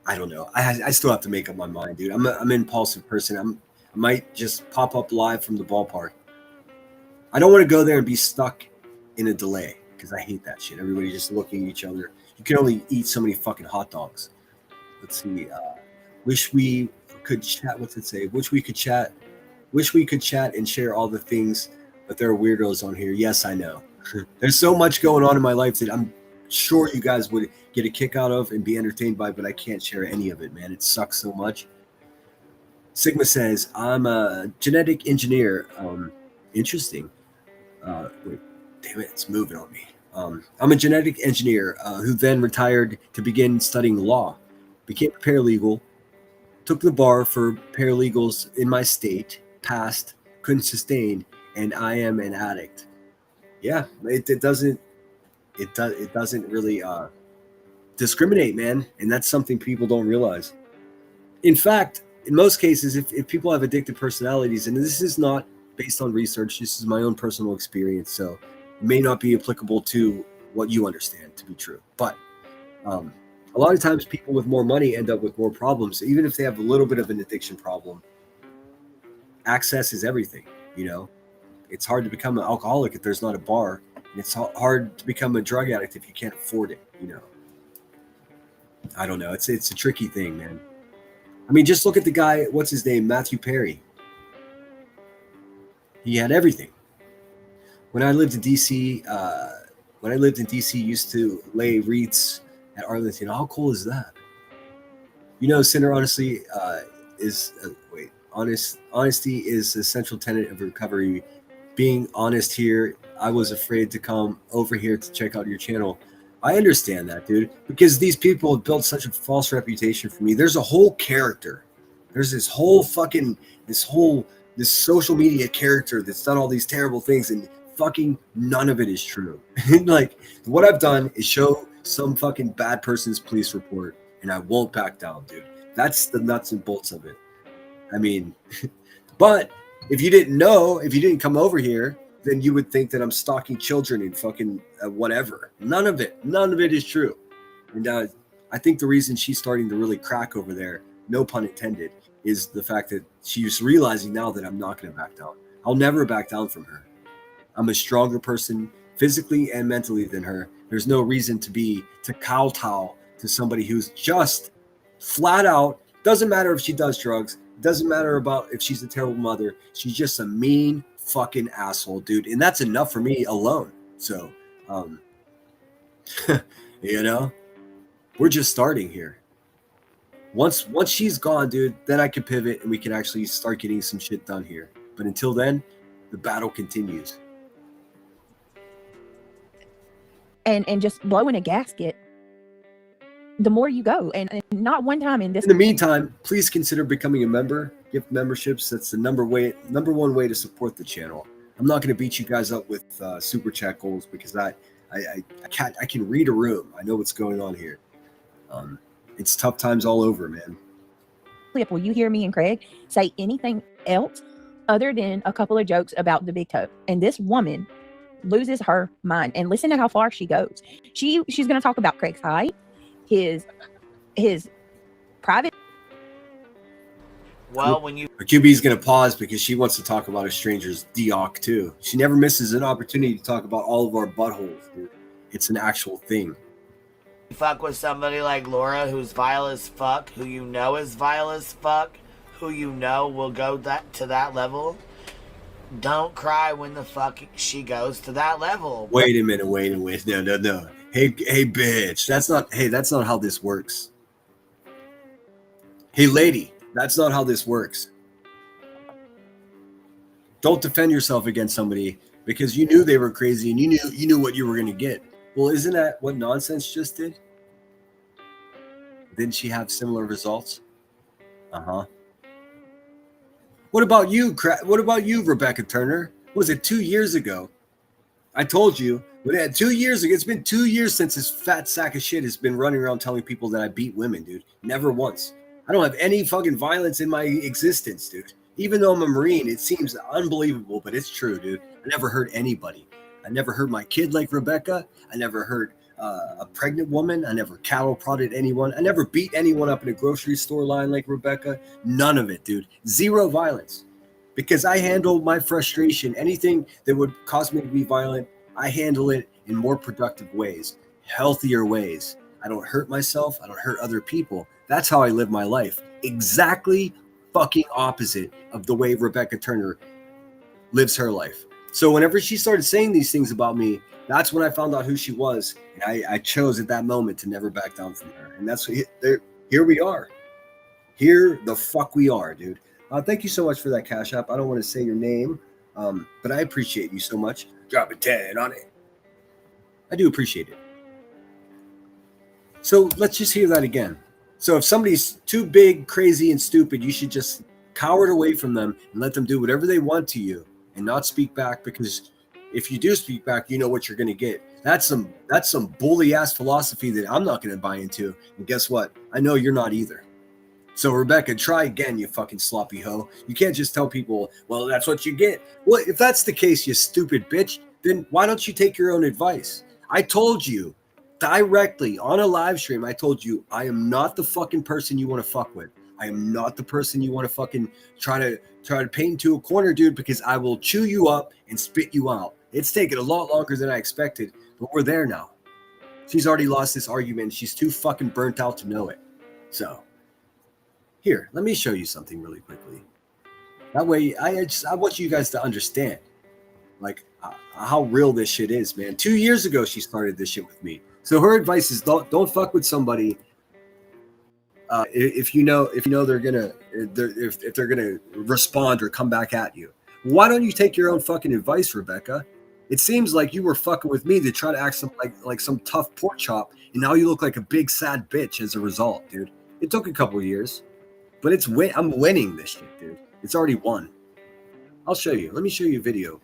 don't know. I still have to make up my mind, dude. I'm an impulsive person. I might just pop up live from the ballpark. I don't want to go there and be stuck in a delay because I hate that shit. Everybody just looking at each other. You can only eat so many fucking hot dogs. Let's see. Wish we could chat. What's it say? Wish we could chat and share all the things, but there are weirdos on here. Yes, I know. There's so much going on in my life that I'm sure you guys would get a kick out of and be entertained by, but I can't share any of it, man. It sucks so much. Sigma says, I'm a genetic engineer. Interesting. Wait, damn it, it's moving on me. I'm a genetic engineer who then retired to begin studying law, became a paralegal, took the bar for paralegals in my state, passed, couldn't sustain, and I am an addict. Yeah, it doesn't really discriminate, man, and that's something people don't realize. In fact, in most cases, if people have addictive personalities, and this is not based on research, this is my own personal experience, so it may not be applicable to what you understand to be true, but a lot of times people with more money end up with more problems, even if they have a little bit of an addiction problem. Access is everything, you know. It's hard to become an alcoholic if there's not a bar, and it's hard to become a drug addict if you can't afford it, you know. I don't know. It's a tricky thing, man. I mean, just look at the guy, what's his name? Matthew Perry. He had everything. When I lived in DC, used to lay wreaths at Arlington. How cool is that? You know, Sinner honestly honesty is a central tenet of recovery. Being honest here, I was afraid to come over here to check out your channel. I understand that, dude, because these people have built such a false reputation for me. There's a whole character. There's this whole this social media character that's done all these terrible things, and fucking none of it is true. Like, what I've done is show some fucking bad person's police report, and I won't back down, dude. That's the nuts and bolts of it. I mean, but if you didn't come over here, then you would think that I'm stalking children and fucking whatever. None of it is true. And I think the reason she's starting to really crack over there, no pun intended, is the fact that she's realizing now that I'm not going to back down. I'll never back down from her. I'm a stronger person physically and mentally than her. There's no reason to kowtow to somebody who's just flat out, doesn't matter if she does drugs, doesn't matter about if she's a terrible mother, she's just a mean fucking asshole, dude. And that's enough for me alone. So, you know, we're just starting here. Once she's gone, dude, then I can pivot and we can actually start getting some shit done here. But until then, the battle continues. And just blowing a gasket, the more you go, and not one time in this. In the meantime, please consider becoming a member. Gift memberships. That's the number one way to support the channel. I'm not going to beat you guys up with super chat goals because I can read a room. I know what's going on here. It's tough times all over, man. Will you hear me and Craig say anything else other than a couple of jokes about the big toe? And this woman loses her mind. And listen to how far she goes. She's going to talk about Craig's height, his private. Well, when you QB's going to pause because she wants to talk about a stranger's deoc too. She never misses an opportunity to talk about all of our buttholes, dude. It's an actual thing. fuck with somebody like Laura, who's vile as fuck, who you know is vile as fuck, who you know will go to that level, don't cry when the fuck she goes to that level. Wait a minute. No. Hey, bitch. That's not how this works. Hey, lady. That's not how this works. Don't defend yourself against somebody because you knew they were crazy and you knew what you were going to get. Well, isn't that what Nonsense just did? Didn't she have similar results? Uh-huh. What about you, Rebecca Turner? Was it 2 years ago? I told you. 2 years ago. It's been 2 years since this fat sack of shit has been running around telling people that I beat women, dude. Never once. I don't have any fucking violence in my existence, dude. Even though I'm a Marine, it seems unbelievable, but it's true, dude. I never hurt anybody. I never hurt my kid like Rebecca. I never hurt a pregnant woman. I never cattle prodded anyone. I never beat anyone up in a grocery store line like Rebecca. None of it, dude. Zero violence. Because I handle my frustration, anything that would cause me to be violent, I handle it in more productive ways, healthier ways. I don't hurt myself. I don't hurt other people. That's how I live my life. Exactly fucking opposite of the way Rebecca Turner lives her life. So whenever she started saying these things about me, that's when I found out who she was. And I chose at that moment to never back down from her. And that's here we are. Here the fuck we are, dude. Thank you so much for that Cash App. I don't want to say your name, but I appreciate you so much. Drop a 10 on it. I do appreciate it. So let's just hear that again. So if somebody's too big, crazy, and stupid, you should just cower away from them and let them do whatever they want to you and not speak back, because if you do speak back, you know what you're going to get. That's some bully ass philosophy that I'm not going to buy into. And guess what? I know you're not either. So Rebecca, try again, you fucking sloppy hoe. You can't just tell people, well, that's what you get. Well, if that's the case, you stupid bitch, then why don't you take your own advice? I told you directly on a live stream, I told you, I am not the fucking person you want to fuck with. I am not the person you want to fucking try to paint into a corner, dude, because I will chew you up and spit you out. It's taken a lot longer than I expected, but we're there now. She's already lost this argument. She's too fucking burnt out to know it. So here, let me show you something really quickly. That way, I want you guys to understand, like, how real this shit is, man. 2 years ago, she started this shit with me. So her advice is don't fuck with somebody if you know they're gonna if they're gonna respond or come back at you. Why don't you take your own fucking advice, Rebecca? It seems like you were fucking with me to try to act like some tough pork chop, and now you look like a big sad bitch as a result, dude. It took a couple years, but I'm winning this shit, dude. It's already won. I'll show you. Let me show you a video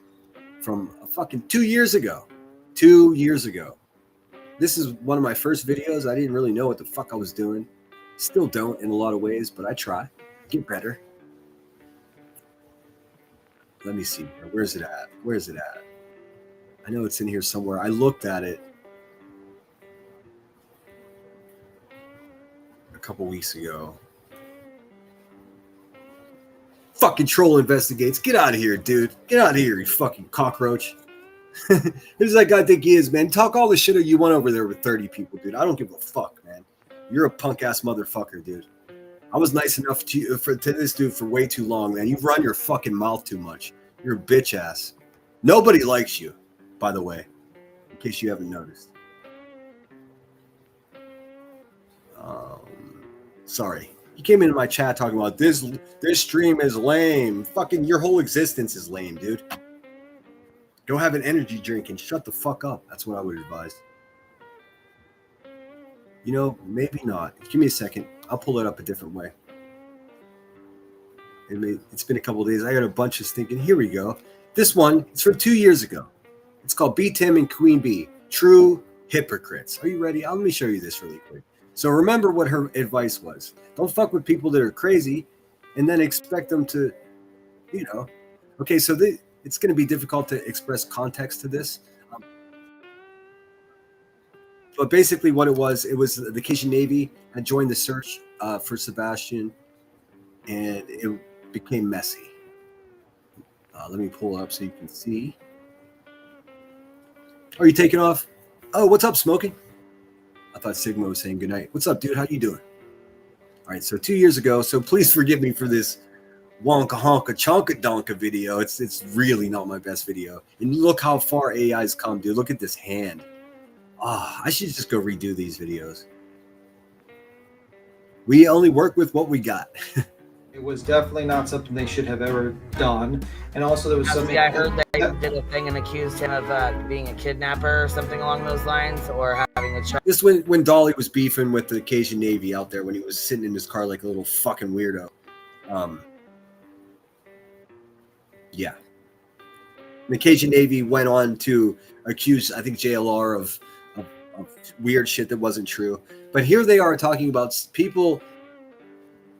from fucking 2 years ago. 2 years ago. This is one of my first videos. I didn't really know what the fuck I was doing. Still don't in a lot of ways, but I try. Get better. Let me see here. Where's it at? Where's it at? I know it's in here somewhere. I looked at it a couple weeks ago. Fucking troll investigates. Get out of here, dude. Get out of here, you fucking cockroach. Who's that guy think he is, man? Talk all the shit you want over there with 30 people, dude. I don't give a fuck, man. You're a punk ass motherfucker, dude. I was nice enough to this dude for way too long, man. You run your fucking mouth too much. You're a bitch ass. Nobody likes you, by the way, in case you haven't noticed. Sorry. You came into my chat talking about this stream is lame. Fucking your whole existence is lame, dude. Go have an energy drink and shut the fuck up. That's what I would advise. You know, maybe not. Give me a second. I'll pull it up a different way. It's been a couple of days. I got a bunch of thinking. Here we go. This one, it's from 2 years ago. It's called B. Tim and Queen Bee. True hypocrites. Are you ready? Let me show you this really quick. So remember what her advice was. Don't fuck with people that are crazy and then expect them to, you know. Okay, so it's going to be difficult to express context to this. But basically what it was the Cajun Navy had joined the search for Sebastian, and it became messy. Let me pull it up so you can see. Are you taking off? Oh, what's up, Smoking? I thought Sigma was saying goodnight. What's up, dude? How you doing? All right, so 2 years ago, so please forgive me for this wonka honka chonka donka video. It's really not my best video. And look how far AI's come, dude. Look at this hand. I should just go redo these videos. We only work with what we got. It was definitely not something they should have ever done. And also there was something... I heard they did a thing and accused him of being a kidnapper or something along those lines, or having a charge. This when Dolly was beefing with the Cajun Navy out there when he was sitting in his car like a little fucking weirdo. Yeah. The Cajun Navy went on to accuse, I think, JLR of weird shit that wasn't true. But here they are talking about people.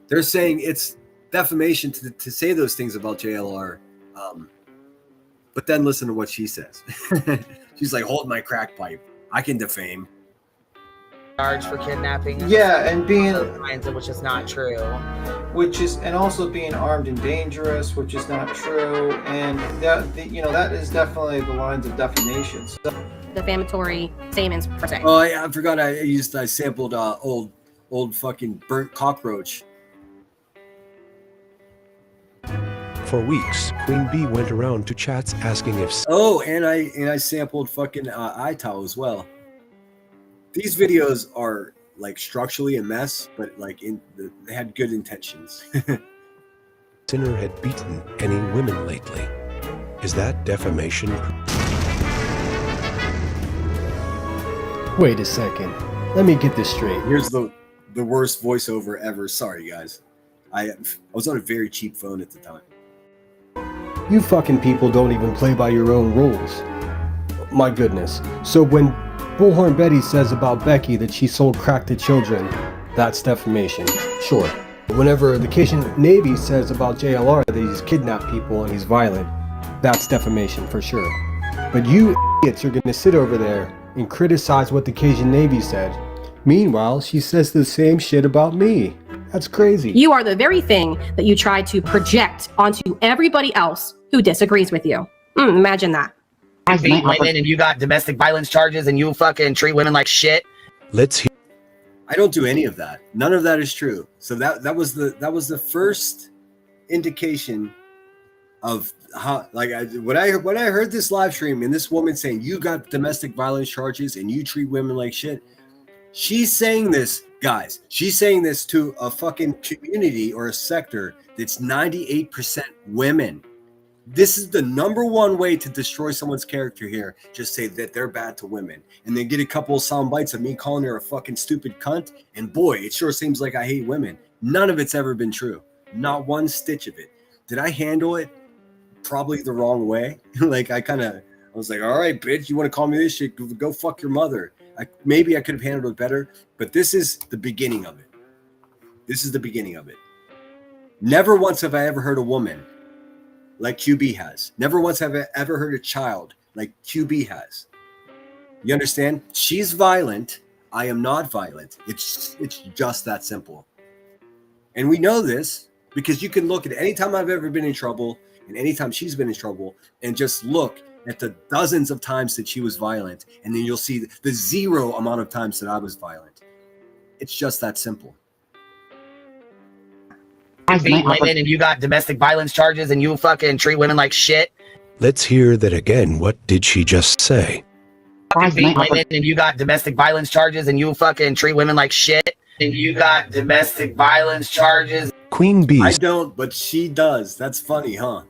They're saying it's defamation to say those things about JLR. But then listen to what she says. She's like, hold my crack pipe. I can defame. Charge for kidnapping. Yeah, and being... Which is not true. And also being armed and dangerous, which is not true. And that is definitely the lines of defamation. So, defamatory statements per se. Oh, I forgot I sampled old fucking burnt cockroach. For weeks, Queen Bee went around to chats asking if... Oh, and I sampled fucking Ital as well. These videos are like structurally a mess, but like they had good intentions. Sinner had beaten any women lately. Is that defamation? Wait a second. Let me get this straight. Here's the worst voiceover ever. Sorry, guys. I was on a very cheap phone at the time. You fucking people don't even play by your own rules. My goodness. So when Bullhorn Betty says about Becky that she sold crack to children, that's defamation. Sure. Whenever the Cajun Navy says about JLR that he's kidnapped people and he's violent, that's defamation for sure. But you idiots are going to sit over there and criticize what the Cajun Navy said. Meanwhile, she says the same shit about me. That's crazy. You are the very thing that you try to project onto everybody else who disagrees with you. Imagine that. You beat women and you got domestic violence charges and you fucking treat women like shit. Let's hear. I don't do any of that. None of that is true. So that was the first indication of how, like, when I heard this live stream and this woman saying you got domestic violence charges and you treat women like shit, she's saying this, guys. She's saying this to a fucking community or a sector that's 98% women. This is the number one way to destroy someone's character here. Just say that they're bad to women, and then get a couple of sound bites of me calling her a fucking stupid cunt. And boy, it sure seems like I hate women. None of it's ever been true. Not one stitch of it. Did I handle it probably the wrong way? Like I was like, all right, bitch, you want to call me this shit? Go fuck your mother. Maybe I could have handled it better, but this is the beginning of it. This is the beginning of it. Never once have I ever heard a woman like QB has. Never once have I ever heard a child like QB has. You understand? She's violent. I am not violent. It's just that simple. And we know this because you can look at any time I've ever been in trouble and anytime she's been in trouble and just look at the dozens of times that she was violent, and then you'll see the zero amount of times that I was violent. It's just that simple. Beat women and you got domestic violence charges and you fucking treat women like shit. Let's hear that again. What did she just say? Beat women and you got domestic violence charges and you fucking treat women like shit. And you got domestic violence charges. Queen Bee I don't, but she does. That's funny, huh?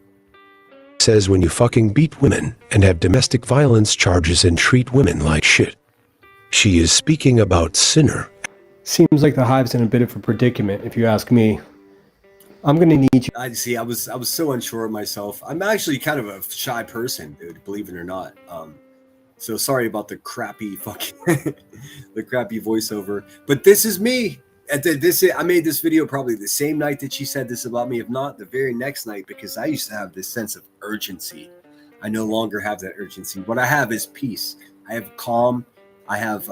says when you fucking beat women and have domestic violence charges and treat women like shit. She is speaking about Sinner. Seems like the Hive's in a bit of a predicament, if you ask me. I'm gonna need you. I see. I was so unsure of myself. I'm actually kind of a shy person, dude. Believe it or not. So sorry about the crappy fucking the crappy voiceover. But this is me. I made this video probably the same night that she said this about me, if not the very next night, because I used to have this sense of urgency. I no longer have that urgency. What I have is peace. I have calm. I have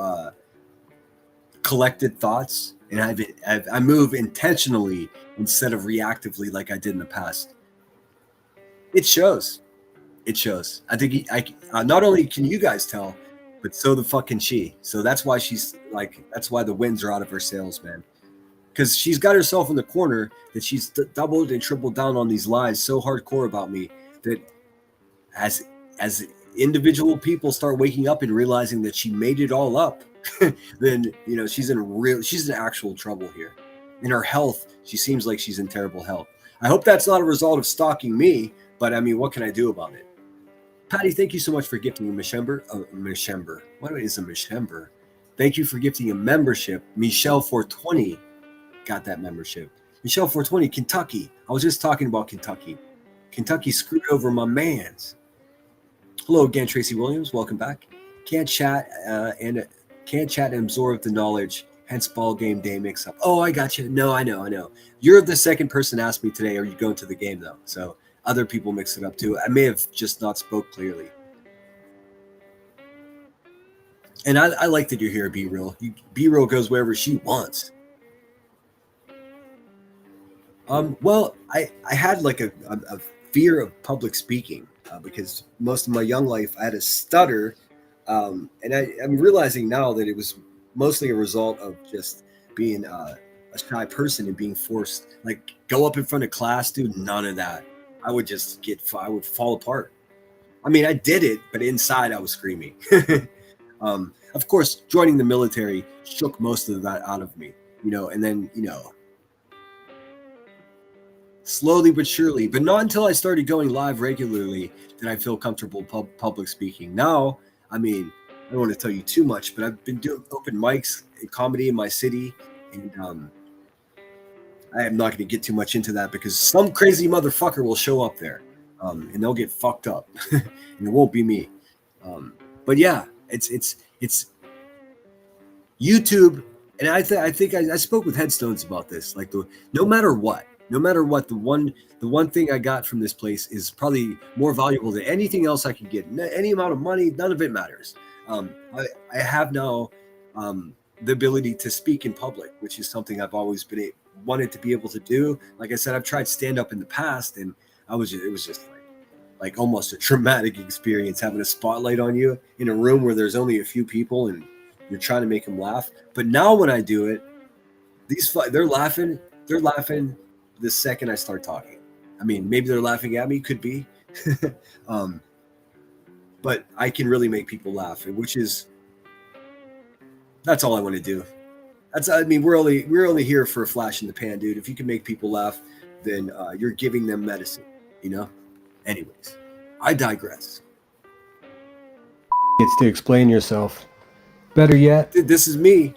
collected thoughts, and I move intentionally instead of reactively like I did in the past. It shows. It shows. I think not only can you guys tell, but so the fucking she. So that's why she's like, that's why the winds are out of her sails, man. Because she's got herself in the corner that she's doubled and tripled down on these lies so hardcore about me that as individual people start waking up and realizing that she made it all up, then she's in actual trouble here. In her health, she seems like she's in terrible health. I hope that's not a result of stalking me, but I mean, what can I do about it? Patty, thank you so much for gifting a Meshember. What is a Meshember? Thank you for gifting a membership. Michelle 420 got that membership. Michelle 420, Kentucky. I was just talking about Kentucky. Kentucky screwed over my mans. Hello again, Tracy Williams. Welcome back. Can't chat and absorb the knowledge. Hence ball game day mix up. Oh, I got you. No, I know. You're the second person asked me today, are you going to the game though? So other people mix it up too. I may have just not spoke clearly. And I like that you're here, B-Real. B-Real goes wherever she wants. Well, I had like a fear of public speaking because most of my young life I had a stutter. And I'm realizing now that it was mostly a result of just being a shy person and being forced, like go up in front of class, dude, none of that. I would fall apart. I mean, I did it, but inside I was screaming. Of course, joining the military shook most of that out of me, and then, slowly but surely, but not until I started going live regularly did I feel comfortable public speaking. Now, I mean, I don't want to tell you too much, but I've been doing open mics and comedy in my city, and I am not going to get too much into that because some crazy motherfucker will show up there, and they'll get fucked up, and it won't be me. But yeah, it's YouTube, and I think I spoke with Headstones about this. Like no matter what, the one thing I got from this place is probably more valuable than anything else I could get. Any amount of money, none of it matters. I have now the ability to speak in public, which is something I've always wanted to be able to do. Like I said, I've tried stand up in the past, and it was just like almost a traumatic experience having a spotlight on you in a room where there's only a few people and you're trying to make them laugh. But now when I do it, they're laughing the second I start talking. I mean, maybe they're laughing at me, could be. But I can really make people laugh, that's all I want to do. I mean, we're only here for a flash in the pan, dude. If you can make people laugh, then you're giving them medicine, you know? Anyways, I digress. It's to explain yourself. Better yet, Dude, this is me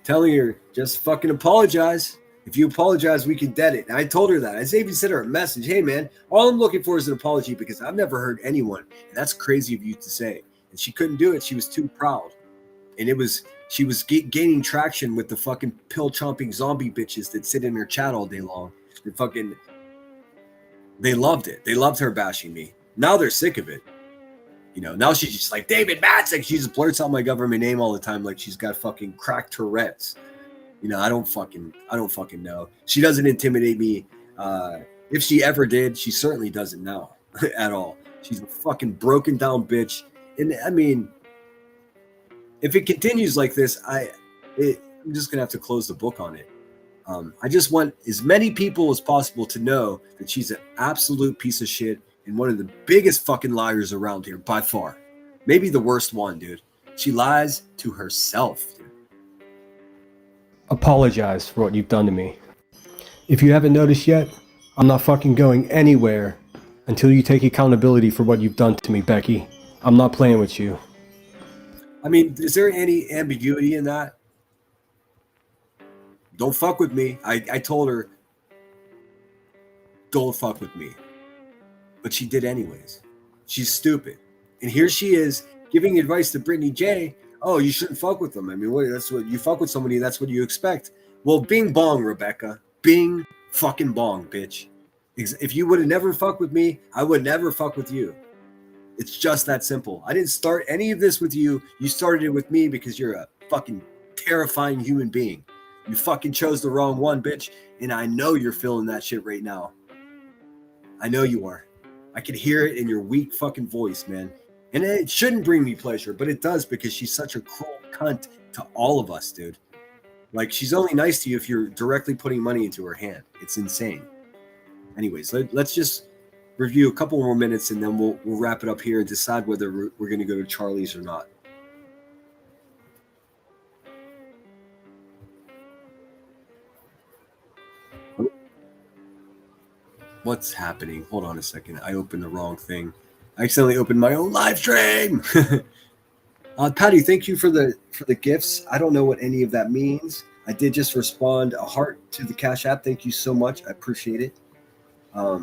telling her, just fucking apologize. If you apologize, we can dead it. And I told her that. I even sent her a message. Hey, man, all I'm looking for is an apology because I've never heard anyone. And that's crazy of you to say. And she couldn't do it. She was too proud. And she was gaining traction with the fucking pill-chomping zombie bitches that sit in her chat all day long. They loved it. They loved her bashing me. Now they're sick of it. You know, now she's just like, David Matzik. She just blurts out my government name all the time like she's got fucking cracked Tourette's. You know, I don't fucking know. She doesn't intimidate me. If she ever did, she certainly doesn't now at all. She's a fucking broken down bitch. And I mean, if it continues like this, I'm just gonna have to close the book on it. I just want as many people as possible to know that she's an absolute piece of shit and one of the biggest fucking liars around here by far. Maybe the worst one, dude. She lies to herself, dude. apologize for what you've done to me. If you haven't noticed yet, I'm not fucking going anywhere until you take accountability for what you've done to me, Becky. I'm not playing with you. I mean, is there any ambiguity in that? Don't fuck with me. I told her, don't fuck with me. But she did anyways. She's stupid. And here she is giving advice to Brittany J. Oh, you shouldn't fuck with them. I mean, that's what you fuck with somebody, that's what you expect. Well, bing bong, Rebecca. Bing fucking bong, bitch. If you would have never fucked with me, I would never fuck with you. It's just that simple. I didn't start any of this with you. You started it with me because you're a fucking terrifying human being. You fucking chose the wrong one, bitch. And I know you're feeling that shit right now. I know you are. I can hear it in your weak fucking voice, man. And it shouldn't bring me pleasure, but it does because she's such a cruel cunt to all of us, dude. Like, she's only nice to you if you're directly putting money into her hand. It's insane. Anyways, let's just review a couple more minutes and then we'll wrap it up here and decide whether we're going to go to Charlie's or not. What's happening? Hold on a second. I opened the wrong thing. I accidentally opened my own live stream. Patty, thank you for the gifts. I don't know what any of that means. I did just respond a heart to the Cash App. Thank you so much. I appreciate it. Let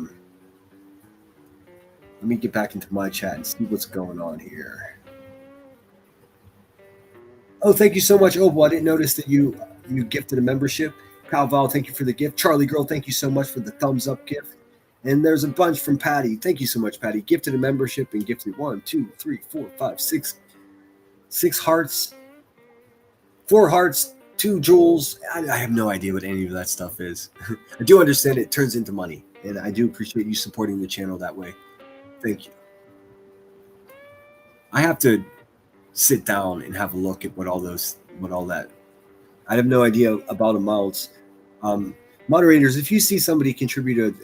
me get back into my chat and see what's going on here. Oh, thank you so much, Obo. I didn't notice that you gifted a membership. Kyle Val, thank you for the gift. Charlie Girl, thank you so much for the thumbs up gift. And there's a bunch from Patty. Thank you so much, Patty. Gifted a membership and gifted 1, 2, 3, 4, 5, 6 hearts, 4 hearts, 2 jewels. I have no idea what any of that stuff is. I do understand it turns into money, and I do appreciate you supporting the channel that way. Thank you. I have to sit down and have a look at what all that. I have no idea about amounts. Moderators, if you see somebody contribute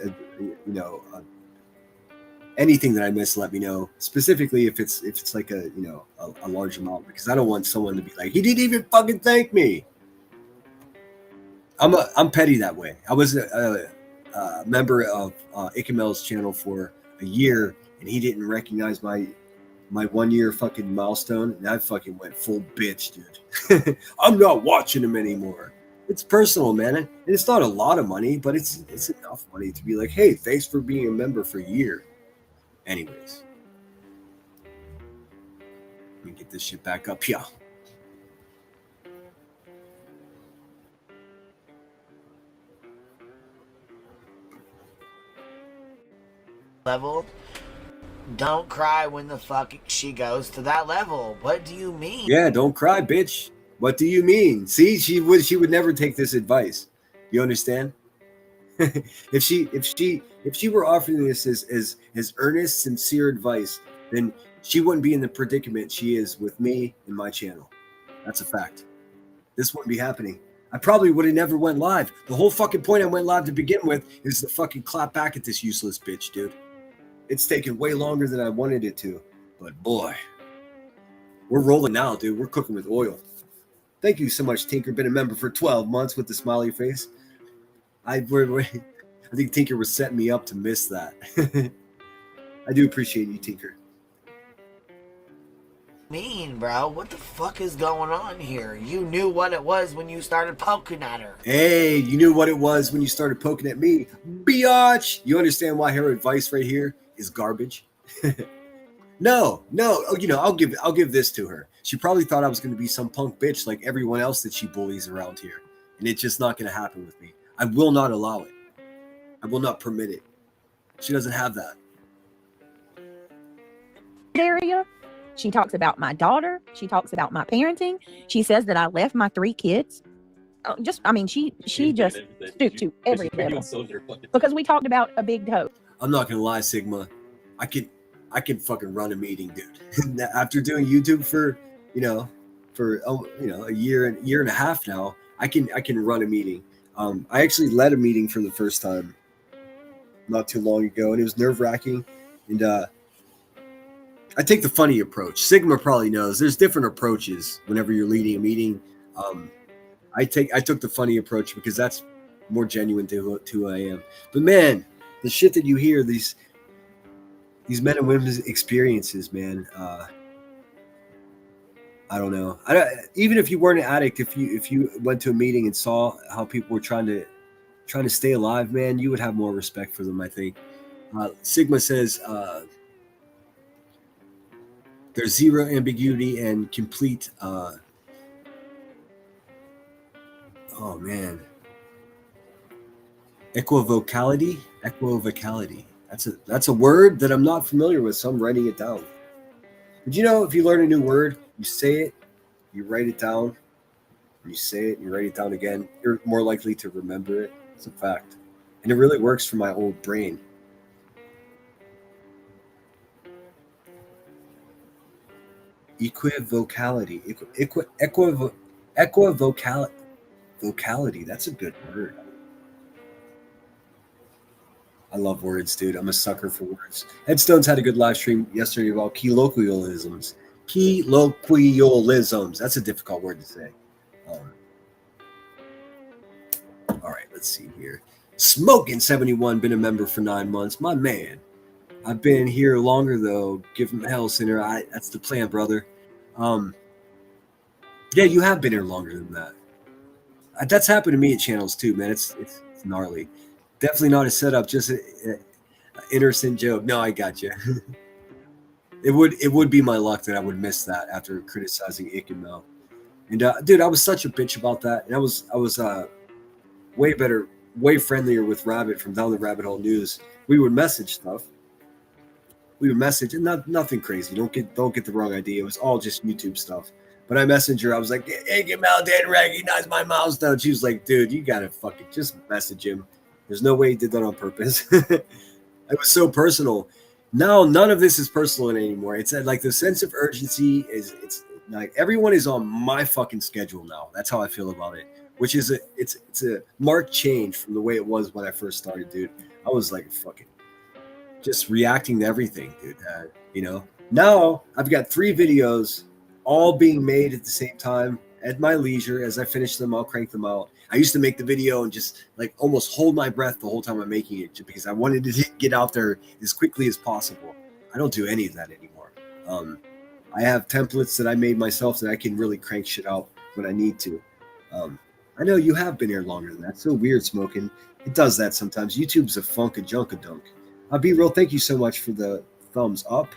anything that I missed, let me know. Specifically, if it's like a large amount, because I don't want someone to be like, he didn't even fucking thank me. I'm petty that way. I was a member of Ikamel's channel for a year, and he didn't recognize my 1 year fucking milestone, and I fucking went full bitch, dude. I'm not watching him anymore. It's personal, man, and it's not a lot of money, but it's enough money to be like, hey, thanks for being a member for a year. Anyways, let me get this shit back up here. Level. Don't cry when the fuck she goes to that level. What do you mean? Yeah, don't cry, bitch. What do you mean? See, she would never take this advice. You understand? if she were offering this as earnest, sincere advice, then she wouldn't be in the predicament she is with me and my channel. That's a fact. This wouldn't be happening. I probably would have never went live. The whole fucking point I went live to begin with is to fucking clap back at this useless bitch, dude. It's taken way longer than I wanted it to. But boy, we're rolling now, dude. We're cooking with oil. Thank you so much, Tinker. Been a member for 12 months with the smiley face. I think Tinker was setting me up to miss that. I do appreciate you, Tinker. Mean, bro. What the fuck is going on here? You knew what it was when you started poking at her. Hey, you knew what it was when you started poking at me. Biatch! You understand why her advice right here is garbage? No. You know, I'll give this to her. She probably thought I was going to be some punk bitch like everyone else that she bullies around here. And it's just not going to happen with me. I will not allow it. I will not permit it. She doesn't have that. Area. She talks about my daughter. She talks about my parenting. She says that I left my 3 kids. She just stooped to every level. Because we talked about a big toe. I'm not gonna lie, Sigma. I can fucking run a meeting, dude. After doing YouTube for a year and a half now, I can run a meeting. I actually led a meeting for the first time not too long ago, and it was nerve-wracking. And I take the funny approach. Sigma probably knows there's different approaches whenever you're leading a meeting. I took the funny approach because that's more genuine to who I am. But man, the shit that you hear, these men and women's experiences, man. I don't know. Even if you weren't an addict, if you went to a meeting and saw how people were trying to stay alive, man, you would have more respect for them, I think. Sigma says there's zero ambiguity and complete. Oh man, equivocality. That's a word that I'm not familiar with, so I'm writing it down. But you know, if you learn a new word, you say it, you write it down, you say it, you write it down again, you're more likely to remember it. It's a fact. And it really works for my old brain. Equivocality. Vocality. That's a good word. I love words, dude. I'm a sucker for words. Headstones had a good live stream yesterday about colloquialisms. Colloquialisms. That's a difficult word to say. All right, let's see here. Smoking 71, been a member for 9 months. My man. I've been here longer though. Give him hell, sinner. That's the plan, brother. Yeah, you have been here longer than that. That's happened to me at channels too, man. It's gnarly. Definitely not a setup, just an innocent joke. No, I got you. It would be my luck that I would miss that after criticizing Ick and Mel. And dude, I was such a bitch about that, and I was way better, way friendlier with Rabbit from Down the Rabbit Hole News. We would message stuff. We would message, and nothing crazy. Don't get the wrong idea. It was all just YouTube stuff. But I messaged her. I was like, "Hey, Mel didn't recognize my milestone." She was like, "Dude, you gotta fucking just message him. There's no way he did that on purpose." It was so personal. Now none of this is personal anymore. It's like the sense of urgency it's like everyone is on my fucking schedule now. That's how I feel about it. Which is it's a marked change from the way it was when I first started, dude. I was like fucking just reacting to everything, dude. You know. Now I've got 3 videos all being made at the same time at my leisure. As I finish them, I'll crank them out. I used to make the video and just like almost hold my breath the whole time I'm making it because I wanted to get out there as quickly as possible. I don't do any of that anymore. I have templates that I made myself that I can really crank shit out when I need to. I know you have been here longer than that. It's so weird, Smoking. It does that sometimes. YouTube's a funk a junk a dunk. Be real. Thank you so much for the thumbs up.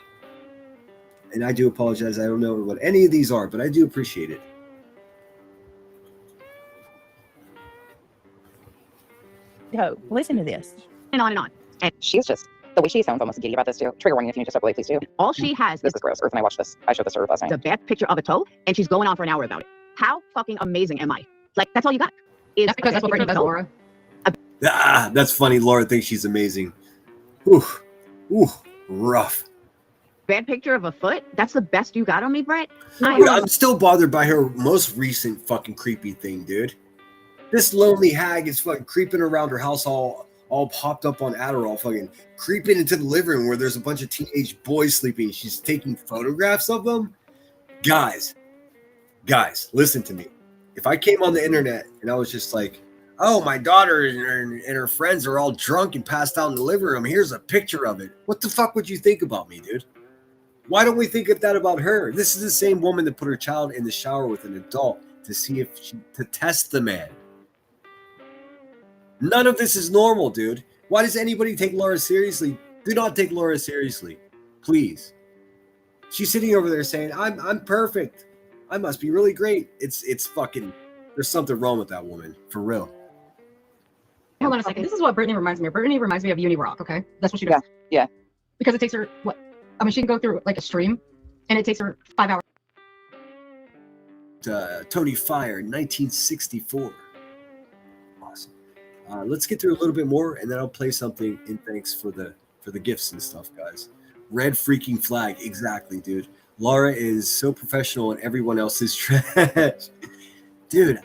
And I do apologize. I don't know what any of these are, but I do appreciate it. Go. Listen to this. And on and on. And she's just, the way she sounds almost giddy about this too. Trigger warning if you need to step away, please do. all she has This is gross. Earth and I watched this. I showed this to Earth last night. the best picture of a toe, and she's going on for an hour about it. How fucking amazing am I? Like, that's all you got. Is That's because that's what Brittany does, Laura. That's funny. Laura thinks she's amazing. Ooh, rough. Bad picture of a foot? That's the best you got on me, Brett? Dude, I'm still bothered by her most recent fucking creepy thing, dude. This lonely hag is fucking creeping around her house all popped up on Adderall, fucking creeping into the living room where there's a bunch of teenage boys sleeping. She's taking photographs of them. Guys, listen to me. If I came on the internet and I was just like, oh, my daughter and her friends are all drunk and passed out in the living room, here's a picture of it. What the fuck would you think about me, dude? Why don't we think of that about her? This is the same woman that put her child in the shower with an adult to test the man. None of this is normal, dude. Why does anybody take Laura seriously? Do not take Laura seriously, please. She's sitting over there saying, I'm perfect. I must be really great. It's fucking, there's something wrong with that woman, for real. Hold on a second. This is what Brittany reminds me of. Brittany reminds me of Uni Rock, okay? That's what she does. Yeah. Because it takes her, she can go through like a stream, and it takes her 5 hours. Tony Fire, 1964. Awesome. Let's get through a little bit more, and then I'll play something in thanks for the gifts and stuff, guys. Red freaking flag. Exactly, dude. Laura is so professional and everyone else is trash. Dude,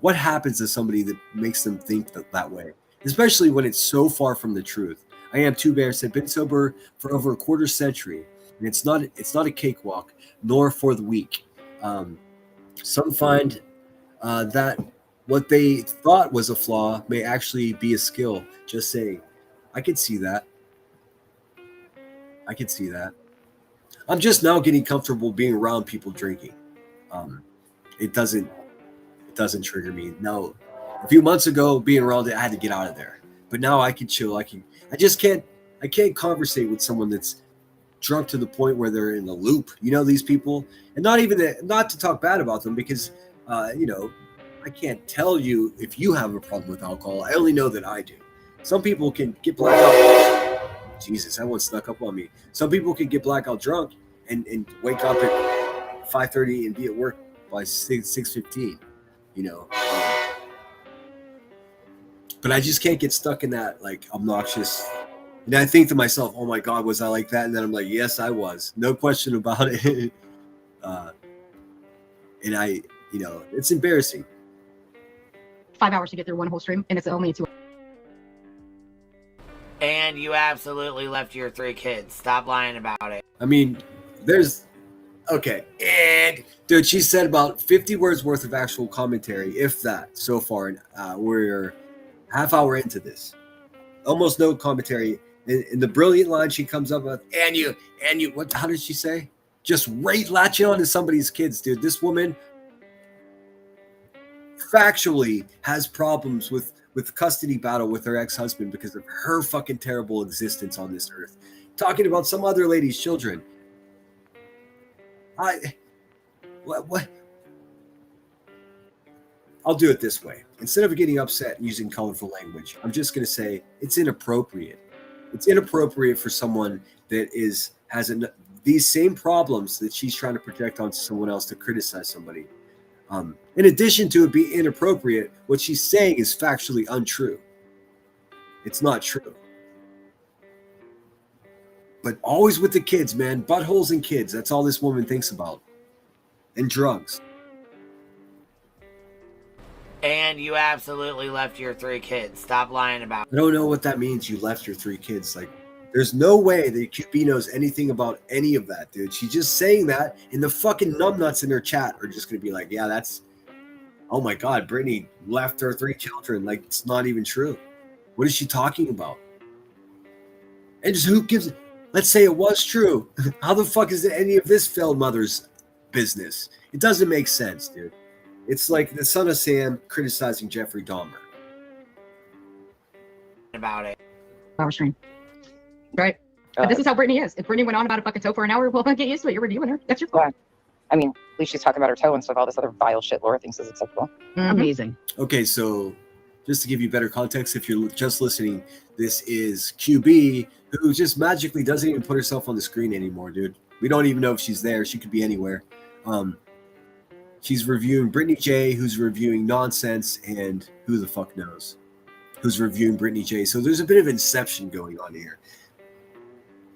what happens to somebody that makes them think that way? Especially when it's so far from the truth. I am Two Bears, have been sober for over a quarter century, and it's not a cakewalk, nor for the weak. Some find that what they thought was a flaw may actually be a skill. Just saying. I could see that. I'm just now getting comfortable being around people drinking. It doesn't trigger me. No, a few months ago, being around it, I had to get out of there. But now I can chill. I can't conversate with someone that's drunk to the point where they're in a loop. You know, these people, and not to talk bad about them, because I can't tell you if you have a problem with alcohol. I only know that I do. Some people can get blackout. Jesus, that one snuck up on me. Some people can get blackout drunk and wake up at 5:30 and be at work by 6:15. You know, but I just can't get stuck in that like obnoxious. And I think to myself, "Oh my God, was I like that?" And then I'm like, "Yes, I was. No question about it." And it's embarrassing. 5 hours to get through one whole stream, and it's only 2 hours. And you absolutely left your 3 kids. Stop lying about it. I mean, okay. And dude, she said about 50 words worth of actual commentary, if that, so far. And we're half hour into this. Almost no commentary. And the brilliant line she comes up with, and you, how did she say? Just latching on to somebody's kids, dude. This woman factually has problems with custody battle with her ex-husband because of her fucking terrible existence on this earth. Talking about some other lady's children. What? I'll do it this way. Instead of getting upset using colorful language, I'm just going to say it's inappropriate. It's inappropriate for someone that has these same problems that she's trying to project onto someone else to criticize somebody. In addition to it being inappropriate, what she's saying is factually untrue. It's not true. But always with the kids, man. Buttholes and kids. That's all this woman thinks about. And drugs. And you absolutely left your 3 kids. Stop lying about it. I don't know what that means, you left your 3 kids. Like, there's no way that QB knows anything about any of that, dude. She's just saying that, and the fucking numbnuts in her chat are just going to be like, yeah, that's... Oh my God, Brittany left her 3 children. Like, it's not even true. What is she talking about? And just who gives... Let's say it was true. How the fuck is it any of this failed mother's business? It doesn't make sense, dude. It's like the son of Sam criticizing Jeffrey Dahmer. About it. Hour stream. Right? But this is how Brittany is. If Brittany went on about a fucking toe for an hour, well, get used to it. You're reviewing her. That's your fault. I mean, at least she's talking about her toe instead of all this other vile shit Laura thinks is acceptable. Amazing. Okay, so just to give you better context, if you're just listening, this is QB, who just magically doesn't even put herself on the screen anymore, dude. We don't even know if she's there. She could be anywhere. She's reviewing Brittany J, who's reviewing Nonsense, and who the fuck knows who's reviewing Brittany J. So there's a bit of inception going on here.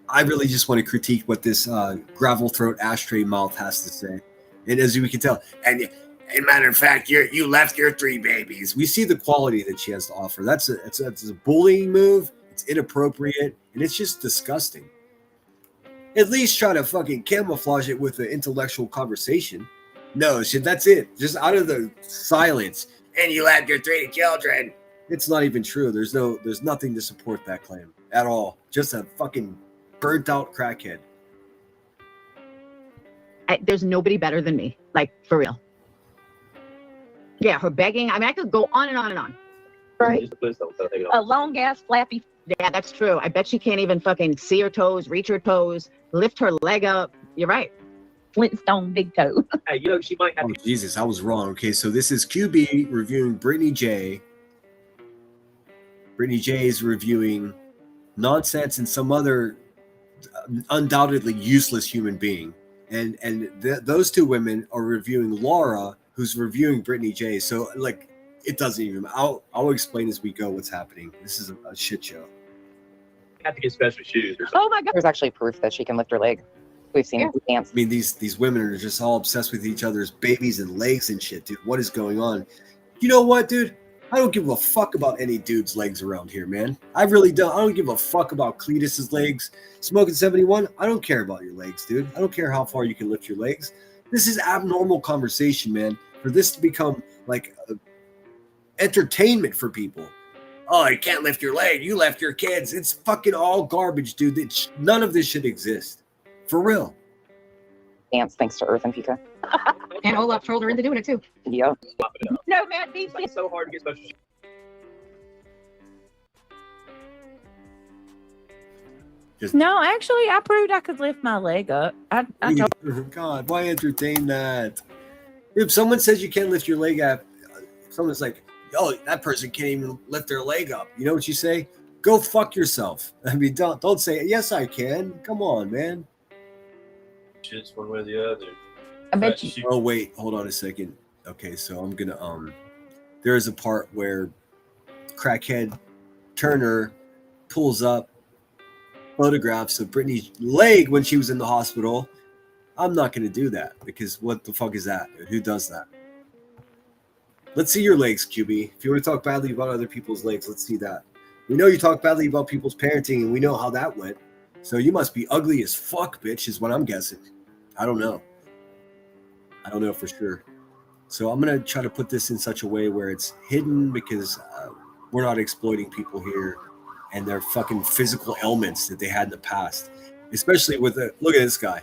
I really just want to critique what this gravel throat ashtray mouth has to say. And as we can tell, and As a matter of fact, you left your 3 babies. We see the quality that she has to offer. That's a bullying move. It's inappropriate, and it's just disgusting. At least try to fucking camouflage it with an intellectual conversation. No, shit, that's it. Just out of the silence. And you left your 3 children. It's not even true. There's nothing to support that claim at all. Just a fucking burnt out crackhead. There's nobody better than me. Like, for real. Yeah, her begging. I mean, I could go on and on and on. Right. A long ass flappy. Yeah, that's true. I bet she can't even fucking see her toes, reach her toes, lift her leg up. You're right. Flintstone big toe. Hey, you know, she might have. Oh, Jesus, I was wrong. Okay, so this is QB reviewing Brittany J. Brittany J is reviewing nonsense and some other undoubtedly useless human being. And those 2 women are reviewing Laura, who's reviewing Brittany J. So, like, it doesn't even. I'll explain as we go what's happening. This is a shit show. You have to get special shoes or something. Oh my God. There's actually proof that she can lift her leg. We've seen it dance. I mean, these women are just all obsessed with each other's babies and legs and shit, dude. What is going on? You know what, dude? I don't give a fuck about any dude's legs around here, man. I really don't. I don't give a fuck about Cletus's legs. Smoking 71, I don't care about your legs, dude. I don't care how far you can lift your legs. This is abnormal conversation, man. For this to become like entertainment for people. Oh, you can't lift your leg. You left your kids. It's fucking all garbage, dude. None of this should exist. For real. Dance thanks to Earth and Pika. And Olaf trolled her into doing it too. Yep. No, man, these It's so hard to get special shoes. No, actually, I proved I could lift my leg up. I told God, why entertain that? If someone says you can't lift your leg up, someone's like, "Oh, that person can't even lift their leg up." You know what you say? Go fuck yourself. I mean, don't say, "Yes, I can." Come on, man. Shit's one way or the other. I bet you. Oh wait, hold on a second. Okay, so I'm gonna there is a part where crackhead Turner pulls up photographs of Brittany's leg when she was in the hospital. I'm not gonna do that because what the fuck is that? Who does that? Let's see your legs, QB. If you want to talk badly about other people's legs, let's see that. We know you talk badly about people's parenting, and we know how that went. So you must be ugly as fuck, bitch, is what I'm guessing. I don't know. I don't know for sure. So I'm going to try to put this in such a way where it's hidden because we're not exploiting people here and their fucking physical ailments that they had in the past. Especially with look at this guy.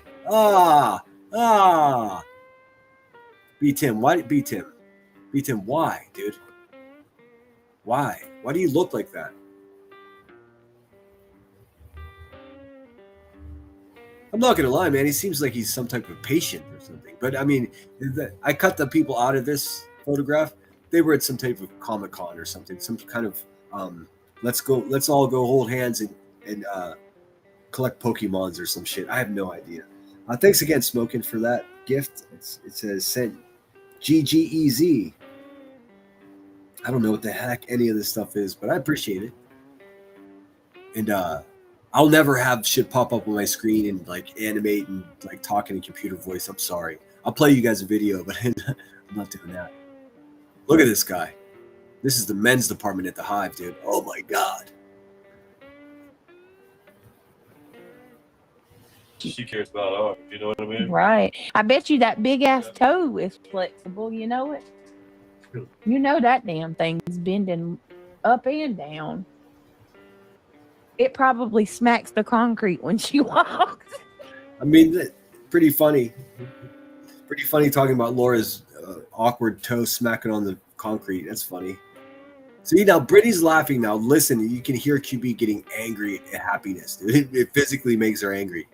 Beat him. Why beat him? Beat him. Why, dude? Why? Why do you look like that? I'm not gonna lie, man. He seems like he's some type of patient or something. But I mean, I cut the people out of this photograph. They were at some type of Comic-Con or something. Some kind of let's all go hold hands and collect Pokemons or some shit. I have no idea. Thanks again, Smokin', for that gift. It says sent GGEZ. I don't know what the heck any of this stuff is, but I appreciate it. And I'll never have shit pop up on my screen and like animate and like talk in a computer voice. I'm sorry. I'll play you guys a video, but I'm not doing that. Look at this guy. This is the men's department at the Hive, dude. Oh my God. She cares about art, you know what I mean? Right. I bet you that big ass toe is flexible. You know it. You know that damn thing's bending up and down. It probably smacks the concrete when she walks. I mean, pretty funny. Pretty funny talking about Laura's awkward toe smacking on the concrete. That's funny. See, now Brittany's laughing now. Listen, you can hear QB getting angry at happiness. Dude. It physically makes her angry.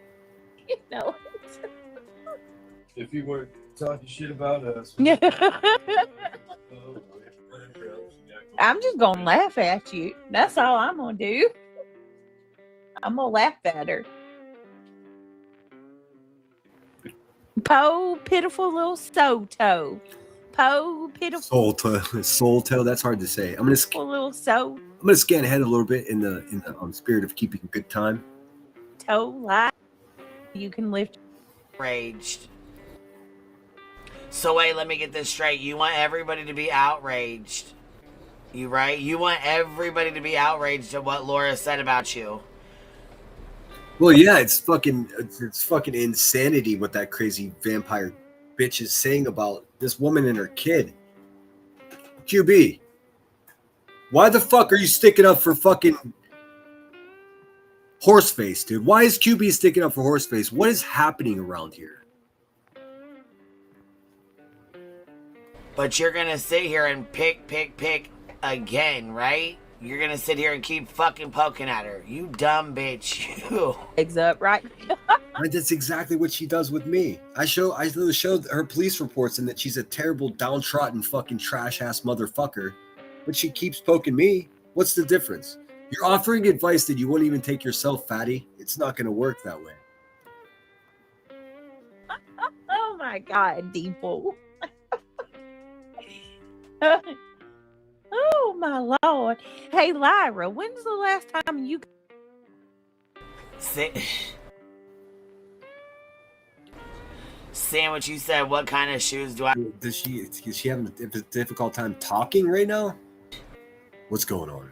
You know. If you were talking shit about us. I'm just going to laugh at you. That's all I'm going to do. I'm going to laugh at her. Po, pitiful little soul toe. Po, pitiful Soul toe. That's hard to say. I'm little soul gonna scan ahead a little bit in the spirit of keeping a good time. toe light. You can lift. Raged. So wait, let me get this straight. You want everybody to be outraged. You right? You want everybody to be outraged at what Laura said about you. Well, yeah, it's fucking insanity what that crazy vampire bitch is saying about this woman and her kid. QB, why the fuck are you sticking up for fucking Horseface, dude? Why is QB sticking up for Horseface? What is happening around here? But you're gonna sit here and pick again, right? You're gonna sit here and keep fucking poking at her. You dumb bitch. You. Eggs up, right? Right, that's exactly what she does with me. I showed her police reports and that she's a terrible, downtrodden, fucking trash ass motherfucker. But she keeps poking me. What's the difference? You're offering advice that you won't even take yourself, fatty. It's not gonna work that way. Oh my God, Deeple. Oh my Lord. Hey, Lyra, when's the last time you... Sandwich, you said, what kind of shoes do I... Is she having a difficult time talking right now? What's going on?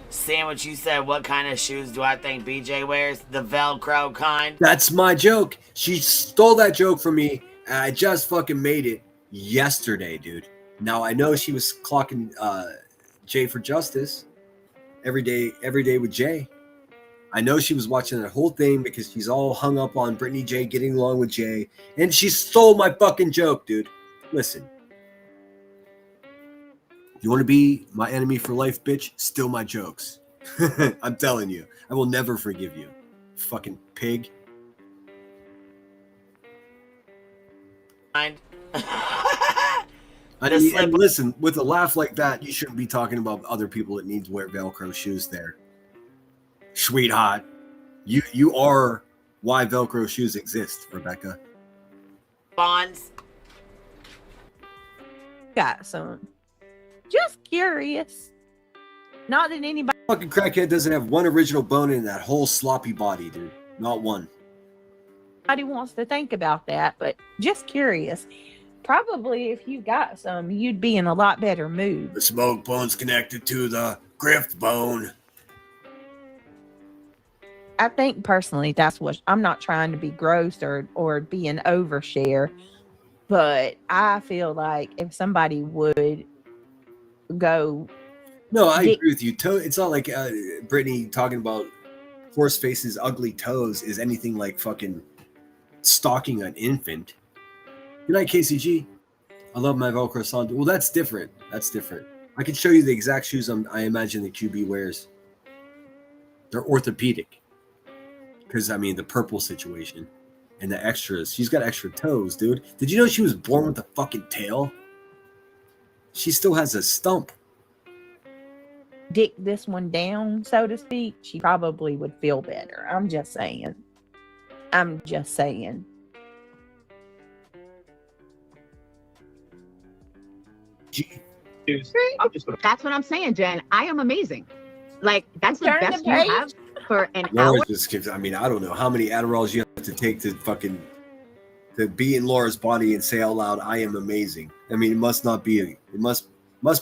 Sandwich, you said, what kind of shoes do I think BJ wears? The Velcro kind? That's my joke. She stole that joke from me, and I just fucking made it yesterday, dude. Now, I know she was clocking Jay for Justice every day with Jay. I know she was watching that whole thing because she's all hung up on Brittany J getting along with Jay, and she stole my fucking joke, dude. Listen. You want to be my enemy for life, bitch? Steal my jokes. I'm telling you. I will never forgive you. Fucking pig. And listen, with a laugh like that, you shouldn't be talking about other people that need to wear Velcro shoes there. Sweetheart. You are why Velcro shoes exist, Rebecca. Bonds. Got some. Just curious. Not that anybody... Fucking crackhead doesn't have one original bone in that whole sloppy body, dude. Not one. Nobody wants to think about that, but just curious. Probably if you got some, you'd be in a lot better mood. The smoke bone's connected to the grift bone. I think personally that's what... I'm not trying to be gross or be an overshare, but I feel like if somebody would go... No, I agree with you. It's not like Brittany talking about Horseface's ugly toes is anything like fucking stalking an infant. Good night, KCG. I love my Velcro sandal. Well, that's different. That's different. I can show you the exact shoes I imagine that QB wears. They're orthopedic. Because, I mean, the purple situation and the extras. She's got extra toes, dude. Did you know she was born with a fucking tail? She still has a stump. Dick this one down, so to speak, she probably would feel better. I'm just saying. That's what I'm saying, Jen. I am amazing. Like, that's the best you have for an hour. I mean, I don't know how many Adderalls you have to take to be in Laura's body and say out loud, I am amazing. I mean, it must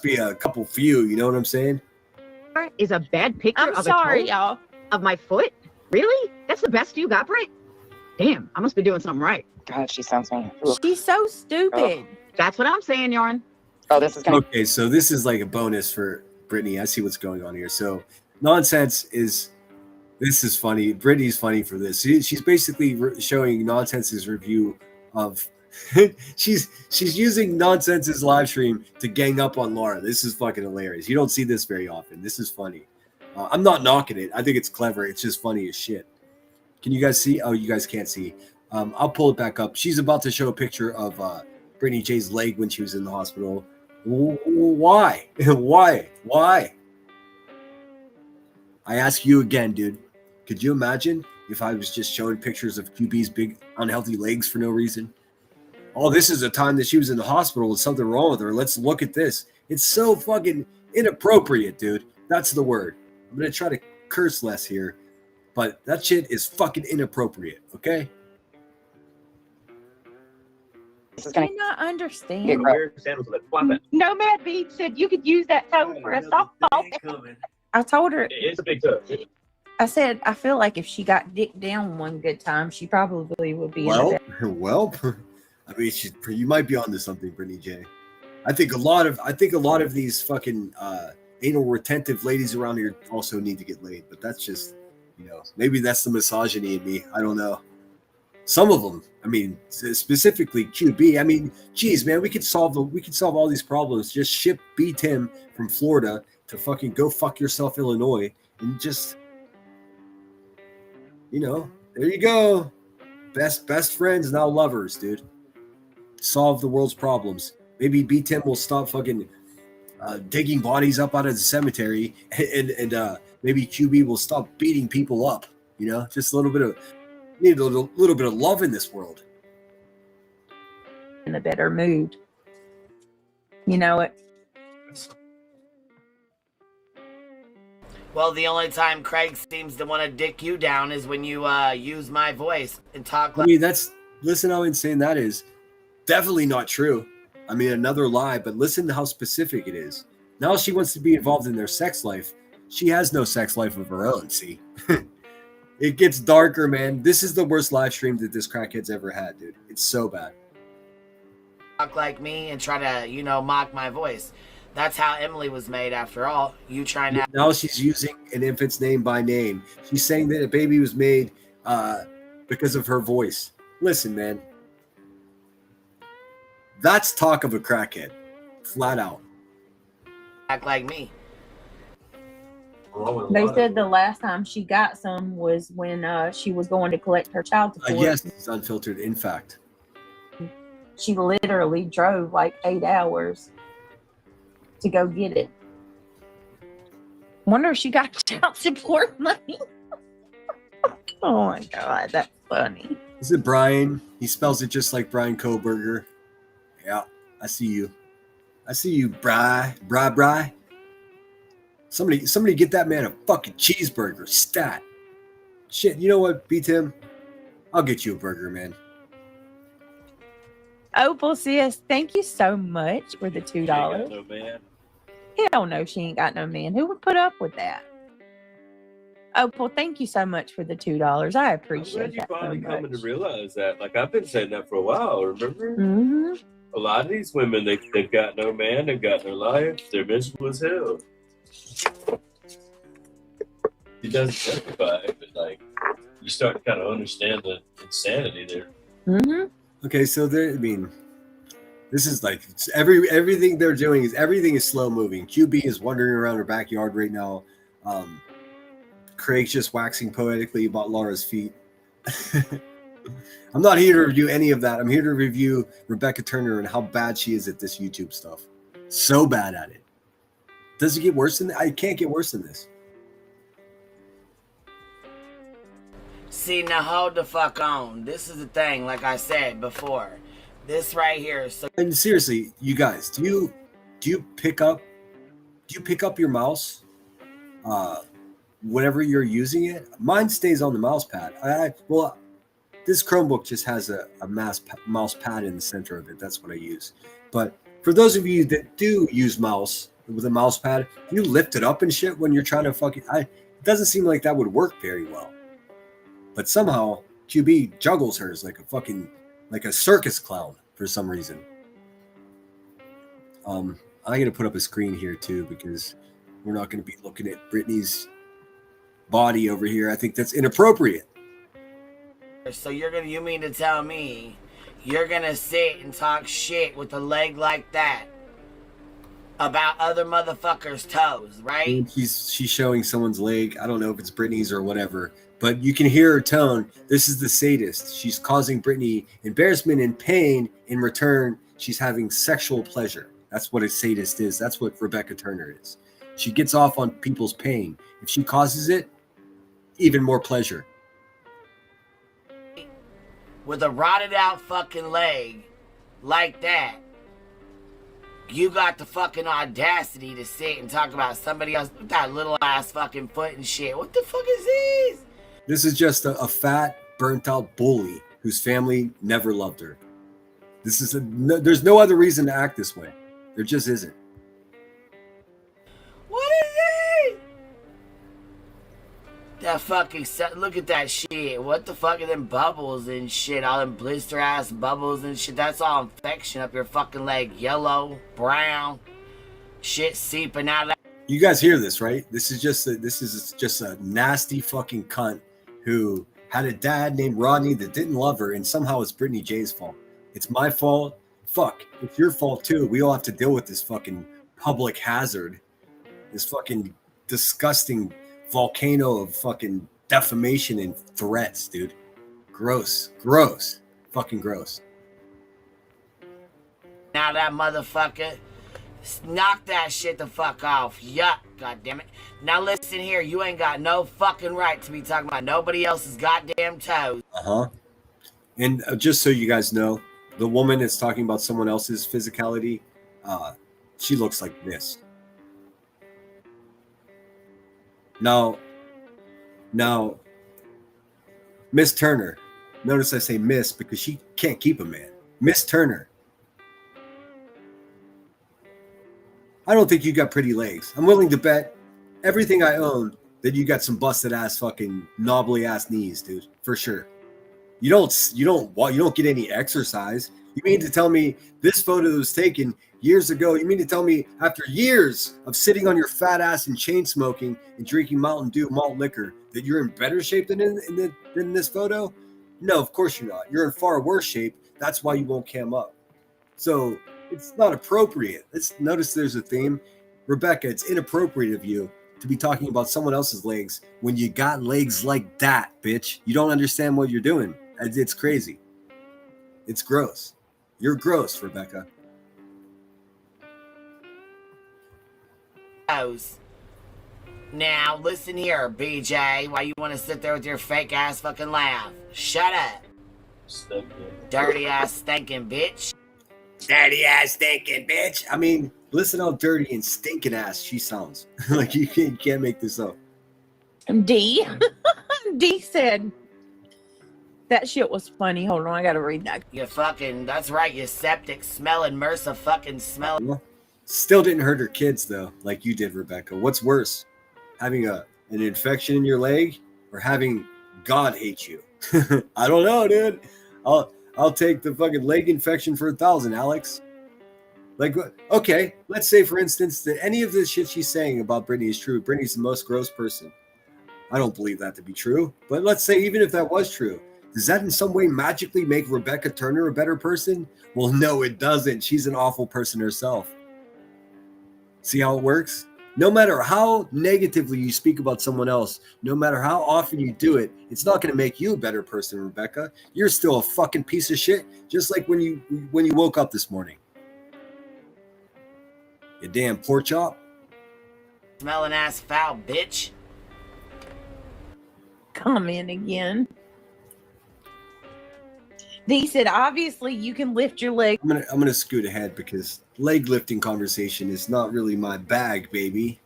be a couple few, you know what I'm saying? Is a bad picture I'm of sorry, a toe y'all. Of my foot? Really? That's the best you got, Britt? Damn, I must be doing something right. God, she sounds mean. She's so stupid. That's what I'm saying, Yarn. Oh, this is gonna... Okay, so this is like a bonus for Brittany. I see what's going on here. So Nonsense is funny. Brittany's funny for this. She's basically showing Nonsense's review of she's using Nonsense's live stream to gang up on Laura. This is fucking hilarious. You don't see this very often. This is funny. I'm not knocking it. I think it's clever. It's just funny as shit. Can you guys see? Oh, you guys can't see. I'll pull it back up. She's about to show a picture of Brittany J's leg when she was in the hospital. Why? Why? I ask you again, dude. Could you imagine if I was just showing pictures of QB's big unhealthy legs for no reason? Oh, this is a time that she was in the hospital with something wrong with her. Let's look at this. It's so fucking inappropriate, dude. That's the word. I'm going to try to curse less here, but that shit is fucking inappropriate, okay? This is gonna Do you not understand? get gross. Nomad Beat said you could use that toe for a softball. I told her, It's a big toe. I said, I feel like if she got dick down one good time, she probably would be in Well, the bed. well, I mean, you might be onto something, Brittany J. I think a lot of these fucking anal retentive ladies around here also need to get laid, but that's just, maybe that's the misogyny in me. I don't know. Some of them, I mean, specifically QB. I mean, geez, man, we could solve all these problems. Just ship B Tim from Florida to fucking go fuck yourself, Illinois, and just, there you go. Best friends, now lovers, dude. Solve the world's problems. Maybe B Tim will stop fucking digging bodies up out of the cemetery, and maybe QB will stop beating people up. Just a little bit of. Need a little bit of love in this world. In a better mood. You know it. Well, the only time Craig seems to want to dick you down is when you use my voice and talk like... I mean, listen how insane that is. Definitely not true. I mean, another lie, but listen to how specific it is. Now she wants to be involved in their sex life. She has no sex life of her own, see? It gets darker, man. This is the worst live stream that this crackhead's ever had, dude. It's so bad. Talk like me and try to, mock my voice. That's how Emily was made, after all. You trying to... Now she's using an infant's name by name. She's saying that a baby was made because of her voice. Listen, man. That's talk of a crackhead. Flat out. Act like me. They said the last time she got some was when she was going to collect her child support. Yes, it's unfiltered. In fact, she literally drove like 8 hours to go get it. Wonder if she got child support money. Oh my god, that's funny. Is it Brian? He spells it just like Brian Koberger. Yeah, I see you. I see you, Bri. Somebody get that man a fucking cheeseburger, stat. Shit, you know what, B-Tim? I'll get you a burger, man. Opal says, thank you so much for the $2. No man. Hell no, she ain't got no man. Who would put up with that? Opal, thank you so much for the $2. I appreciate I'm glad that you finally so coming much. to realize that. Like, I've been saying that for a while, remember? Mm-hmm. A lot of these women, they've got no man, they've got no life, they're miserable as hell. He doesn't justify it, but like you start to kind of understand the insanity there. Mm-hmm. Okay, so this is like everything they're doing is everything is slow moving. QB is wandering around her backyard right now. Craig's just waxing poetically about Laura's feet. I'm not here to review any of that. I'm here to review Rebecca Turner and how bad she is at this YouTube stuff. So bad at it. Does it get worse than that? I can't get worse than this. See, now hold the fuck on. This is the thing, like I said before. This right here. So, and seriously, you guys, do you pick up your mouse whenever you're using it? Mine stays on the mouse pad. This Chromebook just has a mouse pad in the center of it. That's what I use. But for those of you that do use mouse with a mouse pad, you lift it up and shit when you're trying to fucking... it doesn't seem like that would work very well. But somehow, QB juggles hers like a circus clown for some reason. I'm going to put up a screen here too because we're not going to be looking at Brittany's body over here. I think that's inappropriate. So you mean to tell me you're gonna sit and talk shit with a leg like that about other motherfuckers' toes, right? She's showing someone's leg. I don't know if it's Brittany's or whatever, but you can hear her tone. This is the sadist. She's causing Brittany embarrassment and pain. In return, she's having sexual pleasure. That's what a sadist is. That's what Rebecca Turner is. She gets off on people's pain. If she causes it, even more pleasure. With a rotted out fucking leg like that, you got the fucking audacity to sit and talk about somebody else with that little ass fucking foot and shit. What the fuck is this? This is just a fat, burnt out bully whose family never loved her. This is there's no other reason to act this way. There just isn't. What is it? That fucking look at that shit. What the fuck are them bubbles and shit? All them blister ass bubbles and shit. That's all infection up your fucking leg. Yellow, brown, shit seeping out of that. You guys hear this, right? This is just a nasty fucking cunt who had a dad named Rodney that didn't love her, and somehow it's Brittany J's fault. It's my fault. Fuck, it's your fault too. We all have to deal with this fucking public hazard, this fucking disgusting volcano of fucking defamation and threats, dude. Gross, fucking gross. Now that motherfucker, knock that shit the fuck off. Yuck, goddammit. Now listen here, you ain't got no fucking right to be talking about nobody else's goddamn toes. And just so you guys know, the woman that's talking about someone else's physicality, she looks like this. Now, Miss Turner, notice I say Miss because she can't keep a man. Miss Turner, I don't think you got pretty legs. I'm willing to bet everything I own that you got some busted ass fucking knobbly ass knees, dude, for sure. You don't get any exercise. You mean to tell me this photo that was taken years ago, you mean to tell me after years of sitting on your fat ass and chain smoking and drinking Mountain Dew malt liquor that you're in better shape than in this photo? No, of course you're not. You're in far worse shape. That's why you won't cam up. So it's not appropriate. Notice there's a theme. Rebecca, it's inappropriate of you to be talking about someone else's legs when you got legs like that, bitch. You don't understand what you're doing. It's crazy. It's gross. You're gross, Rebecca. Now listen here, BJ. Why you want to sit there with your fake ass fucking laugh? Shut up. Dirty ass stinking bitch. Dirty ass stinking bitch. I mean, listen how dirty and stinking ass she sounds. Like you can't make this up. D said that shit was funny. Hold on, I gotta read that. You fucking, that's right, you septic smelling MRSA fucking smelling. Still didn't hurt her kids though, like you did, Rebecca. What's worse, having an infection in your leg or having God hate you? I don't know, dude. I'll take the fucking leg infection for 1,000, Alex. Like, okay, let's say for instance that any of this shit she's saying about Brittany is true. Brittany's the most gross person. I don't believe that to be true, but let's say even if that was true, does that in some way magically make Rebecca Turner a better person? Well, no, it doesn't. She's an awful person herself. See how it works? No matter how negatively you speak about someone else, no matter how often you do it, it's not going to make you a better person, Rebecca. You're still a fucking piece of shit, just like when you woke up this morning. You damn pork chop. Smelling ass foul bitch. Come in again. They said, obviously, you can lift your leg. I'm gonna scoot ahead because leg lifting conversation is not really my bag, baby.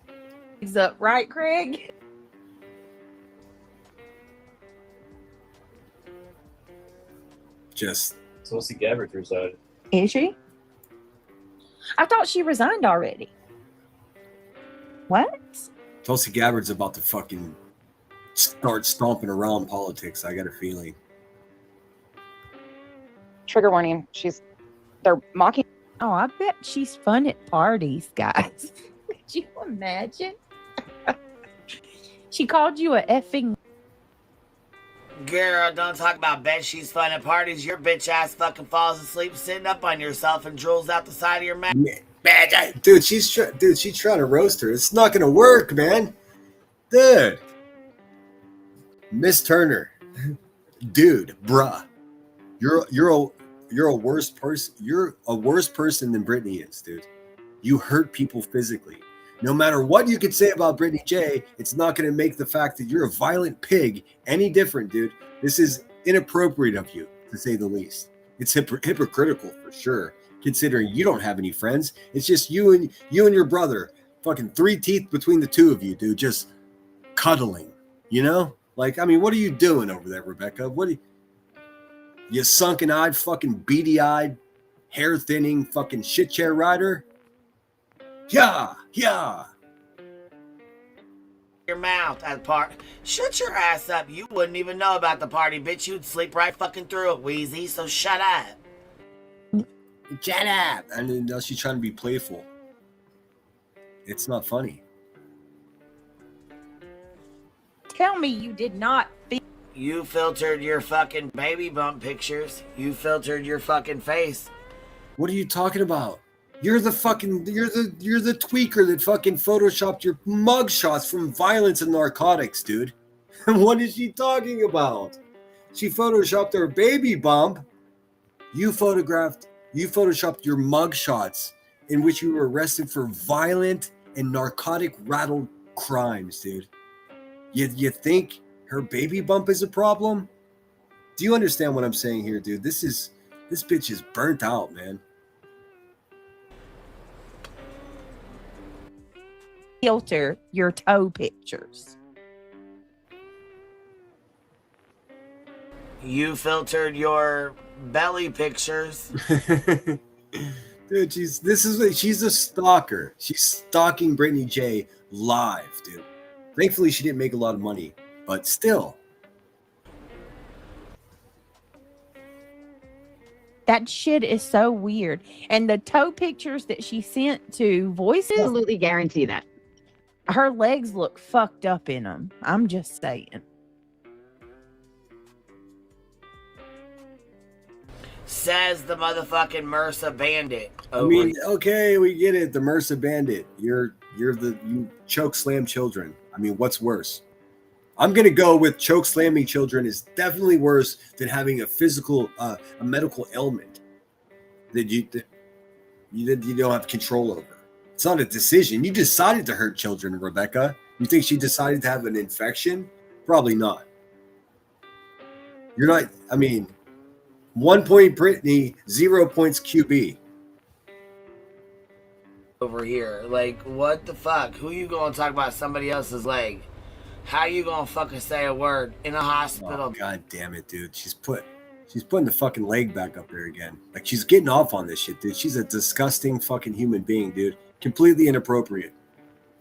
Is up, right, Craig? Just. Tulsi Gabbard resigned. Is she? I thought she resigned already. What? Tulsi Gabbard's about to fucking start stomping around politics. I got a feeling. Trigger warning. They're mocking. Oh, I bet she's fun at parties, guys. Could you imagine? She called you a effing. Girl, don't talk about bet she's fun at parties. Your bitch ass fucking falls asleep sitting up on yourself and drools out the side of your mouth. Dude, she's trying to roast her. It's not gonna work, man. Dude. Miss Turner. Dude, bruh. You're a worse person. You're a worse person than Brittany is, dude. You hurt people physically. No matter what you could say about Brittany J, it's not going to make the fact that you're a violent pig any different, dude. This is inappropriate of you, to say the least. It's hypocritical for sure, considering you don't have any friends. It's just you and your brother, fucking 3 teeth between the two of you, dude, just cuddling. You know, like, I mean, what are you doing over there, Rebecca? You sunken-eyed, fucking beady-eyed hair thinning fucking shit chair rider. Yeah. Your mouth at part. Shut your ass up. You wouldn't even know about the party, bitch. You'd sleep right fucking through it, Wheezy. So shut up. Shut up. And then now she's trying to be playful. It's not funny. Tell me you did not. You filtered your fucking baby bump pictures. You filtered your fucking face. What are you talking about? You're the tweaker that fucking photoshopped your mugshots from violence and narcotics, dude. What is she talking about? She photoshopped her baby bump. You photoshopped your mugshots in which you were arrested for violent and narcotic-rattled crimes, dude. You think her baby bump is a problem? Do you understand what I'm saying here, dude? This bitch is burnt out, man. Filter your toe pictures. You filtered your belly pictures. Dude, she's a stalker. She's stalking Brittany J live, dude. Thankfully, she didn't make a lot of money, but still. That shit is so weird. And the toe pictures that she sent to Voices, Absolutely guarantee that. her legs look fucked up in them. I'm just saying. Says the motherfucking MRSA bandit. I mean, okay, we get it. The MRSA bandit. You choke slam children. I mean, what's worse? I'm gonna go with choke slamming children is definitely worse than having a medical ailment that you don't have control over. It's not a decision. You decided to hurt children, Rebecca. You think she decided to have an infection? Probably not. You're not. I mean, 1 point Brittany, 0 points QB. Over here. Like, what the fuck? Who you gonna talk about somebody else's leg? How you gonna fucking say a word in a hospital? Oh, God damn it, dude. She's putting the fucking leg back up there again. Like, she's getting off on this shit, dude. She's a disgusting fucking human being, dude. Completely inappropriate.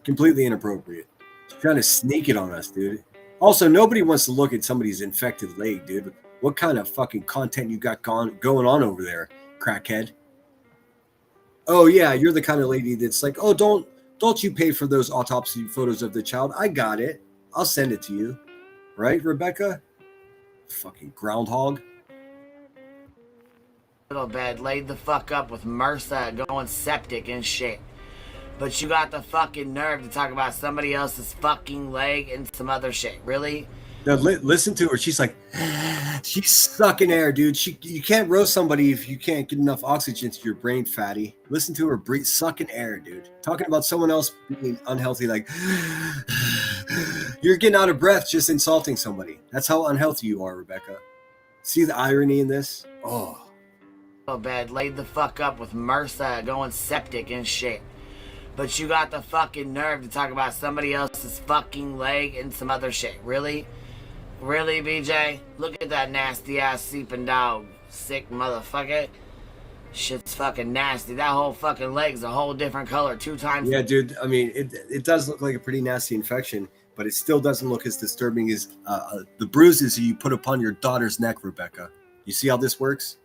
Completely inappropriate. She's trying to sneak it on us, dude. Also, nobody wants to look at somebody's infected leg, dude. What kind of fucking content you got going on over there, crackhead? Oh, yeah, you're the kind of lady that's like, oh, don't you pay for those autopsy photos of the child? I got it. I'll send it to you. Right, Rebecca? Fucking groundhog. Little bed laid the fuck up with MRSA going septic and shit. But you got the fucking nerve to talk about somebody else's fucking leg and some other shit. Really? Now, listen to her. She's like, she's sucking air, dude. You can't roast somebody if you can't get enough oxygen to your brain, fatty. Listen to her breathe, sucking air, dude. Talking about someone else being unhealthy, like, you're getting out of breath just insulting somebody. That's how unhealthy you are, Rebecca. See the irony in this? Oh. Little bed laid the fuck up with MRSA going septic and shit. But you got the fucking nerve to talk about somebody else's fucking leg and some other shit. Really? Really, BJ? Look at that nasty ass seeping dog. Sick motherfucker. Shit's fucking nasty. That whole fucking leg's a whole different color 2 times. Yeah, dude. I mean, it does look like a pretty nasty infection, but it still doesn't look as disturbing as the bruises you put upon your daughter's neck, Rebecca. You see how this works?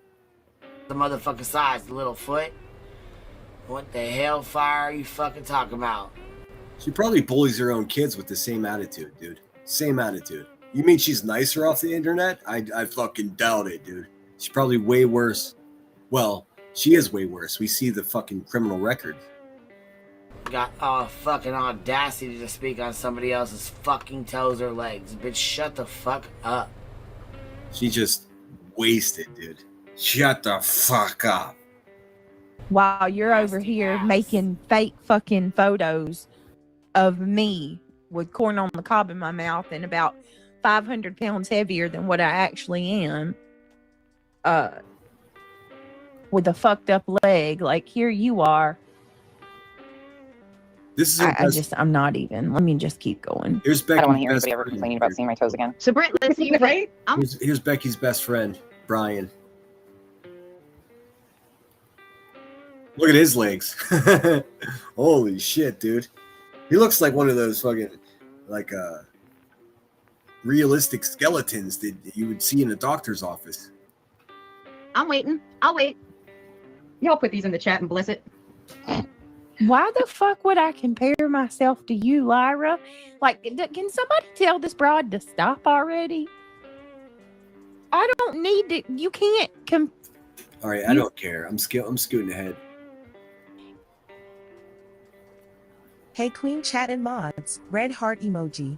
The motherfucking size, the little foot. What the hellfire are you fucking talking about? She probably bullies her own kids with the same attitude, dude. Same attitude. You mean she's nicer off the internet? I fucking doubt it, dude. She's probably way worse. Well, she is way worse. We see the fucking criminal record. Got fucking audacity to speak on somebody else's fucking toes or legs. Bitch, shut the fuck up. She just wasted, dude. Shut the fuck up. While you're over here making fake fucking photos of me with corn on the cob in my mouth and about 500 pounds heavier than what I actually am, with a fucked up leg, like here you are. This is I'm not even. Let me just keep going. Here's Becky's I don't want to hear best anybody ever friend. complaining about seeing my toes again. So Brett, let's see, right? Here's Becky's best friend, Brian. Look at his legs. Holy shit, dude. He looks like one of those fucking, like, realistic skeletons that you would see in a doctor's office. I'm waiting. I'll wait. Y'all put these in the chat and bless it. Why the fuck would I compare myself to you, Lyra? Like, can somebody tell this broad to stop already? I don't need to. You can't All right, I don't care. I'm scooting ahead. Hey, Queen Chat and Mods. Red heart emoji.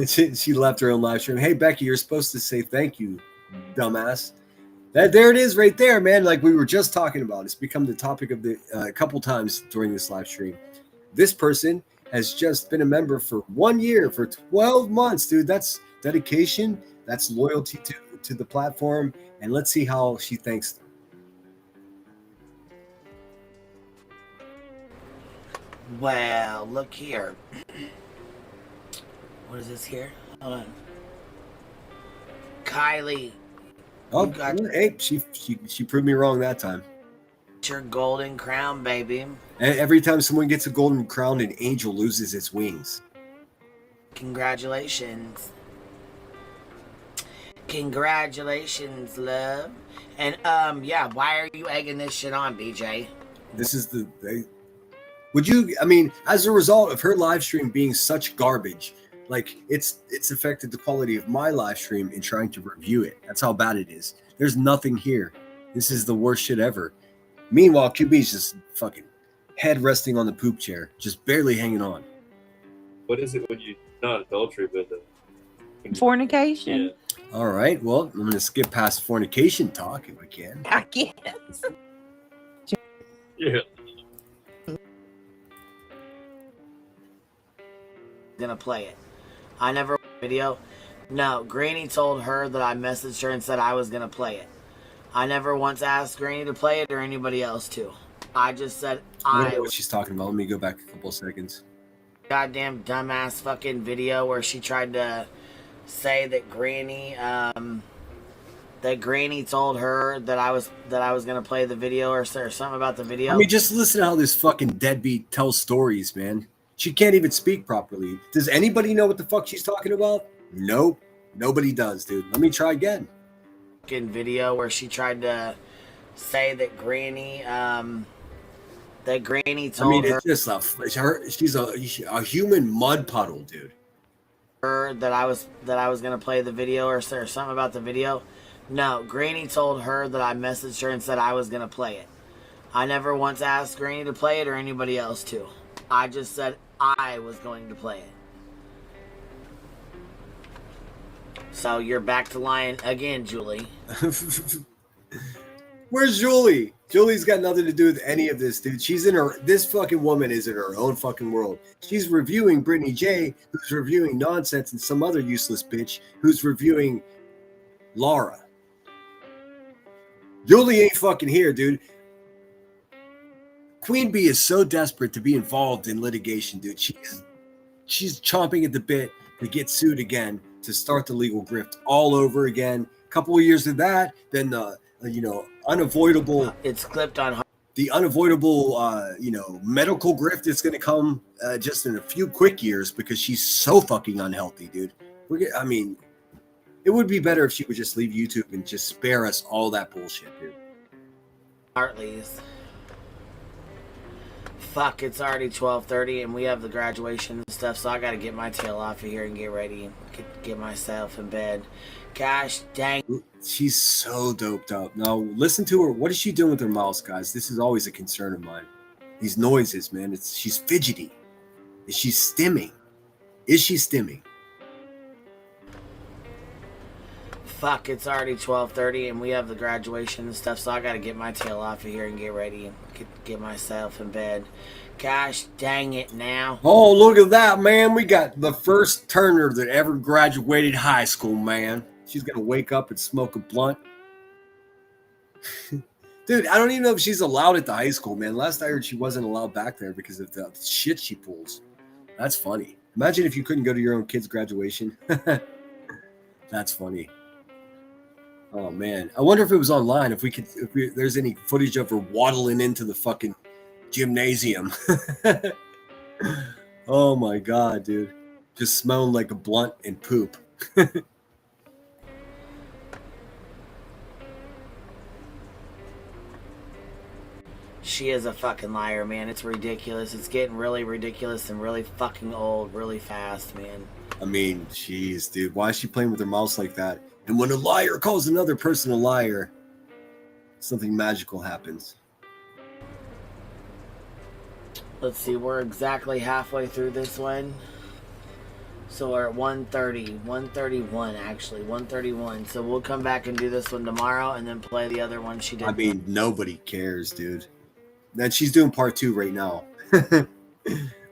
She left her own live stream. Hey, Becky, you're supposed to say thank you, dumbass. There it is right there, man. Like we were just talking about. It's become the topic of the a couple times during this live stream. This person has just been a member for 1 year, for 12 months, dude. That's dedication. That's loyalty to the platform. And let's see how she thanks them. Well, look here. What is this here? Hold on. Kylie. Oh, hey, she proved me wrong that time. Your golden crown, baby. And every time someone gets a golden crown, an angel loses its wings. Congratulations. Congratulations, love. And yeah, why are you egging this shit on, BJ? This is would you, I mean, as a result of her live stream being such garbage, like it's affected the quality of my live stream in trying to review it. That's how bad it is. There's nothing here. This is the worst shit ever. Meanwhile, QB's just fucking head resting on the poop chair, just barely hanging on. What is it when you not adultery, but fornication? Yeah. All right. Well, I'm going to skip past fornication talk if I can. I guess. Yeah. Gonna play it. I never video. No, Granny told her that I messaged her and said I was gonna play it. I never once asked Granny to play it or anybody else to. I just said I don't know what she's talking about. Let me go back a couple of seconds. Goddamn dumbass fucking video where she tried to say that Granny told her that I was gonna play the video or something about the video. I mean, just listen to how this fucking deadbeat tells stories, man. She can't even speak properly. Does anybody know what the fuck she's talking about? Nope. Nobody does, dude. Let me try again. Video where she tried to say that Granny told her. It's just she's a human mud puddle, dude. Her that I was gonna play the video or something about the video. No, Granny told her that I messaged her and said I was gonna play it. I never once asked Granny to play it or anybody else to. I just said I was going to play it. So you're back to lying again, Julie. Where's Julie? Julie's got nothing to do with any of this, dude. This fucking woman is in her own fucking world. She's reviewing Brittany J, who's reviewing nonsense, and some other useless bitch who's reviewing Laura. Julie ain't fucking here, dude. Queen Bee is so desperate to be involved in litigation, dude. She's chomping at the bit to get sued again, to start the legal grift all over again. A couple of years of that, then the unavoidable. It's clipped on the unavoidable medical grift is going to come just in a few quick years because she's so fucking unhealthy, dude. I mean, it would be better if she would just leave YouTube and just spare us all that bullshit, dude. Hartley's. Fuck, it's already 12:30 and we have the graduation and stuff, so I gotta get my tail off of here and get ready and get myself in bed. Gosh dang. She's so doped up. Now, listen to her. What is she doing with her mouse, guys? This is always a concern of mine. These noises, man. She's fidgety. Is she stimming? Fuck, it's already 12:30 and we have the graduation and stuff, so I gotta get my tail off of here and get ready and get myself in bed. Gosh dang it now. Oh, look at that, man. We got the first Turner that ever graduated high school, man. She's gonna wake up and smoke a blunt. Dude, I don't even know if she's allowed at the high school, man. Last I heard she wasn't allowed back there because of the shit she pulls. That's funny. Imagine if you couldn't go to your own kid's graduation. That's funny. Oh man, I wonder if it was online. If there's any footage of her waddling into the fucking gymnasium. Oh my god, dude, just smelling like a blunt and poop. She is a fucking liar, man. It's ridiculous. It's getting really ridiculous and really fucking old really fast, man. I mean, jeez, dude, why is she playing with her mouse like that? And when a liar calls another person a liar, something magical happens. Let's see, we're exactly halfway through this one. So we're at 130, 131 actually, 131. So we'll come back and do this one tomorrow and then play the other one she did. I mean, nobody cares, dude. And she's doing part 2 right now.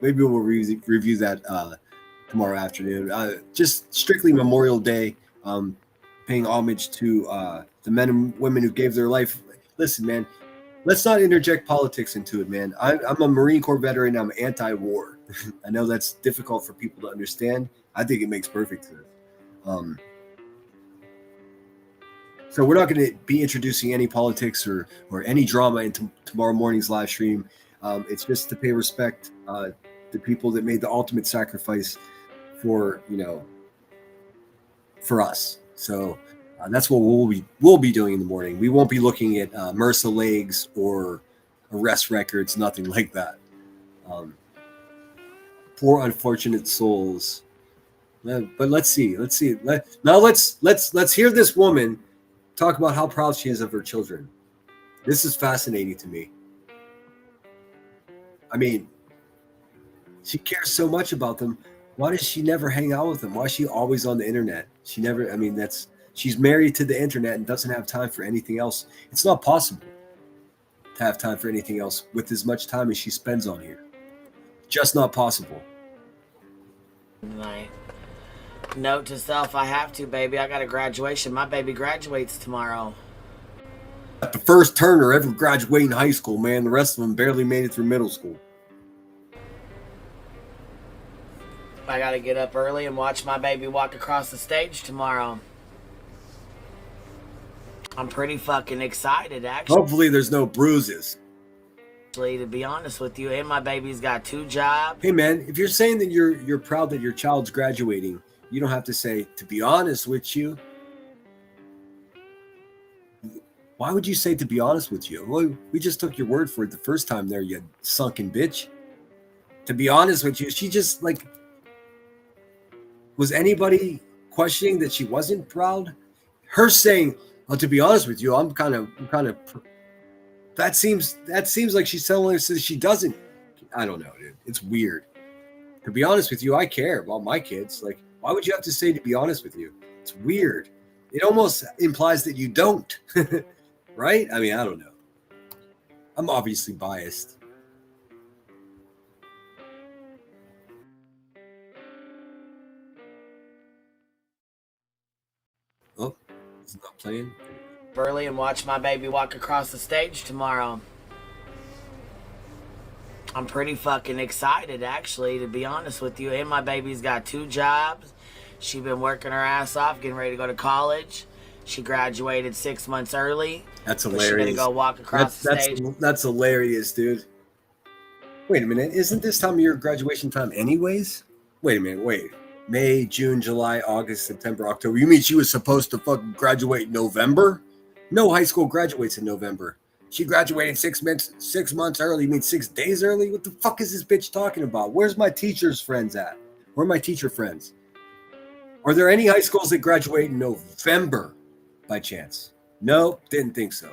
Maybe we'll review that tomorrow afternoon. Just strictly Memorial Day, paying homage to the men and women who gave their life. Listen, man, let's not interject politics into it, man. I'm a Marine Corps veteran. I'm anti-war. I know that's difficult for people to understand. I think it makes perfect sense. So we're not going to be introducing any politics or any drama into tomorrow morning's live stream. It's just to pay respect to people that made the ultimate sacrifice for, for us. So that's what we'll be doing in the morning. We won't be looking at MRSA legs or arrest records, nothing like that. Poor unfortunate souls. But let's see. Now let's hear this woman talk about how proud she is of her children. This is fascinating to me. I mean, she cares so much about them. Why does she never hang out with them? Why is she always on the internet? She's married to the internet and doesn't have time for anything else. It's not possible to have time for anything else with as much time as she spends on here. Just not possible. Night. Note to self, I have to, baby. I got a graduation. My baby graduates tomorrow. The first Turner ever graduating high school, man. The rest of them barely made it through middle school. I gotta get up early and watch my baby walk across the stage tomorrow. I'm pretty fucking excited, actually. Hopefully there's no bruises. To be honest with you, and my baby's got 2 jobs. Hey man, if you're saying that you're proud that your child's graduating, you don't have to say, to be honest with you. Why would you say to be honest with you? Well, we just took your word for it the first time there, you sunken bitch. To be honest with you, she just was anybody questioning that she wasn't proud? Her saying, "Oh, to be honest with you, I'm kind of that seems like she's telling us that she doesn't." I don't know, dude. It's weird. To be honest with you, I care about my kids. Why would you have to say to be honest with you? It's weird. It almost implies that you don't. Right? I mean, I don't know. I'm obviously biased. Oh, it's not playing. Early and watch my baby walk across the stage tomorrow. I'm pretty fucking excited, actually, to be honest with you. And my baby's got 2 jobs. She's been working her ass off, getting ready to go to college. She graduated 6 months early. That's hilarious. She's gonna go walk across the stage. That's hilarious, dude. Wait a minute. Isn't this time of your graduation time anyways? Wait a minute. Wait. May, June, July, August, September, October. You mean she was supposed to fucking graduate in November? No high school graduates in November. She graduated 6 months early. You mean 6 days early? What the fuck is this bitch talking about? Where's my teacher's friends at? Where are my teacher friends? Are there any high schools that graduate in November by chance? No, didn't think so.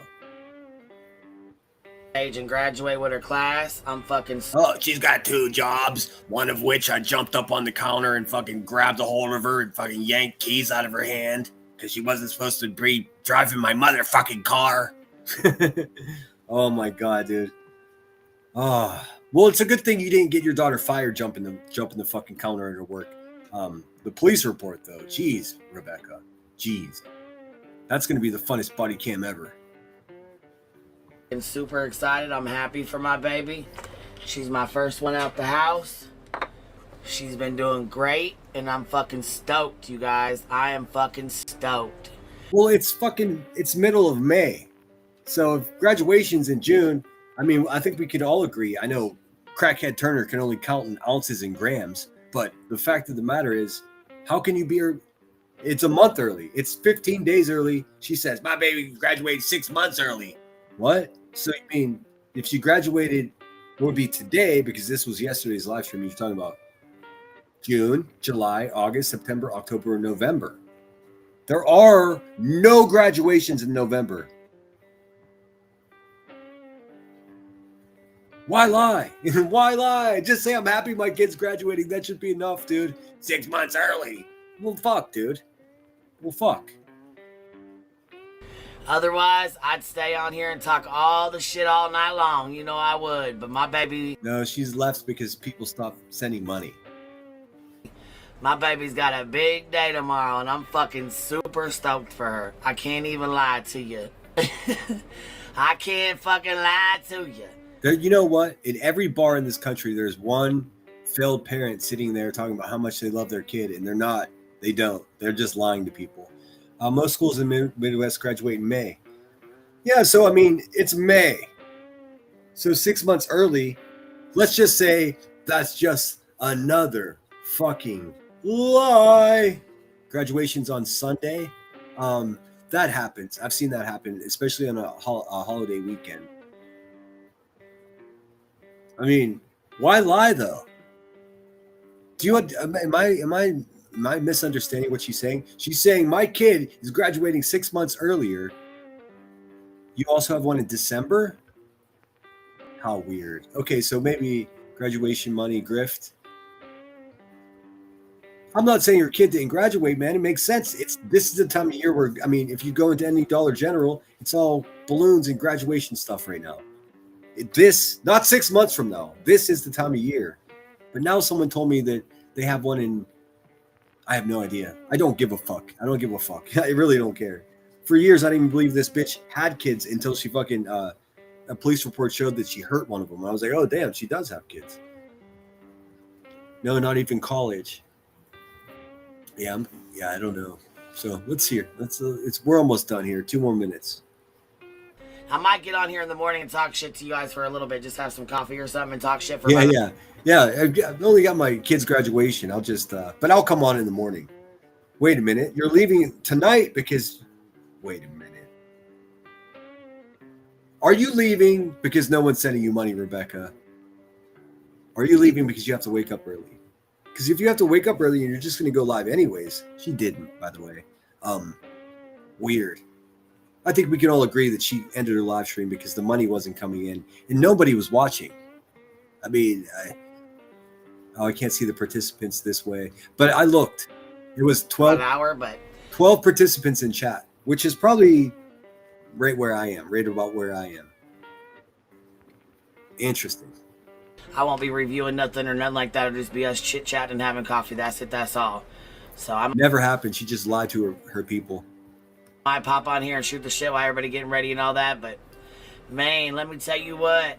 And graduate with her class. I'm fucking. Oh, she's got 2 jobs, one of which I jumped up on the counter and fucking grabbed a hold of her and fucking yanked keys out of her hand because she wasn't supposed to be driving my motherfucking car. Oh my god, dude. Oh, well, it's a good thing you didn't get your daughter fired jumping the fucking counter at her work. The police report though, jeez, Rebecca, jeez, that's gonna be the funnest body cam ever. I'm super excited. I'm happy for my baby. She's my first one out the house. She's been doing great, and I'm fucking stoked, you guys. I am fucking stoked. Well, it's middle of May. So if graduation's in June, I mean, I think we could all agree. I know Crackhead Turner can only count in ounces and grams, but the fact of the matter is, how can you be it's a month early. It's 15 days early. She says, my baby graduated 6 months early. What? So you mean if she graduated, would be today, because this was yesterday's live stream, you're talking about June, July, August, September, October, November. There are no graduations in November. Why lie? Why lie? Just say I'm happy my kid's graduating. That should be enough, dude. 6 months early. Well, fuck, dude. Well, fuck. Otherwise, I'd stay on here and talk all the shit all night long. You know I would. But my baby... No, she's left because people stopped sending money. My baby's got a big day tomorrow, and I'm fucking super stoked for her. I can't even lie to you. I can't fucking lie to you. You know what? In every bar in this country, there's one failed parent sitting there talking about how much they love their kid, and they're not. They don't. They're just lying to people. Most schools in the Midwest graduate in May. Yeah, so, I mean, it's May. So 6 months early, let's just say that's just another fucking lie. Graduation's on Sunday. That happens. I've seen that happen, especially on a holiday weekend. I mean, why lie though? Do you? Am I misunderstanding what she's saying? She's saying my kid is graduating 6 months earlier. You also have one in December? How weird. Okay, so maybe graduation money grift. I'm not saying your kid didn't graduate, man. It makes sense. This is the time of year where, I mean, if you go into any Dollar General, it's all balloons and graduation stuff right now. Not 6 months from now. This is the time of year. But now someone told me that they have one in, I have no idea. I don't give a fuck. I don't give a fuck. I really don't care. For years, I didn't even believe this bitch had kids until she fucking, a police report showed that she hurt one of them. I was like, oh, damn, she does have kids. No, not even college. Yeah, I don't know. So let's hear. We're almost done here. 2 more minutes. I might get on here in the morning and talk shit to you guys for a little bit. Just have some coffee or something and talk shit for Yeah. I've only got my kid's graduation. I'll just, but I'll come on in the morning. Wait a minute. You're leaving tonight because, wait a minute. Are you leaving because no one's sending you money, Rebecca? Or are you leaving because you have to wake up early? Because if you have to wake up early and you're just going to go live anyways, she didn't, by the way. Weird. I think we can all agree that she ended her live stream because the money wasn't coming in and nobody was watching. I mean, I can't see the participants this way, but I looked. It was 12 participants in chat, which is probably right where I am, right about where I am. Interesting. I won't be reviewing nothing or nothing like that. It'll just be us chit-chatting and having coffee. That's it. That's all. So I'm never happened. She just lied to her people. I pop on here and shoot the shit while everybody getting ready and all that, but man, let me tell you what,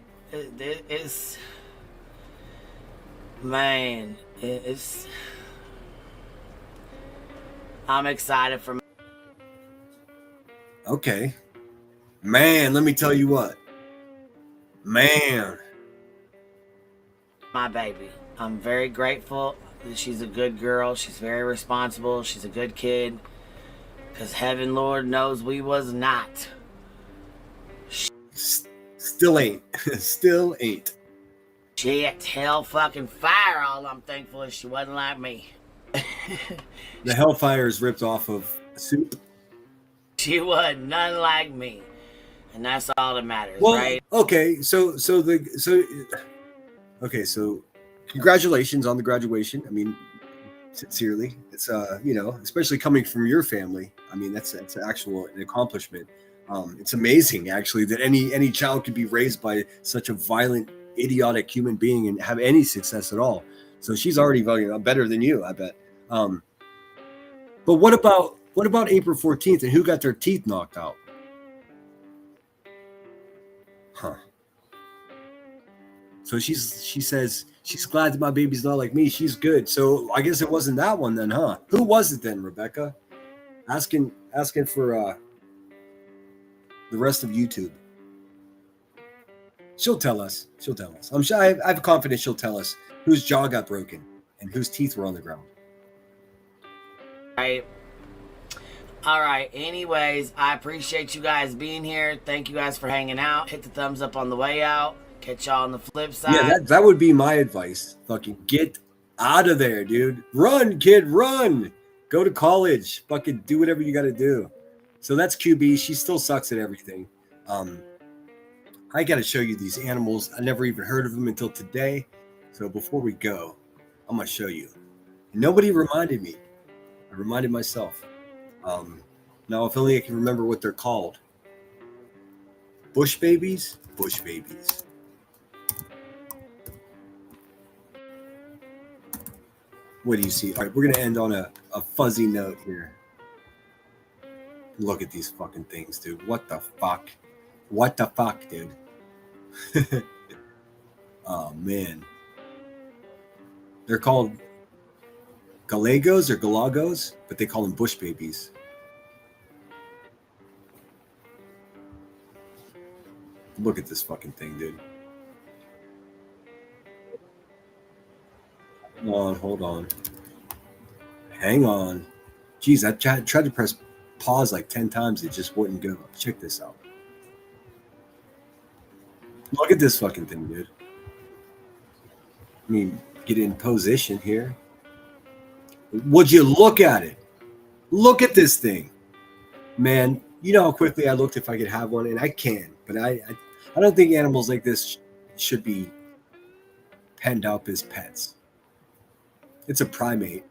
I'm excited for. Okay, man, let me tell you what, man, my baby. I'm very grateful that she's a good girl. She's very responsible. She's a good kid. Because heaven, Lord, knows we was not. Still ain't. Still ain't. Shit, hell fucking fire. All I'm thankful is she wasn't like me. The hellfire is ripped off of soup. She wasn't none like me. And that's all that matters, well, right? Okay, so congratulations on the graduation. I mean, sincerely, it's especially coming from your family. I mean, that's an accomplishment. It's amazing actually that any child could be raised by such a violent, idiotic human being and have any success at all. So she's already better than you, I bet. But what about April 14th and who got their teeth knocked out? Huh. So she says she's glad that my baby's not like me. She's good. So I guess it wasn't that one then, huh? Who was it then, Rebecca? Asking asking for the rest of YouTube. She'll tell us. She'll tell us. I'm sure. I have confidence she'll tell us whose jaw got broken and whose teeth were on the ground. Right. All right. Anyways, I appreciate you guys being here. Thank you guys for hanging out. Hit the thumbs up on the way out. Catch y'all on the flip side. Yeah, that would be my advice. Fucking get out of there, dude. Run, kid, run. Go to college. Fucking do whatever you got to do. So that's QB. She still sucks at everything. I got to show you these animals. I never even heard of them until today. So before we go, I'm going to show you. Nobody reminded me. I reminded myself. Now, if only I can remember what they're called. Bush babies? Bush babies. What do you see? All right, we're going to end on a fuzzy note here. Look at these fucking things, dude. What the fuck? What the fuck, dude? Oh, man. They're called galagos or galagos, but they call them bush babies. Look at this fucking thing, dude. Hold on. Hang on. Jeez, I tried to press pause like 10 times. It just wouldn't go. Check this out. Look at this fucking thing, dude. I mean, get in position here. Would you look at it? Look at this thing. Man, you know how quickly I looked if I could have one, and I can. But I don't think animals like this should be penned up as pets. It's a primate.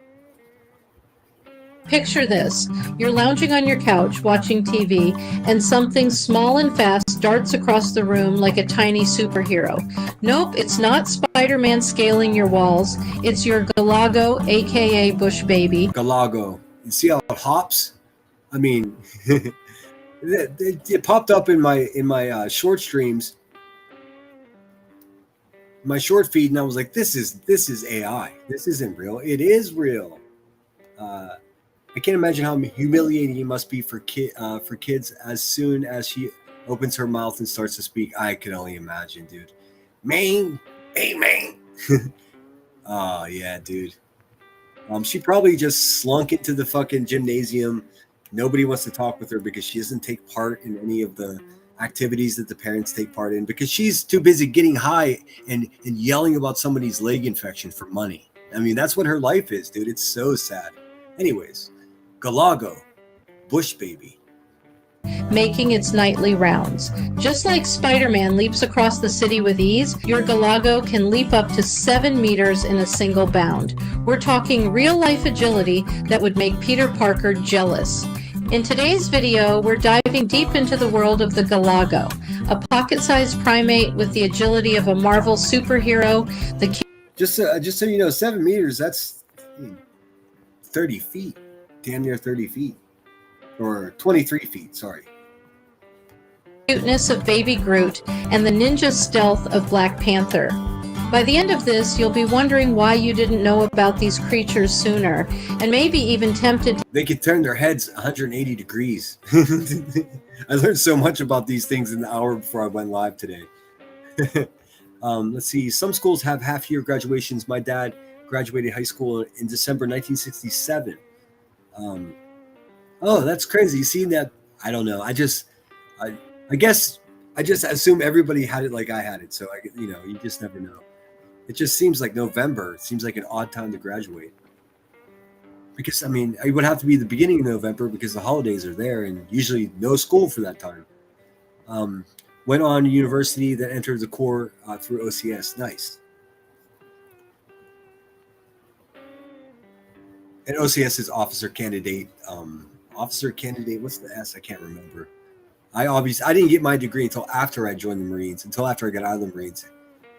Picture this. You're lounging on your couch watching TV, and something small and fast darts across the room like a tiny superhero. Nope, it's not Spider-Man scaling your walls. It's your Galago, aka Bush Baby. Galago. You see how it hops? I mean, it popped up in my short streams, my short feed, and I was like, this is AI. This isn't real. It is real. I can't imagine how humiliating it must be for kids as soon as she opens her mouth and starts to speak. I can only imagine, dude. Man, hey man. Oh yeah, dude. She probably just slunk into the fucking gymnasium. Nobody wants to talk with her because she doesn't take part in any of the activities that the parents take part in because she's too busy getting high and yelling about somebody's leg infection for money. I mean, that's what her life is, dude. It's so sad. Anyways, Galago, Bush Baby. Making its nightly rounds. Just like Spider-Man leaps across the city with ease, your Galago can leap up to 7 meters in a single bound. We're talking real-life agility that would make Peter Parker jealous. In today's video, we're diving deep into the world of the Galago, a pocket-sized primate with the agility of a Marvel superhero. Just so you know, 7 meters, that's 30 feet, damn near 30 feet, or 23 feet, sorry. Cuteness of Baby Groot and the ninja stealth of Black Panther. By the end of this, you'll be wondering why you didn't know about these creatures sooner, and maybe even tempted. They could turn their heads 180 degrees. I learned so much about these things in the hour before I went live today. Let's see. Some schools have half-year graduations. My dad graduated high school in December 1967. Oh, that's crazy. You seen that? I don't know. I guess I just assume everybody had it like I had it. So you just never know. It just seems like November. It seems like an odd time to graduate. Because, I mean, it would have to be the beginning of November because the holidays are there and usually no school for that time. Went on to university, then entered the Corps through OCS. Nice. And OCS is officer candidate. Officer candidate, what's the S? I can't remember. I didn't get my degree until after I joined the Marines, until after I got out of the Marines,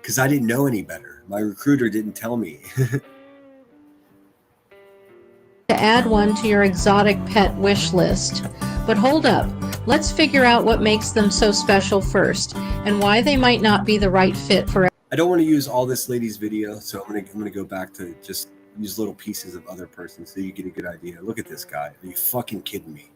because I didn't know any better. My recruiter didn't tell me. To add one to your exotic pet wish list. But hold up, let's figure out what makes them so special first, and why they might not be the right fit for. I don't want to use all this lady's video, so I'm gonna go back to just use little pieces of other persons so you get a good idea. Look at this guy. Are you fucking kidding me?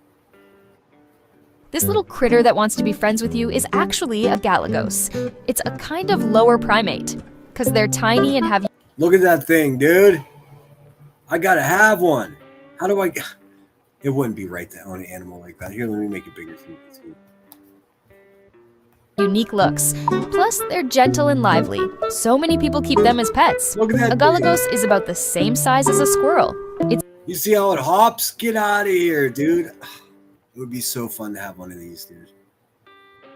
This little critter that wants to be friends with you is actually a Galagos. It's a kind of lower primate, because they're tiny and have... Look at that thing, dude. I gotta have one. How do I... It wouldn't be right to own an animal like that. Here, let me make it bigger so you can see. unique looks. Plus, they're gentle and lively. So many people keep them as pets. Look at that A Galagos is about the same size as a squirrel. You see how it hops? Get out of here, dude. It would be so fun to have one of these, dude.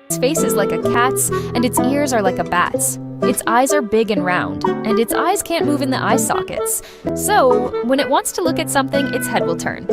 Its face is like a cat's, and its ears are like a bat's. Its eyes are big and round, and its eyes can't move in the eye sockets. So, when it wants to look at something, its head will turn.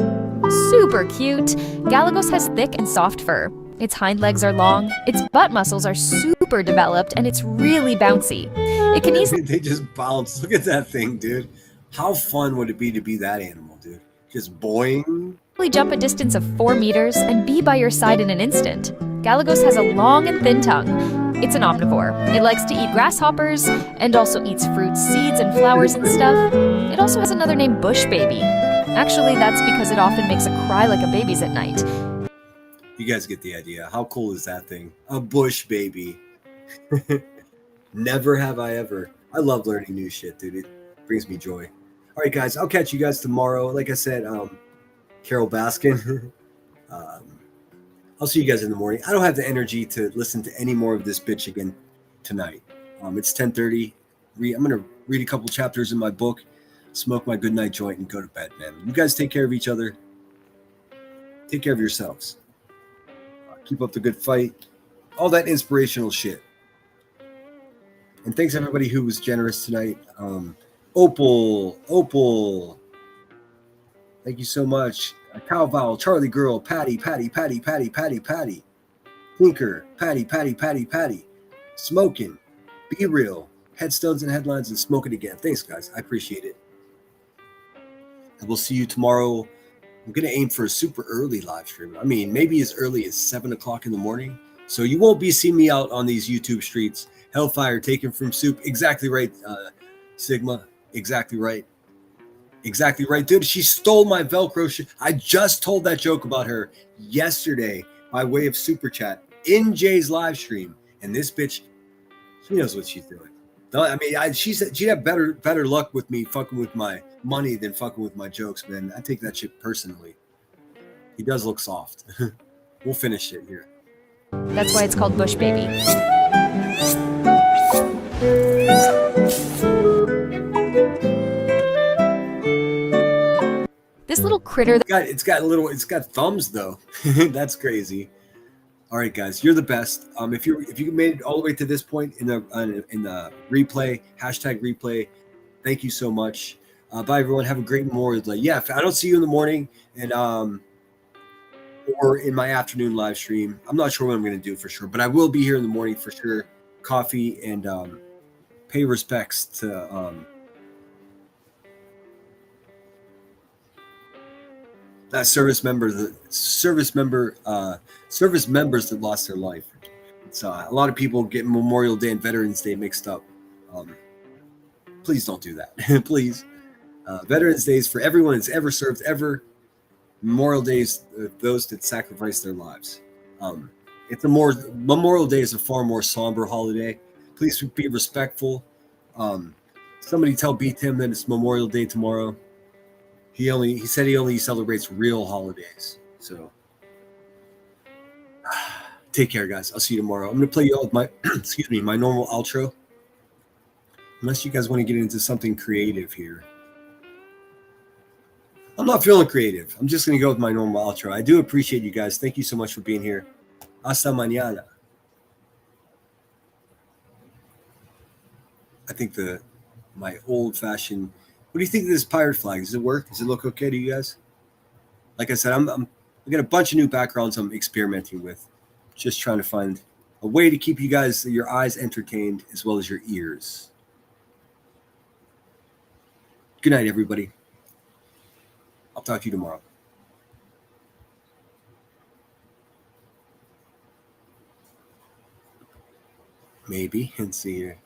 Super cute. Galagos has thick and soft fur. Its hind legs are long, its butt muscles are super developed, and it's really bouncy. It can easily... They just bounce. Look at that thing, dude. How fun would it be to be that animal, dude? Just boing. Jump a distance of 4 meters and be by your side in an instant. Galagos has a long and thin tongue. It's an omnivore. It likes to eat grasshoppers and also eats fruits, seeds, and flowers and stuff. It also has another name, bush baby. Actually, that's because it often makes a cry like a baby's at night. You guys get the idea. How cool is that thing? A bush baby. Never have I ever. I love learning new shit, dude. It brings me joy. All right, guys. I'll catch you guys tomorrow. Like I said, Carol Baskin. I'll see you guys in the morning. I don't have the energy to listen to any more of this bitch again tonight. It's 10:30. I'm going to read a couple chapters in my book, smoke my goodnight joint, and go to bed, man. You guys take care of each other. Take care of yourselves. Keep up the good fight. All that inspirational shit. And thanks everybody who was generous tonight. Opal. Thank you so much. Cowval, Charlie Girl, Patty. Tinker, Patty. Smoking. Be Real. Headstones and Headlines and Smoke It Again. Thanks, guys. I appreciate it. And we'll see you tomorrow. I'm going to aim for a super early live stream. I mean, maybe as early as 7 o'clock in the morning. So you won't be seeing me out on these YouTube streets. Hellfire taken from Soup. Exactly right, Sigma. Exactly right. Exactly right. Dude, she stole my Velcro shit. I just told that joke about her yesterday by way of super chat in Jay's live stream. And this bitch, she knows what she's doing. I mean, she said she'd have better luck with me fucking with my money than fucking with my jokes, man. I take that shit personally. He does look soft. We'll finish it here. That's why it's called bush baby. This little critter. It's got thumbs though. That's crazy. All right, guys, you're the best. If you made it all the way to this point in the replay, #replay, thank you so much. Bye, everyone. Have a great Memorial Day. Yeah, if I don't see you in the morning and or in my afternoon live stream, I'm not sure what I'm going to do for sure, but I will be here in the morning for sure. Coffee and pay respects to that service members that lost their life. It's a lot of people get Memorial Day and Veterans Day mixed up. Please don't do that. Please. Veterans Day is for everyone that's ever served ever. Memorial Day is those that sacrifice their lives. Memorial Day is a far more somber holiday. Please be respectful. Somebody tell B Tim that it's Memorial Day tomorrow. He said he only celebrates real holidays. So take care, guys. I'll see you tomorrow. I'm gonna play you all with my my normal outro. Unless you guys want to get into something creative here. I'm not feeling creative. I'm just gonna go with my normal outro. I do appreciate you guys. Thank you so much for being here. Hasta mañana. I think my old-fashioned. What do you think of this pirate flag? Does it work? Does it look okay to you guys? Like I said, I got a bunch of new backgrounds I'm experimenting with. Just trying to find a way to keep your eyes entertained as well as your ears. Good night, everybody. I'll talk to you tomorrow. Maybe. Let's see here.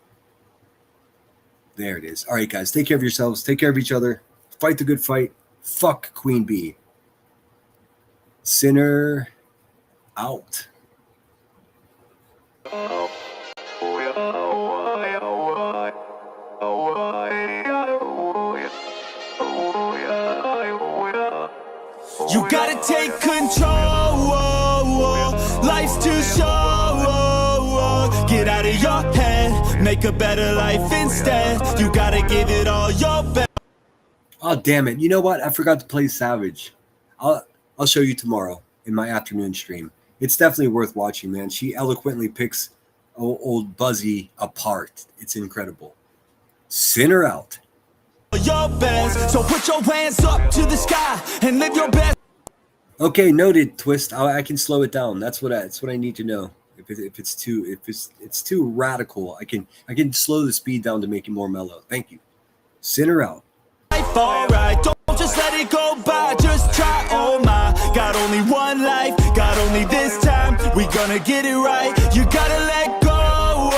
There it is. All right, guys. Take care of yourselves. Take care of each other. Fight the good fight. Fuck Queen Bee. Sinner out. You gotta take control. Life's too short. Get out of your head. Make a better life instead. You gotta give it all your best. Oh, damn it. You know what? I forgot to play Savage. I'll show you tomorrow in my afternoon stream. It's definitely worth watching, man. She eloquently picks old Buzzy apart. It's incredible. Send her out. Your best. So put your hands up to the sky and live your best. Okay, noted. Twist. I can slow it down. That's what I need to know. If it's too radical, I can slow the speed down to make it more mellow. Thank you. Send her out. Alright, don't just let it go by, just try, oh my. Got only one life, got only this time. We gonna get it right. You gotta let go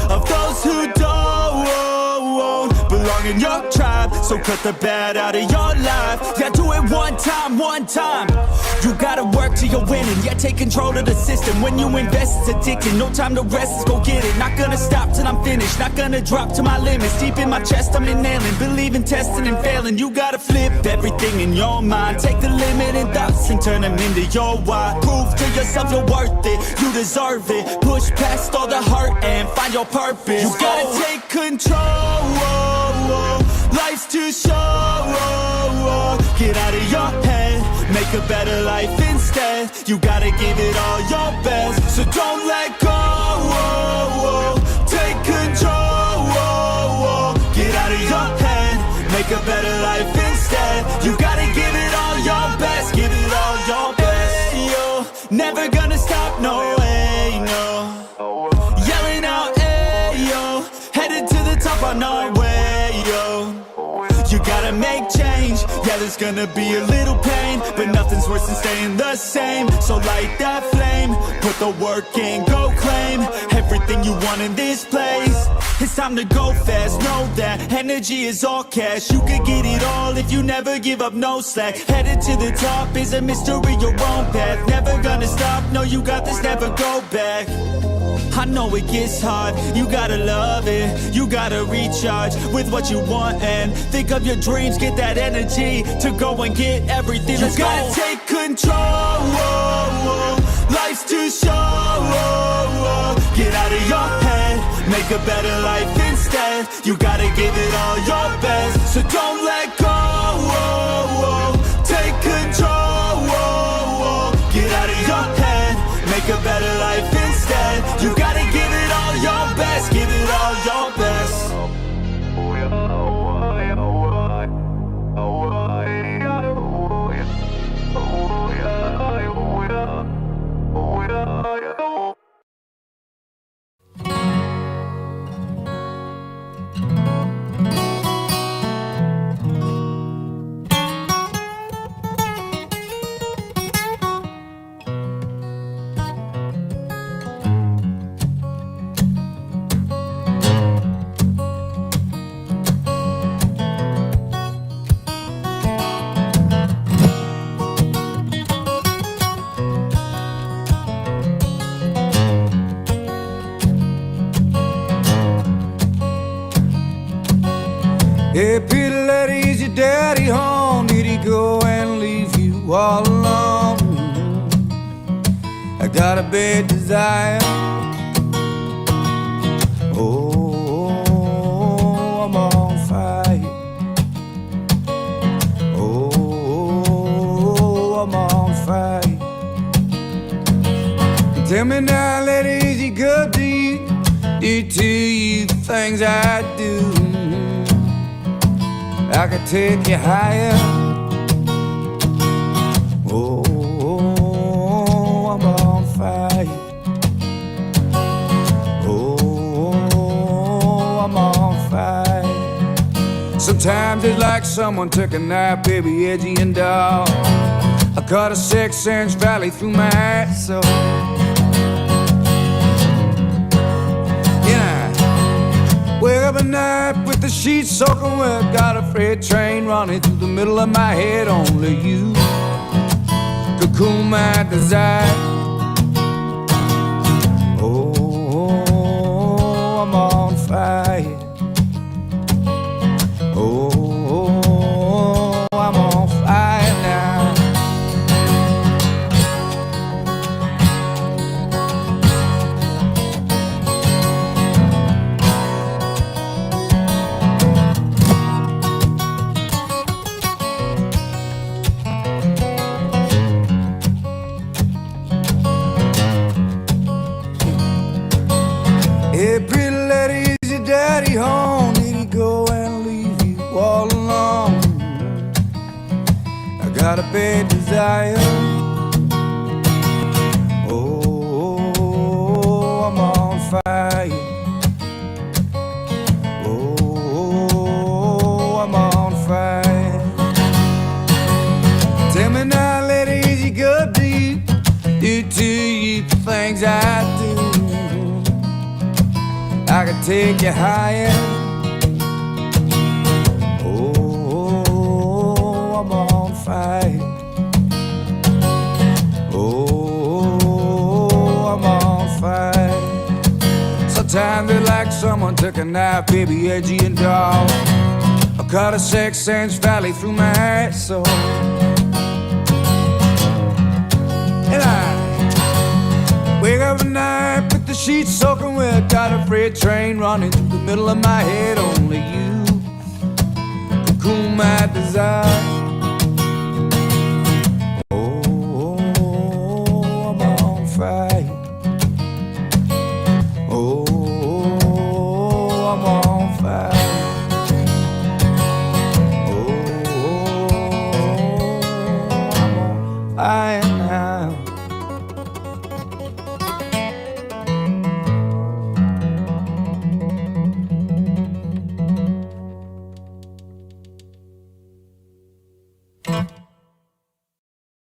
of those who don't belong in your tribe. So cut the bad out of your life. Yeah, do it one time. You gotta work till you're winning. Yeah, take control of the system. When you invest, it's addicting. No time to rest, let's go get it. Not gonna stop till I'm finished. Not gonna drop to my limits. Deep in my chest, I'm inhaling. Believe in testing and failing. You gotta flip everything in your mind. Take the limiting thoughts and turn them into your why. Prove to yourself you're worth it. You deserve it. Push past all the hurt and find your purpose. You gotta take control. Life's too short. Get out of your head. Make a better life instead. You gotta give it all your best. So don't let go. Take control. Get out of your head. Make a better life instead. You gotta give it all your best. Give it all your best. Yo, never gonna stop, no way, no. Yelling out, hey, yo. Headed to the top on our way, yo. You gotta make change. Yeah, there's gonna be a little pain, but nothing's worse than staying the same. So light that flame, put the work in, go claim everything you want in this place. It's time to go fast, know that energy is all cash. You could get it all if you never give up, no slack. Headed to the top is a mystery, your own path. Never gonna stop, no, you got this, never go back. I know it gets hard, you gotta love it. You gotta recharge with what you want and think of your dreams. Get that energy to go and get everything. Let's go. You gotta take control. Life's too short. Get out of your head. Make a better life instead. You gotta give it all your best. So don't let go. Take control. Get out of your head. Make a better life instead. You gotta give it all your best. Give it all your best. Hey, Peter, let ease your daddy home. Did he go and leave you all alone? I got a bad desire. Oh, I'm on fire. Oh, I'm on fire. Tell me now, let easy go deep. Did to you the things I do. I could take you higher. Oh, I'm on fire. Oh, I'm on fire. Sometimes it's like someone took a knife, baby, edgy and dull. I cut a 6-inch valley through my soul. Wake up at night with the sheets soaking wet. Got a freight train running through the middle of my head. Only you to cool my desire. Oh, I'm on fire. Oh, I'm on fire now. Hey, pretty lady, is your daddy home? Did he go and leave you all alone? I got a bad desire. Oh, I'm on fire. Oh, I'm on fire. Tell me now, lady, is you good deep? Do you the things I do? I could take you higher. Oh, I'm on fire. Oh, I'm on fire. Sometimes it's like someone took a knife, baby, edgy and dull. I cut a 6-inch valley through my soul. And I wake up at night, put the sheets soaking wet, got a freight train running through the middle of my head. Only you can cool my desire. Oh, I'm on fire.